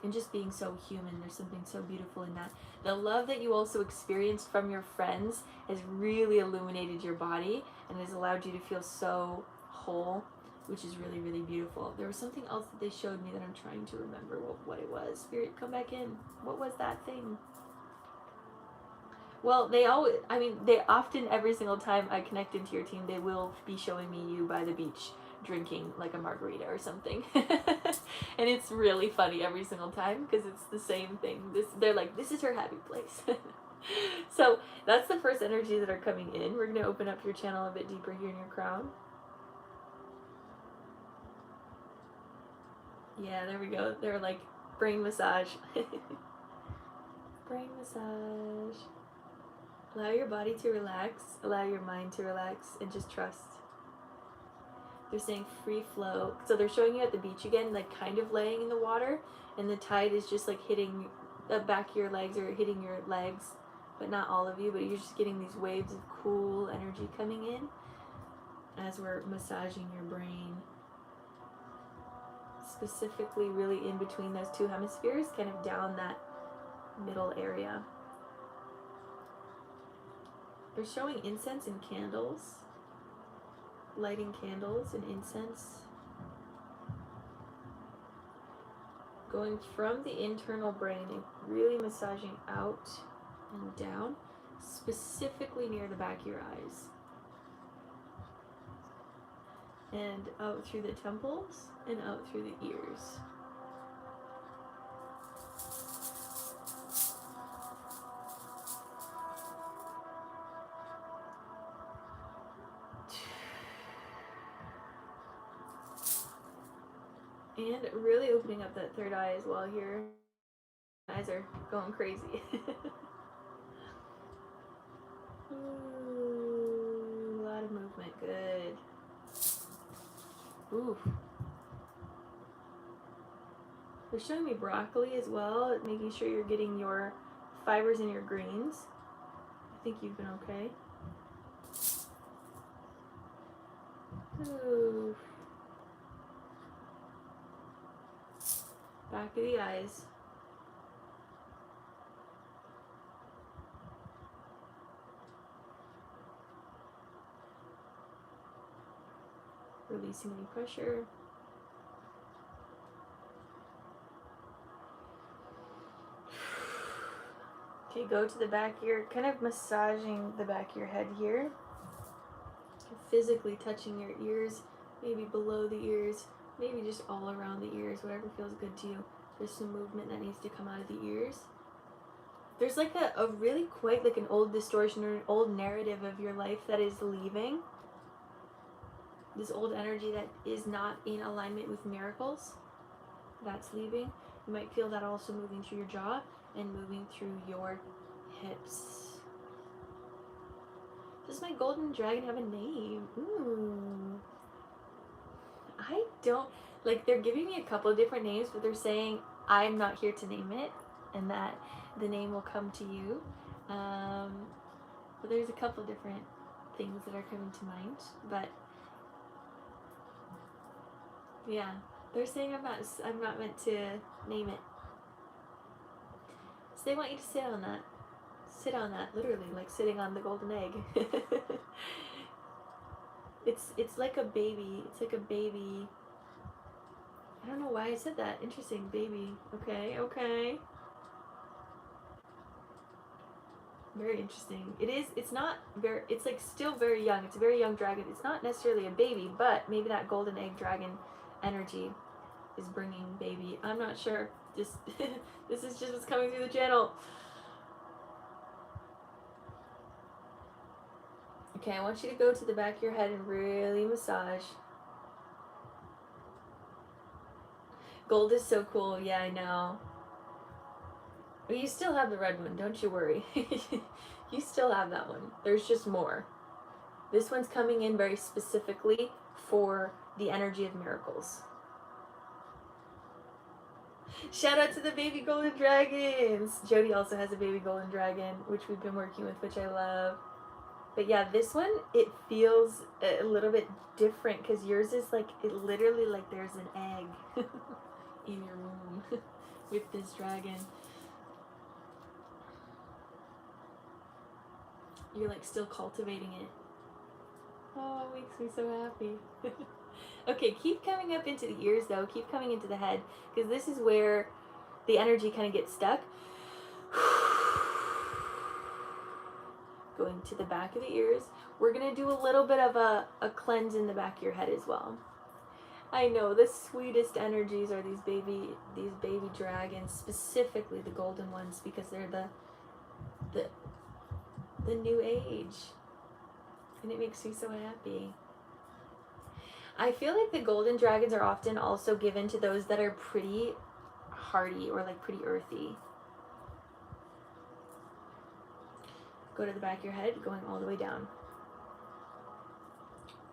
and just being so human. There's something so beautiful in that. The love that you also experienced from your friends has really illuminated your body and has allowed you to feel so whole, which is really, really beautiful. There was something else that they showed me that I'm trying to remember what it was. Spirit, come back in. What was that thing? Well, they often, every single time I connect into your team, they will be showing me you by the beach, drinking like a margarita or something. And it's really funny every single time because it's the same thing. They're like, this is her happy place. So that's the first energy that are coming in. We're going to open up your channel a bit deeper here in your crown. Yeah, there we go. They're like brain massage. Brain massage. Allow your body to relax, allow your mind to relax, and just trust. They're saying free flow. So they're showing you at the beach again, like kind of laying in the water, and the tide is just like hitting the back of your legs or hitting your legs, but not all of you, but you're just getting these waves of cool energy coming in as we're massaging your brain. Specifically really in between those two hemispheres, kind of down that middle area. They're showing incense and candles, lighting candles and incense, going from the internal brain and really massaging out and down, specifically near the back of your eyes, and out through the temples and out through the ears. And really opening up that third eye as well here. Eyes are going crazy. Ooh, a lot of movement. Good. Ooh. They're showing me broccoli as well, making sure you're getting your fibers and your greens. I think you've been okay. Ooh. Back of the eyes. Releasing any pressure. Okay, go to the back ear, kind of massaging the back of your head here. Physically touching your ears, maybe below the ears, maybe just all around the ears, whatever feels good to you. There's some movement that needs to come out of the ears. There's like a really quite like an old distortion or an old narrative of your life that is leaving. This old energy that is not in alignment with miracles, that's leaving. You might feel that also moving through your jaw and moving through your hips. Does my golden dragon have a name? Ooh. I don't, like, they're giving me a couple of different names, but they're saying I'm not here to name it and that the name will come to you. But there's a couple different things that are coming to mind. But yeah, they're saying I'm not meant to name it. So they want you to sit on that. Sit on that, literally, like sitting on the golden egg. It's like a baby. It's like a baby. I don't know why I said that. Interesting, baby. Okay, okay. Very interesting. It's not very, it's like still very young. It's a very young dragon. It's not necessarily a baby, but maybe that golden egg dragon energy is bringing baby. I'm not sure. Just, this is just what's coming through the channel. Okay, I want you to go to the back of your head and really massage. Gold is so cool. Yeah, I know. But you still have the red one, don't you worry. You still have that one. There's just more. This one's coming in very specifically for the energy of miracles. Shout out to the baby golden dragons. Jody also has a baby golden dragon, which we've been working with, which I love. But yeah, this one, it feels a little bit different because yours is like, it literally like there's an egg in your womb with this dragon. You're like still cultivating it. Oh, it makes me so happy. Okay, keep coming up into the ears though. Keep coming into the head because this is where the energy kind of gets stuck. Going to the back of the ears. We're going to do a little bit of a cleanse in the back of your head as well. I know the sweetest energies are these baby dragons, specifically the golden ones, because they're the the new age, and it makes me so happy. I feel like the golden dragons are often also given to those that are pretty hardy or like pretty earthy. Go to the back of your head, going all the way down.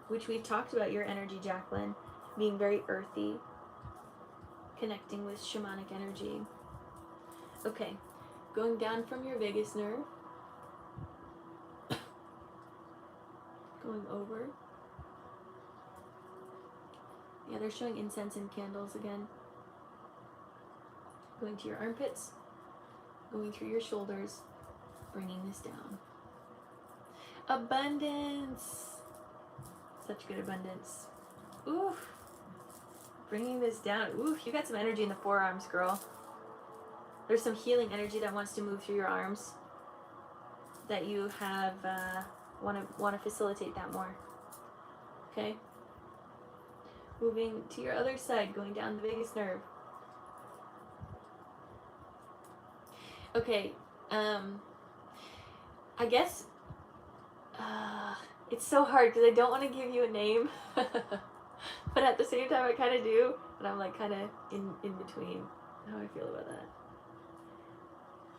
Which we've talked about your energy, Jacqueline, being very earthy, connecting with shamanic energy. Okay, going down from your vagus nerve, going over. Yeah, they're showing incense and candles again. Going to your armpits, going through your shoulders, bringing this down. Abundance. Such good abundance. Oof. Bringing this down. Oof, you got some energy in the forearms, girl. There's some healing energy that wants to move through your arms that you have want to facilitate that more. Okay? Moving to your other side, going down the vagus nerve. Okay, I guess it's so hard because I don't want to give you a name, but at the same time I kind of do, and I'm like kind of in between how I feel about that.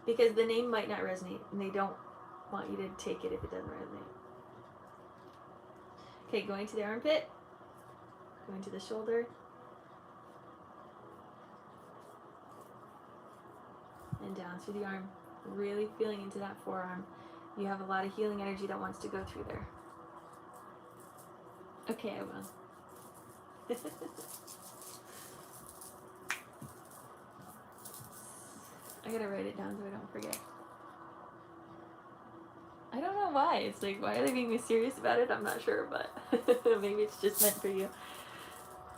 Because the name might not resonate, and they don't want you to take it if it doesn't resonate. Okay, going to the armpit, going to the shoulder, and down through the arm. Really feeling into that forearm. You have a lot of healing energy that wants to go through there. Okay, I will. I gotta write it down so I don't forget. I don't know why. It's like, why are they being mysterious about it? I'm not sure, but maybe it's just meant for you.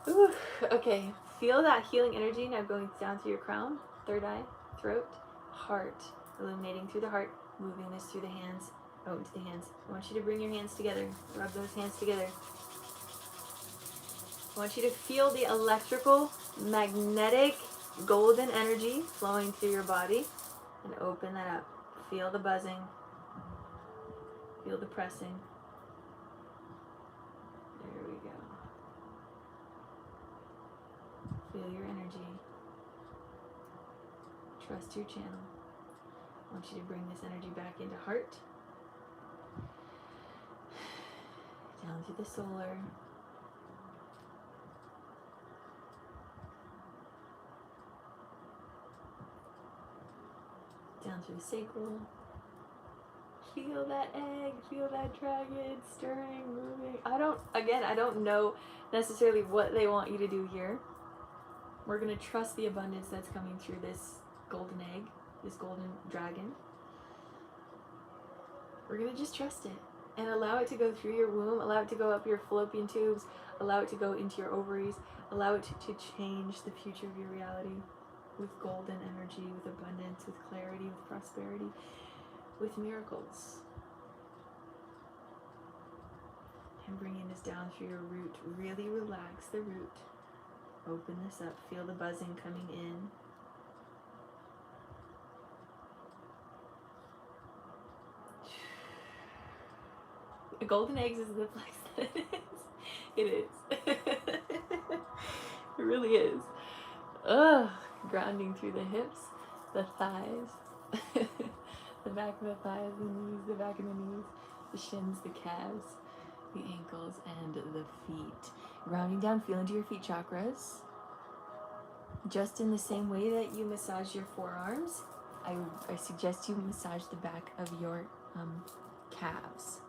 Ooh, okay, feel that healing energy now going down through your crown, third eye, throat, heart, illuminating through the heart, moving this through the hands, out into the hands. I want you to bring your hands together, rub those hands together. I want you to feel the electrical, magnetic, golden energy flowing through your body, and open that up. Feel the buzzing, feel the pressing. There we go. Feel your energy. Trust your channel. I want you to bring this energy back into heart, down through the solar, down through the sacral. Feel that egg, feel that dragon stirring, moving. I don't know necessarily what they want you to do here. We're going to trust the abundance that's coming through this golden egg, this golden dragon. We're going to just trust it and allow it to go through your womb, allow it to go up your fallopian tubes, allow it to go into your ovaries, allow it to change the future of your reality with golden energy, with abundance, with clarity, with prosperity, with miracles. And bringing this down through your root. Really relax the root. Open this up. Feel the buzzing coming in. The golden eggs is the flex that it is. It is. It really is. Ugh. Grounding through the hips, the thighs, the back of the thighs, the knees, the back of the knees, the shins, the calves, the ankles, and the feet. Grounding down, feel into your feet chakras. Just in the same way that you massage your forearms, I suggest you massage the back of your calves.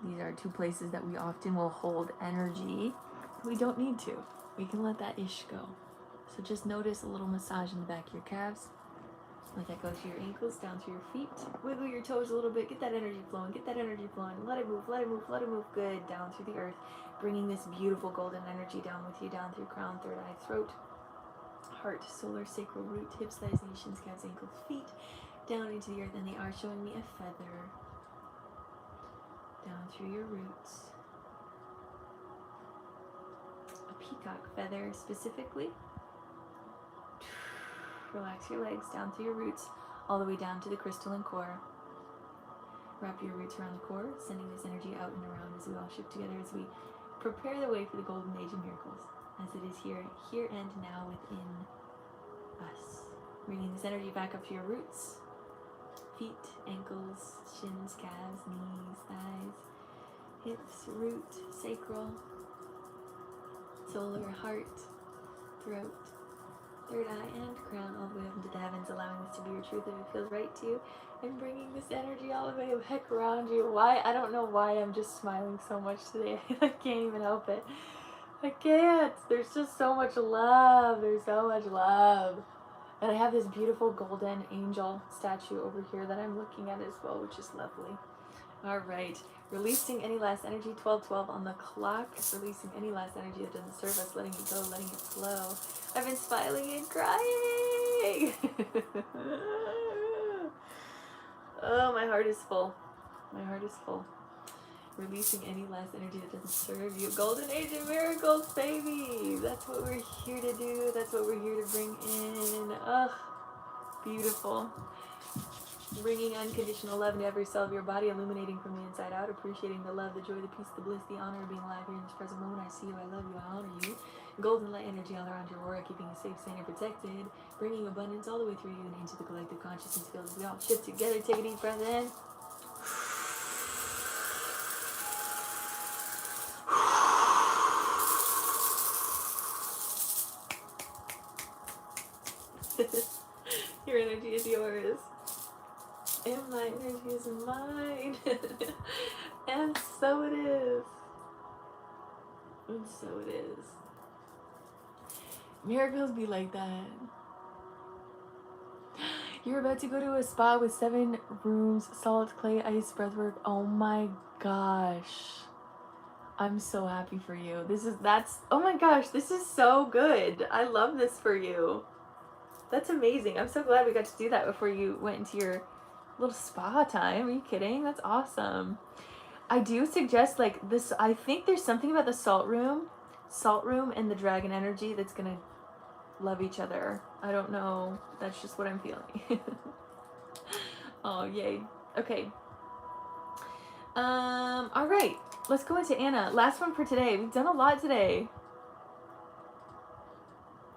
These are two places that we often will hold energy. We don't need to. We can let that ish go. So just notice a little massage in the back of your calves. Let that go to your ankles, down to your feet. Wiggle your toes a little bit. Get that energy flowing. Get that energy flowing. Let it move. Let it move. Let it move. Good. Down through the earth. Bringing this beautiful golden energy down with you. Down through crown, third eye, throat, heart, solar, sacral, root, hips, thighs, knees, shins, calves, ankles, feet. Down into the earth. And they are showing me a feather. Down through your roots. peacock feather specifically. Relax your legs down through your roots, all the way down to the crystalline core. Wrap your roots around the core, sending this energy out and around as we all shift together, as we prepare the way for the golden age of miracles, as it is here and now within us. Bringing this energy back up to your roots, feet, ankles, shins, calves, knees, thighs, hips, root, sacral, solar, heart, throat, third eye, and crown, all the way up into the heavens, allowing this to be your truth if it feels right to you, and bringing this energy all the way back around you. Why? I don't know why I'm just smiling so much today. I can't even help it. I can't. There's just so much love. There's so much love. And I have this beautiful golden angel statue over here that I'm looking at as well, which is lovely. All right. Releasing any last energy, 12:12 on the clock. Releasing any last energy that doesn't serve us, letting it go, letting it flow. I've been smiling and crying. Oh, my heart is full. My heart is full. Releasing any last energy that doesn't serve you. Golden Age of Miracles, baby. That's what we're here to do. That's what we're here to bring in. Ugh, beautiful. Bringing unconditional love into every cell of your body, illuminating from the inside out, appreciating the love, the joy, the peace, the bliss, the honor of being alive here in this present moment. I see you, I love you, I honor you. Golden light energy all around your aura, keeping you safe, sane, and protected. Bringing abundance all the way through you and into the collective consciousness field. As we all shift together, take a deep breath in. Your energy is yours. And my energy is mine. And so it is. And so it is. Miracles be like that. You're about to go to a spa with 7 rooms, salt, clay, ice, breathwork. Oh my gosh. I'm so happy for you. Oh my gosh, this is so good. I love this for you. That's amazing. I'm so glad we got to do that before you went into your little spa time. Are you kidding? That's awesome. I do suggest like this. I think there's something about the salt room and the dragon energy that's gonna love each other. I don't know. That's just what I'm feeling. Oh, yay. Okay. All right. Let's go into Anna. Last one for today. We've done a lot today.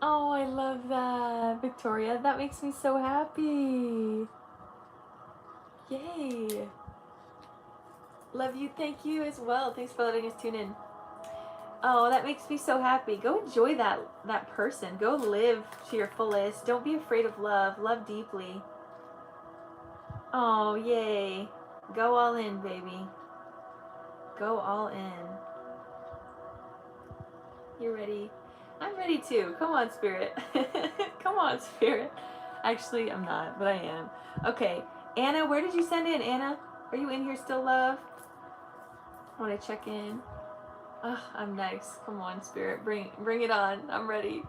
Oh, I love that, Victoria. That makes me so happy. Yay. Love you. Thank you as well. Thanks for letting us tune in. Oh, that makes me so happy. Go enjoy that person. Go live to your fullest. Don't be afraid of love. Love deeply. Oh, yay. Go all in, baby. Go all in. You ready? I'm ready too. Come on, Spirit. Come on, Spirit. Actually, I'm not, but I am. Okay. Anna, where did you send in? Anna, are you in here still, love? I want to check in. Oh, I'm next. Come on, Spirit. Bring it on. I'm ready.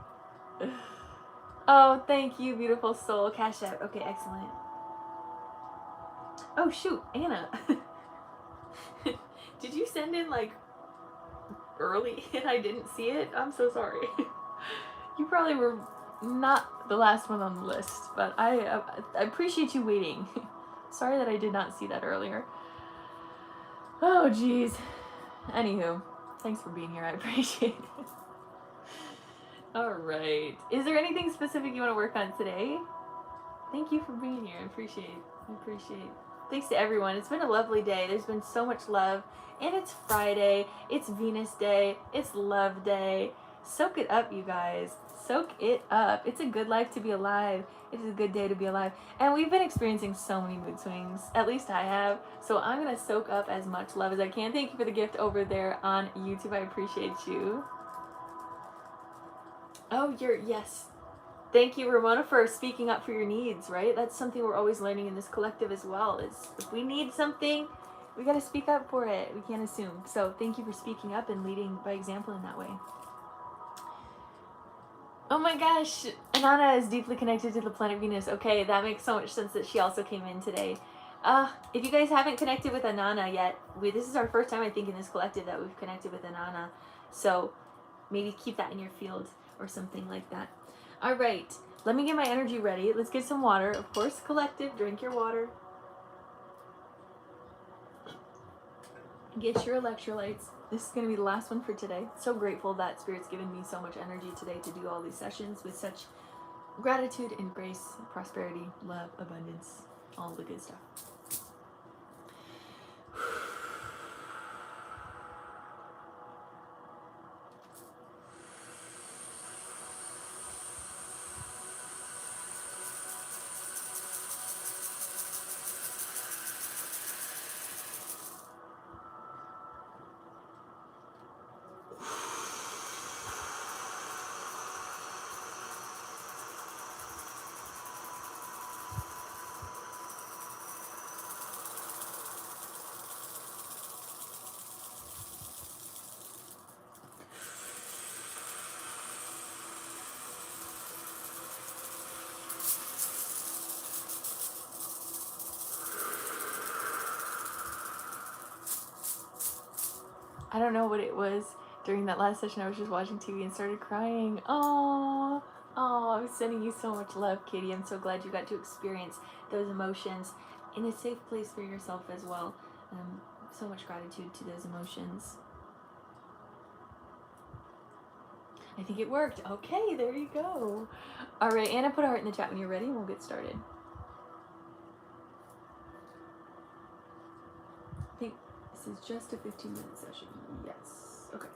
Oh, thank you, beautiful soul. Cash App. Okay, excellent. Oh, shoot. Anna. Did you send in, like, early and I didn't see it? I'm so sorry. You probably were not the last one on the list, but I appreciate you waiting. Sorry that I did not see that earlier. Oh, geez. Anywho, thanks for being here. I appreciate it. All right. Is there anything specific you want to work on today? Thank you for being here. I appreciate. Thanks to everyone. It's been a lovely day. There's been so much love. And it's Friday. It's Venus Day. It's Love Day. Soak it up, you guys. Soak it up. It's a good life to be alive. It is a good day to be alive. And we've been experiencing so many mood swings. At least I have. So I'm going to soak up as much love as I can. Thank you for the gift over there on YouTube. I appreciate you. Oh, yes. Thank you, Ramona, for speaking up for your needs, right? That's something we're always learning in this collective as well, is if we need something, we got to speak up for it. We can't assume. So thank you for speaking up and leading by example in that way. Oh my gosh, Anana is deeply connected to the planet Venus. Okay, that makes so much sense that she also came in today. If you guys haven't connected with Anana yet, this is our first time, I think, in this collective that we've connected with Anana. So maybe keep that in your field or something like that. All right, let me get my energy ready. Let's get some water. Of course, collective, drink your water. Get your electrolytes. This is going to be the last one for today. So grateful that Spirit's given me so much energy today to do all these sessions with such gratitude and grace, prosperity, love, abundance, all the good stuff. I don't know what it was during that last session. I was just watching TV and started crying. Oh, I'm sending you so much love, Katie. I'm so glad you got to experience those emotions in a safe place for yourself as well. So much gratitude to those emotions. I think it worked. Okay, there you go. All right, Anna, put a heart in the chat when you're ready and we'll get started. I think this is just a 15-minute session. Yes. Okay.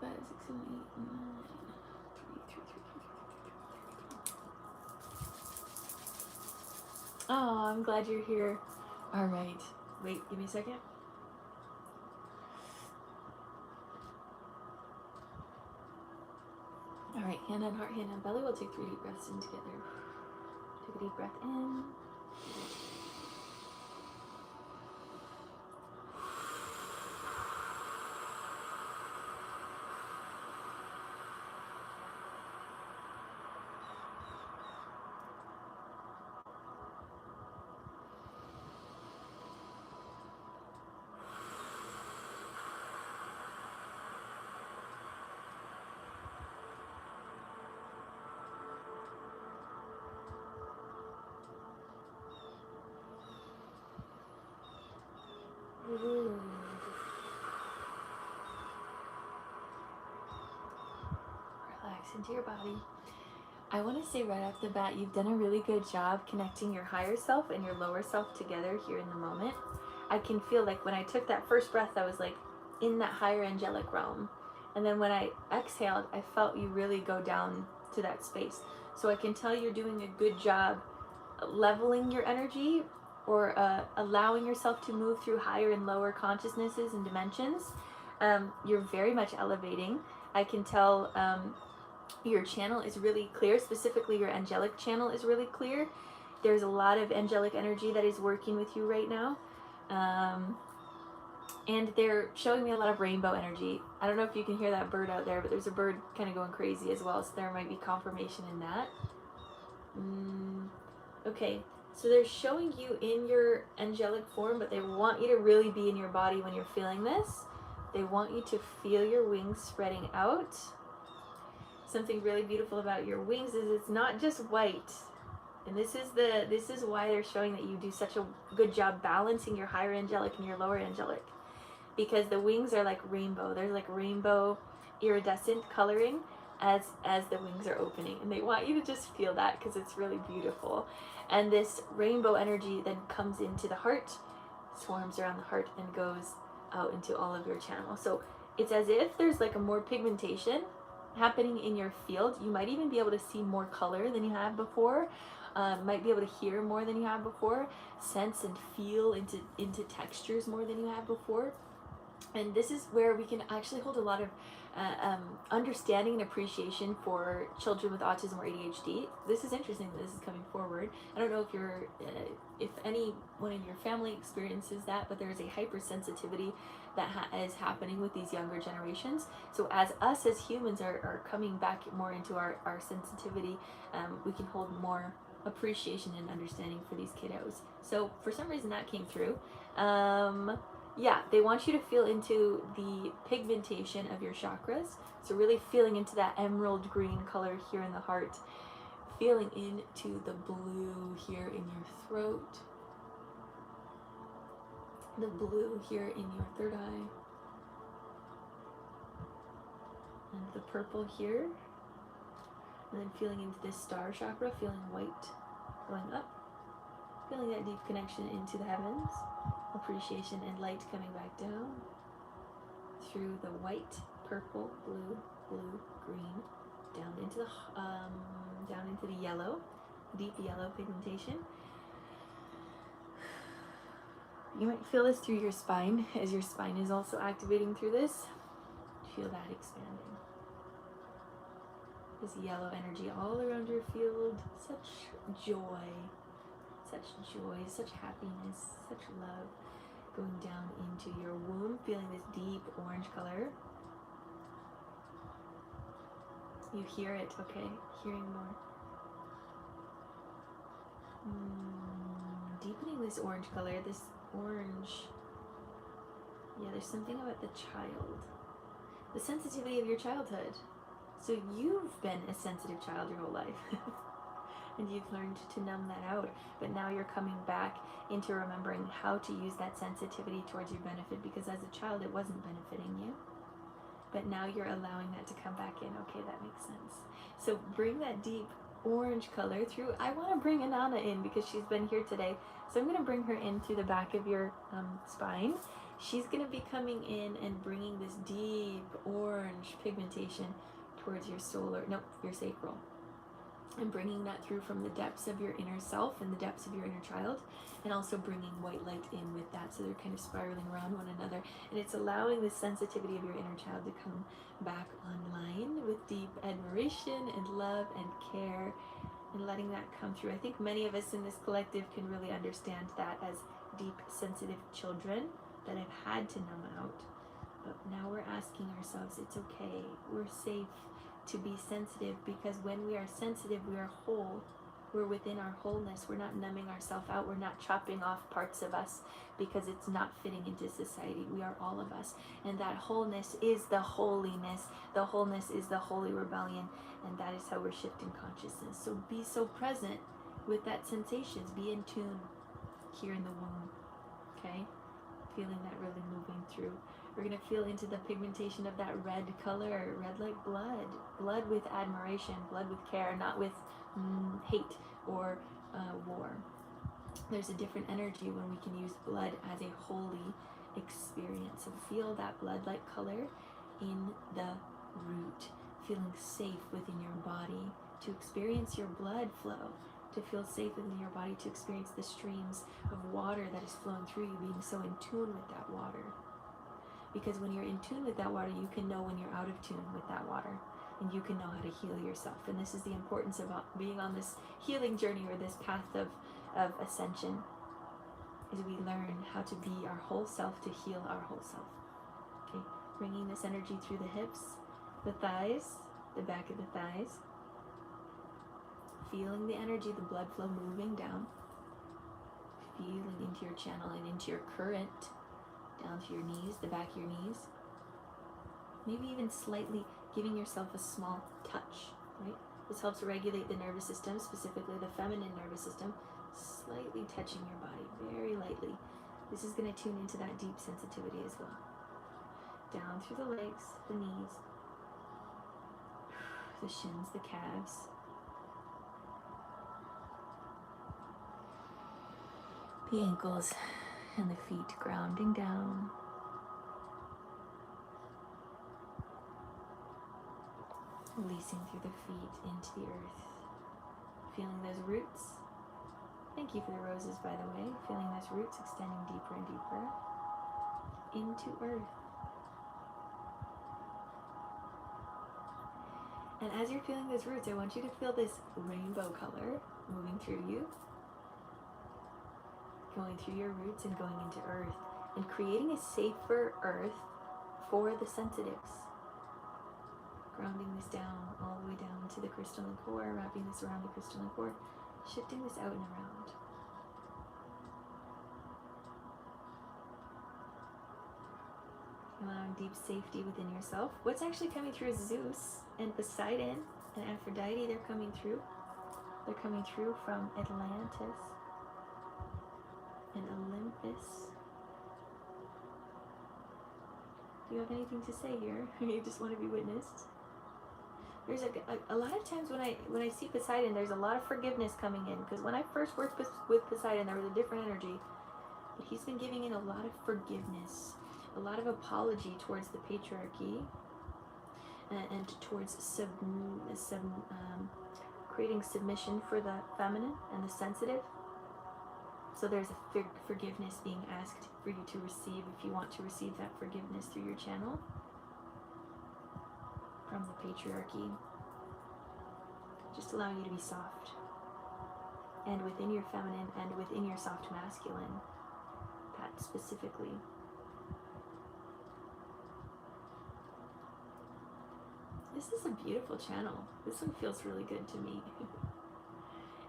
5, 6, 7, 8, 9, 3, 3, 3, 3, 3, 3, 3. Oh, I'm glad you're here. All right. Wait, give me a second. All right, hand on heart, hand on belly. We'll take 3 deep breaths in together. Take a deep breath in. Relax into your body. I want to say right off the bat, you've done a really good job connecting your higher self and your lower self together here in the moment. I can feel like when I took that first breath, I was like in that higher angelic realm. And then when I exhaled, I felt you really go down to that space. So I can tell you're doing a good job leveling your energy or allowing yourself to move through higher and lower consciousnesses and dimensions. You're very much elevating. I can tell your channel is really clear, specifically your angelic channel is really clear. There's a lot of angelic energy that is working with you right now. And they're showing me a lot of rainbow energy. I don't know if you can hear that bird out there, but there's a bird kind of going crazy as well, so there might be confirmation in that. Okay, so they're showing you in your angelic form, but they want you to really be in your body when you're feeling this. They want you to feel your wings spreading out. Something really beautiful about your wings is it's not just white. And this is why they're showing that you do such a good job balancing your higher angelic and your lower angelic. Because the wings are like rainbow. There's like rainbow iridescent coloring as the wings are opening. And they want you to just feel that because it's really beautiful. And this rainbow energy then comes into the heart, swarms around the heart, and goes out into all of your channel. So it's as if there's like a more pigmentation happening in your field. You might even be able to see more color than you have before. Might be able to hear more than you have before, sense and feel into textures more than you have before. And this is where we can actually hold a lot of understanding and appreciation for children with autism or ADHD. This is interesting that this is coming forward. I don't know if anyone in your family experiences that, but there is a hypersensitivity that is happening with these younger generations. So as us as humans are coming back more into our sensitivity, we can hold more appreciation and understanding for these kiddos. So for some reason that came through. yeah, they want you to feel into the pigmentation of your chakras. So really feeling into that emerald green color here in the heart, feeling into the blue here in your throat, the blue here in your third eye, and the purple here, and then feeling into this star chakra, feeling white going up, feeling that deep connection into the heavens, appreciation and light coming back down through the white, purple, blue, green, down into the yellow, deep yellow pigmentation. You might feel this through your spine, as your spine is also activating through this. Feel that expanding. This yellow energy all around your field, such joy, such happiness, such love, going down into your womb, feeling this deep orange color. You hear it, okay? Hearing more. Deepening this orange color, this orange. Yeah, there's something about the child. The sensitivity of your childhood. So you've been a sensitive child your whole life. And you've learned to numb that out. But now you're coming back into remembering how to use that sensitivity towards your benefit, because as a child it wasn't benefiting you. But now you're allowing that to come back in. Okay, that makes sense. So bring that deep orange color through. I want to bring Anana in because she's been here today. So I'm going to bring her in through the back of your spine. She's going to be coming in and bringing this deep orange pigmentation towards your your sacral. And bringing that through from the depths of your inner self and the depths of your inner child, and also bringing white light in with that, so they're kind of spiraling around one another, and it's allowing the sensitivity of your inner child to come back online with deep admiration and love and care, and letting that come through. I think many of us in this collective can really understand that as deep sensitive children that have had to numb out, but now we're asking ourselves, it's okay, we're safe to be sensitive, because when we are sensitive, we are whole. We're within our wholeness. We're not numbing ourselves out. We're not chopping off parts of us because it's not fitting into society. We are all of us. And that wholeness is the holiness. The wholeness is the holy rebellion. And that is how we're shifting consciousness. So be so present with that sensations. Be in tune here in the womb. Okay? Feeling that really moving through. We're going to feel into the pigmentation of that red color, red like blood. Blood with admiration, blood with care, not with hate or war. There's a different energy when we can use blood as a holy experience. So feel that blood-like color in the root. Feeling safe within your body to experience your blood flow. To feel safe within your body, to experience the streams of water that is flowing through you, being so in tune with that water. Because when you're in tune with that water, you can know when you're out of tune with that water, and you can know how to heal yourself. And this is the importance of being on this healing journey, or this path of ascension, is we learn how to be our whole self, to heal our whole self. Okay, bringing this energy through the hips, the thighs, the back of the thighs, feeling the energy, the blood flow moving down, feeling into your channel and into your current, down to your knees, the back of your knees. Maybe even slightly giving yourself a small touch, right? This helps regulate the nervous system, specifically the feminine nervous system, slightly touching your body, very lightly. This is going to tune into that deep sensitivity as well. Down through the legs, the knees, the shins, the calves, the ankles, and the feet, grounding down. Releasing through the feet into the earth. Feeling those roots. Thank you for the roses, by the way. Feeling those roots extending deeper and deeper into earth. And as you're feeling those roots, I want you to feel this rainbow color moving through you, going through your roots and going into earth, and creating a safer earth for the sensitives. Grounding this down, all the way down to the crystalline core, wrapping this around the crystalline core, shifting this out and around. allowing deep safety within yourself. What's actually coming through is Zeus and Poseidon and Aphrodite. They're coming through. They're coming through from Atlantis and Olympus. Do you have anything to say here? You just want to be witnessed? There's a lot of times when I see Poseidon, there's a lot of forgiveness coming in, because when I first worked with Poseidon, there was a different energy, but he's been giving in a lot of forgiveness, a lot of apology towards the patriarchy, and towards creating submission for the feminine and the sensitive. So there's a forgiveness being asked for you to receive, if you want to receive that forgiveness through your channel from the patriarchy. Just allowing you to be soft, and within your feminine and within your soft masculine, that specifically. This is a beautiful channel. This one feels really good to me.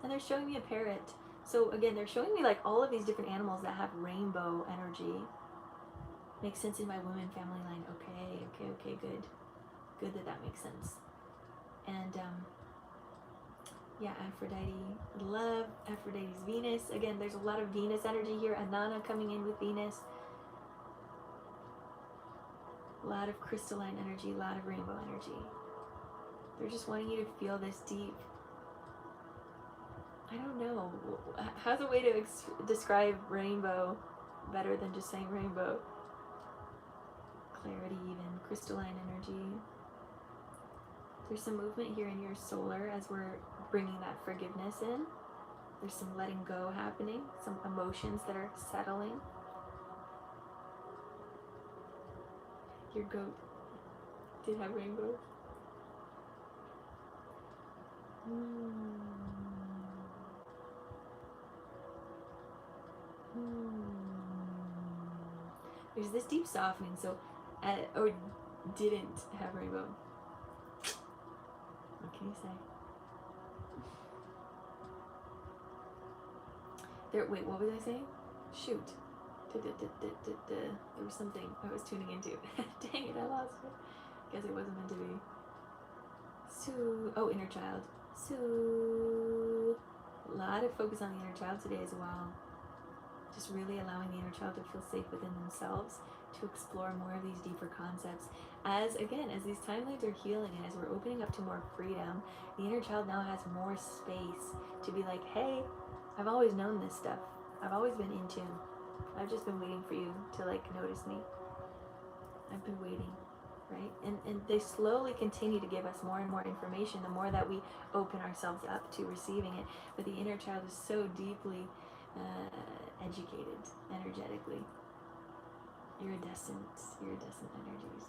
And they're showing me a parrot. So again, they're showing me like all of these different animals that have rainbow energy. Makes sense in my woman family line. Okay, good. Good that makes sense. And yeah, Aphrodite, love Aphrodite's Venus. Again, there's a lot of Venus energy here. Anana coming in with Venus. A lot of crystalline energy, a lot of rainbow energy. They're just wanting you to feel this deep, I don't know, how's a way to describe rainbow better than just saying rainbow? Clarity even, crystalline energy. There's some movement here in your solar as we're bringing that forgiveness in. There's some letting go happening, some emotions that are settling. Your goat did have rainbow. There's this deep softening, so, or didn't have rainbow. What can you say? There, wait, what was I saying? Shoot. There was something I was tuning into. Dang it, I lost it. Guess it wasn't meant to be. Oh, inner child. A lot of focus on the inner child today as well. Just really allowing the inner child to feel safe within themselves, to explore more of these deeper concepts. As these timelines are healing and as we're opening up to more freedom, the inner child now has more space to be like, hey, I've always known this stuff. I've always been in tune. I've just been waiting for you to notice me. I've been waiting, right? And they slowly continue to give us more and more information the more that we open ourselves up to receiving it. But the inner child is so deeply educated energetically. Iridescent energies.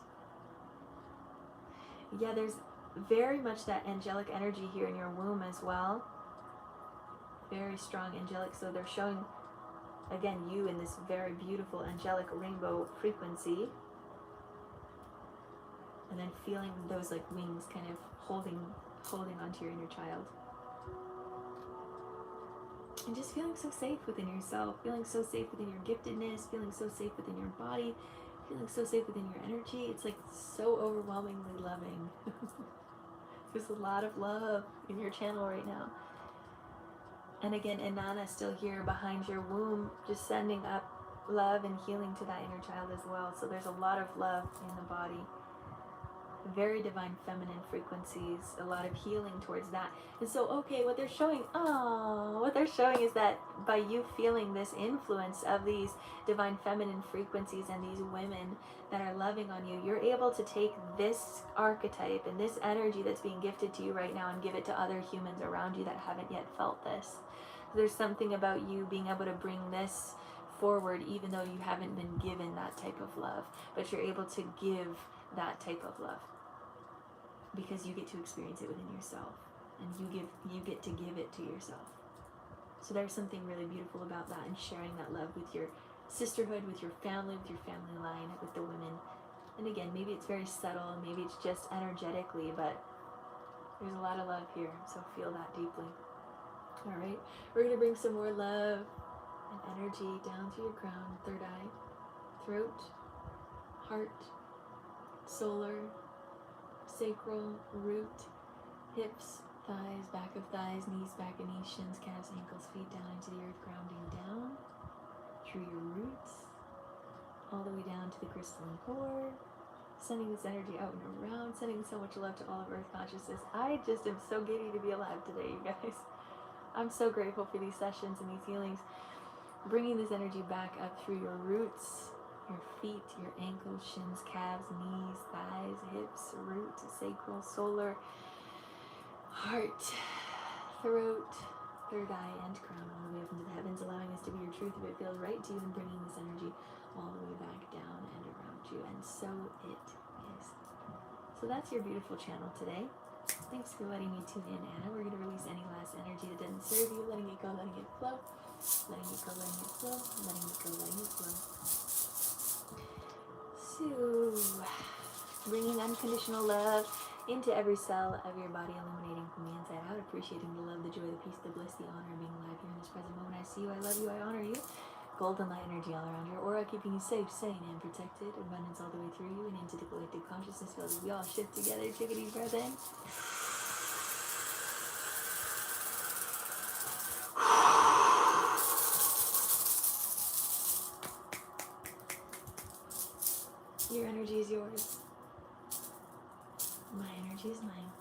Yeah, there's very much that angelic energy here in your womb as well. Very strong angelic, so they're showing again you in this very beautiful angelic rainbow frequency, and then feeling those wings kind of holding onto your inner child, and just feeling so safe within yourself, feeling so safe within your giftedness, feeling so safe within your body, feeling so safe within your energy. It's so overwhelmingly loving. There's a lot of love in your channel right now. And again, Inanna still here behind your womb, just sending up love and healing to that inner child as well. So there's a lot of love in the body. Very divine feminine frequencies, a lot of healing towards that. And so, okay, what they're showing is that by you feeling this influence of these divine feminine frequencies and these women that are loving on you, you're able to take this archetype and this energy that's being gifted to you right now and give it to other humans around you that haven't yet felt this. There's something about you being able to bring this forward even though you haven't been given that type of love, but you're able to give that type of love because you get to experience it within yourself, and you get to give it to yourself. So there's something really beautiful about that, and sharing that love with your sisterhood, with your family line, with the women. And again, maybe it's very subtle, maybe it's just energetically, but there's a lot of love here, so feel that deeply. All right, we're going to bring some more love and energy down to your crown, third eye, throat, heart, solar, sacral, root, hips, thighs, back of thighs, knees, back of knees, shins, calves, ankles, feet down into the earth, grounding down through your roots, all the way down to the crystalline core, sending this energy out and around, sending so much love to all of Earth consciousness. I just am so giddy to be alive today, you guys. I'm so grateful for these sessions and these healings, bringing this energy back up through your roots, your feet, your ankles, shins, calves, knees, thighs, hips, root, sacral, solar, heart, throat, third eye, and crown, all the way up into the heavens, allowing this to be your truth if it feels right to you, and bringing this energy all the way back down and around you, and so it is. So that's your beautiful channel today. Thanks for letting me tune in, Anna. We're going to release any last energy that didn't serve you, letting it go, letting it flow, letting it go, letting it flow, letting it go, letting it flow. So, bringing unconditional love into every cell of your body, illuminating from the inside out, appreciating the love, the joy, the peace, the bliss, the honor of being alive here in this present moment. I see you, I love you, I honor you. Golden light energy all around your aura, keeping you safe, sane, and protected. Abundance all the way through you and into the collective consciousness field as we all shift together. Take a deep breath in. Your energy is yours. My energy is mine.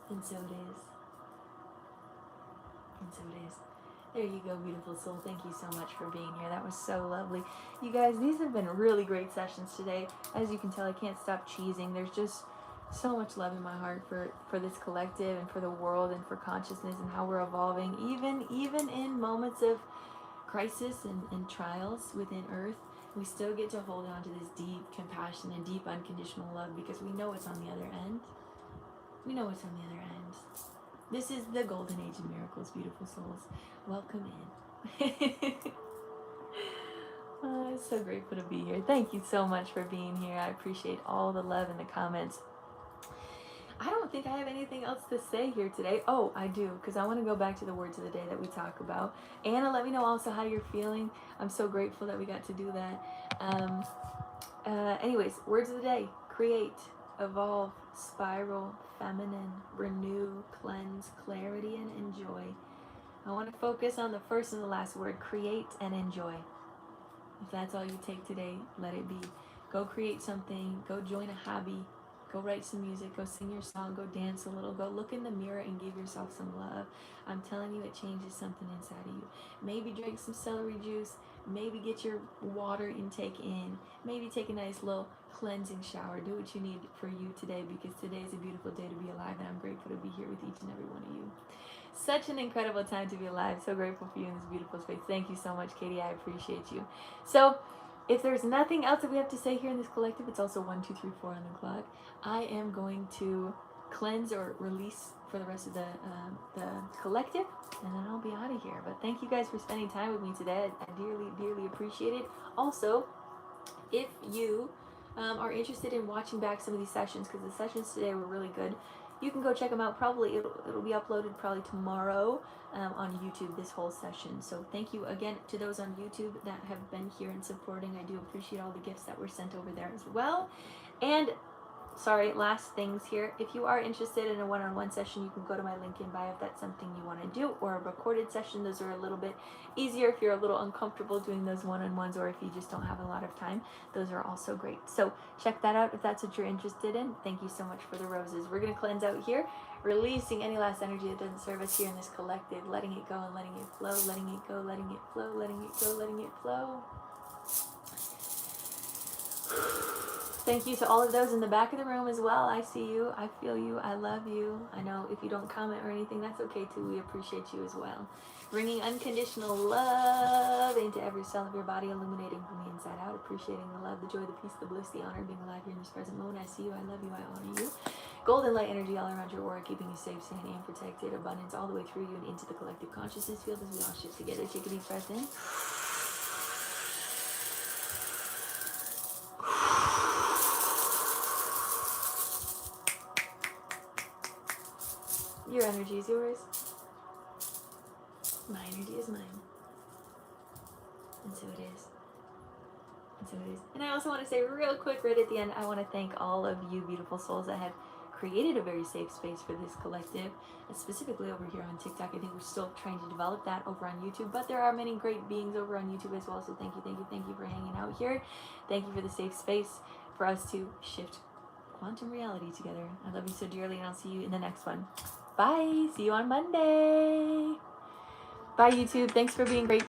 And so it is. And so it is. There you go, beautiful soul. Thank you so much for being here. That was so lovely. You guys, these have been really great sessions today. As you can tell, I can't stop cheesing. There's just so much love in my heart for this collective and for the world and for consciousness and how we're evolving. Even in moments of crisis and trials within Earth, we still get to hold on to this deep compassion and deep unconditional love because we know it's on the other end. We know it's on the other end. This is the golden age of miracles, beautiful souls. Welcome in. I'm so grateful to be here. Thank you so much for being here. I appreciate all the love in the comments. I don't think I have anything else to say here today. Oh, I do, because I want to go back to the words of the day that we talk about. Anna, let me know also how you're feeling. I'm so grateful that we got to do that. Anyways, words of the day. Create, evolve, spiral, feminine, renew, cleanse, clarity, and enjoy. I want to focus on the first and the last word, create and enjoy. If that's all you take today, let it be. Go create something, go join a hobby, go write some music, go sing your song, go dance a little, go look in the mirror and give yourself some love. I'm telling you, it changes something inside of you. Maybe drink some celery juice, maybe get your water intake in, maybe take a nice little cleansing shower. Do what you need for you today, because today is a beautiful day to be alive, and I'm grateful to be here with each and every one of you. Such an incredible time to be alive. So grateful for you in this beautiful space. Thank you so much, Katie. I appreciate you. So if there's nothing else that we have to say here in this collective, it's also 1, 2, 3, 4 on the clock. I am going to cleanse or release for the rest of the collective, and then I'll be out of here. But thank you guys for spending time with me today. I dearly, dearly appreciate it. Also, if you are interested in watching back some of these sessions, because the sessions today were really good, you can go check them out. Probably it'll be uploaded probably tomorrow on YouTube, this whole session. So thank you again to those on YouTube that have been here and supporting. I do appreciate all the gifts that were sent over there as well. And sorry, last things here. If you are interested in a one-on-one session, you can go to my link in bio if that's something you want to do, or a recorded session. Those are a little bit easier if you're a little uncomfortable doing those one-on-ones, or if you just don't have a lot of time. Those are also great. So check that out if that's what you're interested in. Thank you so much for the roses. We're going to cleanse out here, releasing any last energy that doesn't serve us here in this collective, letting it go and letting it flow, letting it go, letting it flow, letting it go, letting it flow. Thank you to all of those in the back of the room as well. I see you, I feel you, I love you. I know if you don't comment or anything, that's okay too. We appreciate you as well. Bringing unconditional love into every cell of your body, illuminating from the inside out, appreciating the love, the joy, the peace, the bliss, the honor of being alive here in this present moment. I see you, I love you, I honor you. Golden light energy all around your aura, keeping you safe, sane, and protected. Abundance all the way through you and into the collective consciousness field as we all shift together. Take a deep breath in. Your energy is yours. My energy is mine. And so it is. And So it is. And I also want to say real quick right at the end, I want to thank all of you beautiful souls that have created a very safe space for this collective, and specifically over here on TikTok. I think we're still trying to develop that over on YouTube, but there are many great beings over on YouTube as well. So thank you, thank you, thank you for hanging out here. Thank you for the safe space for us to shift quantum reality together. I love you so dearly, and I'll see you in the next one. Bye. See you on Monday. Bye, YouTube. Thanks for being great.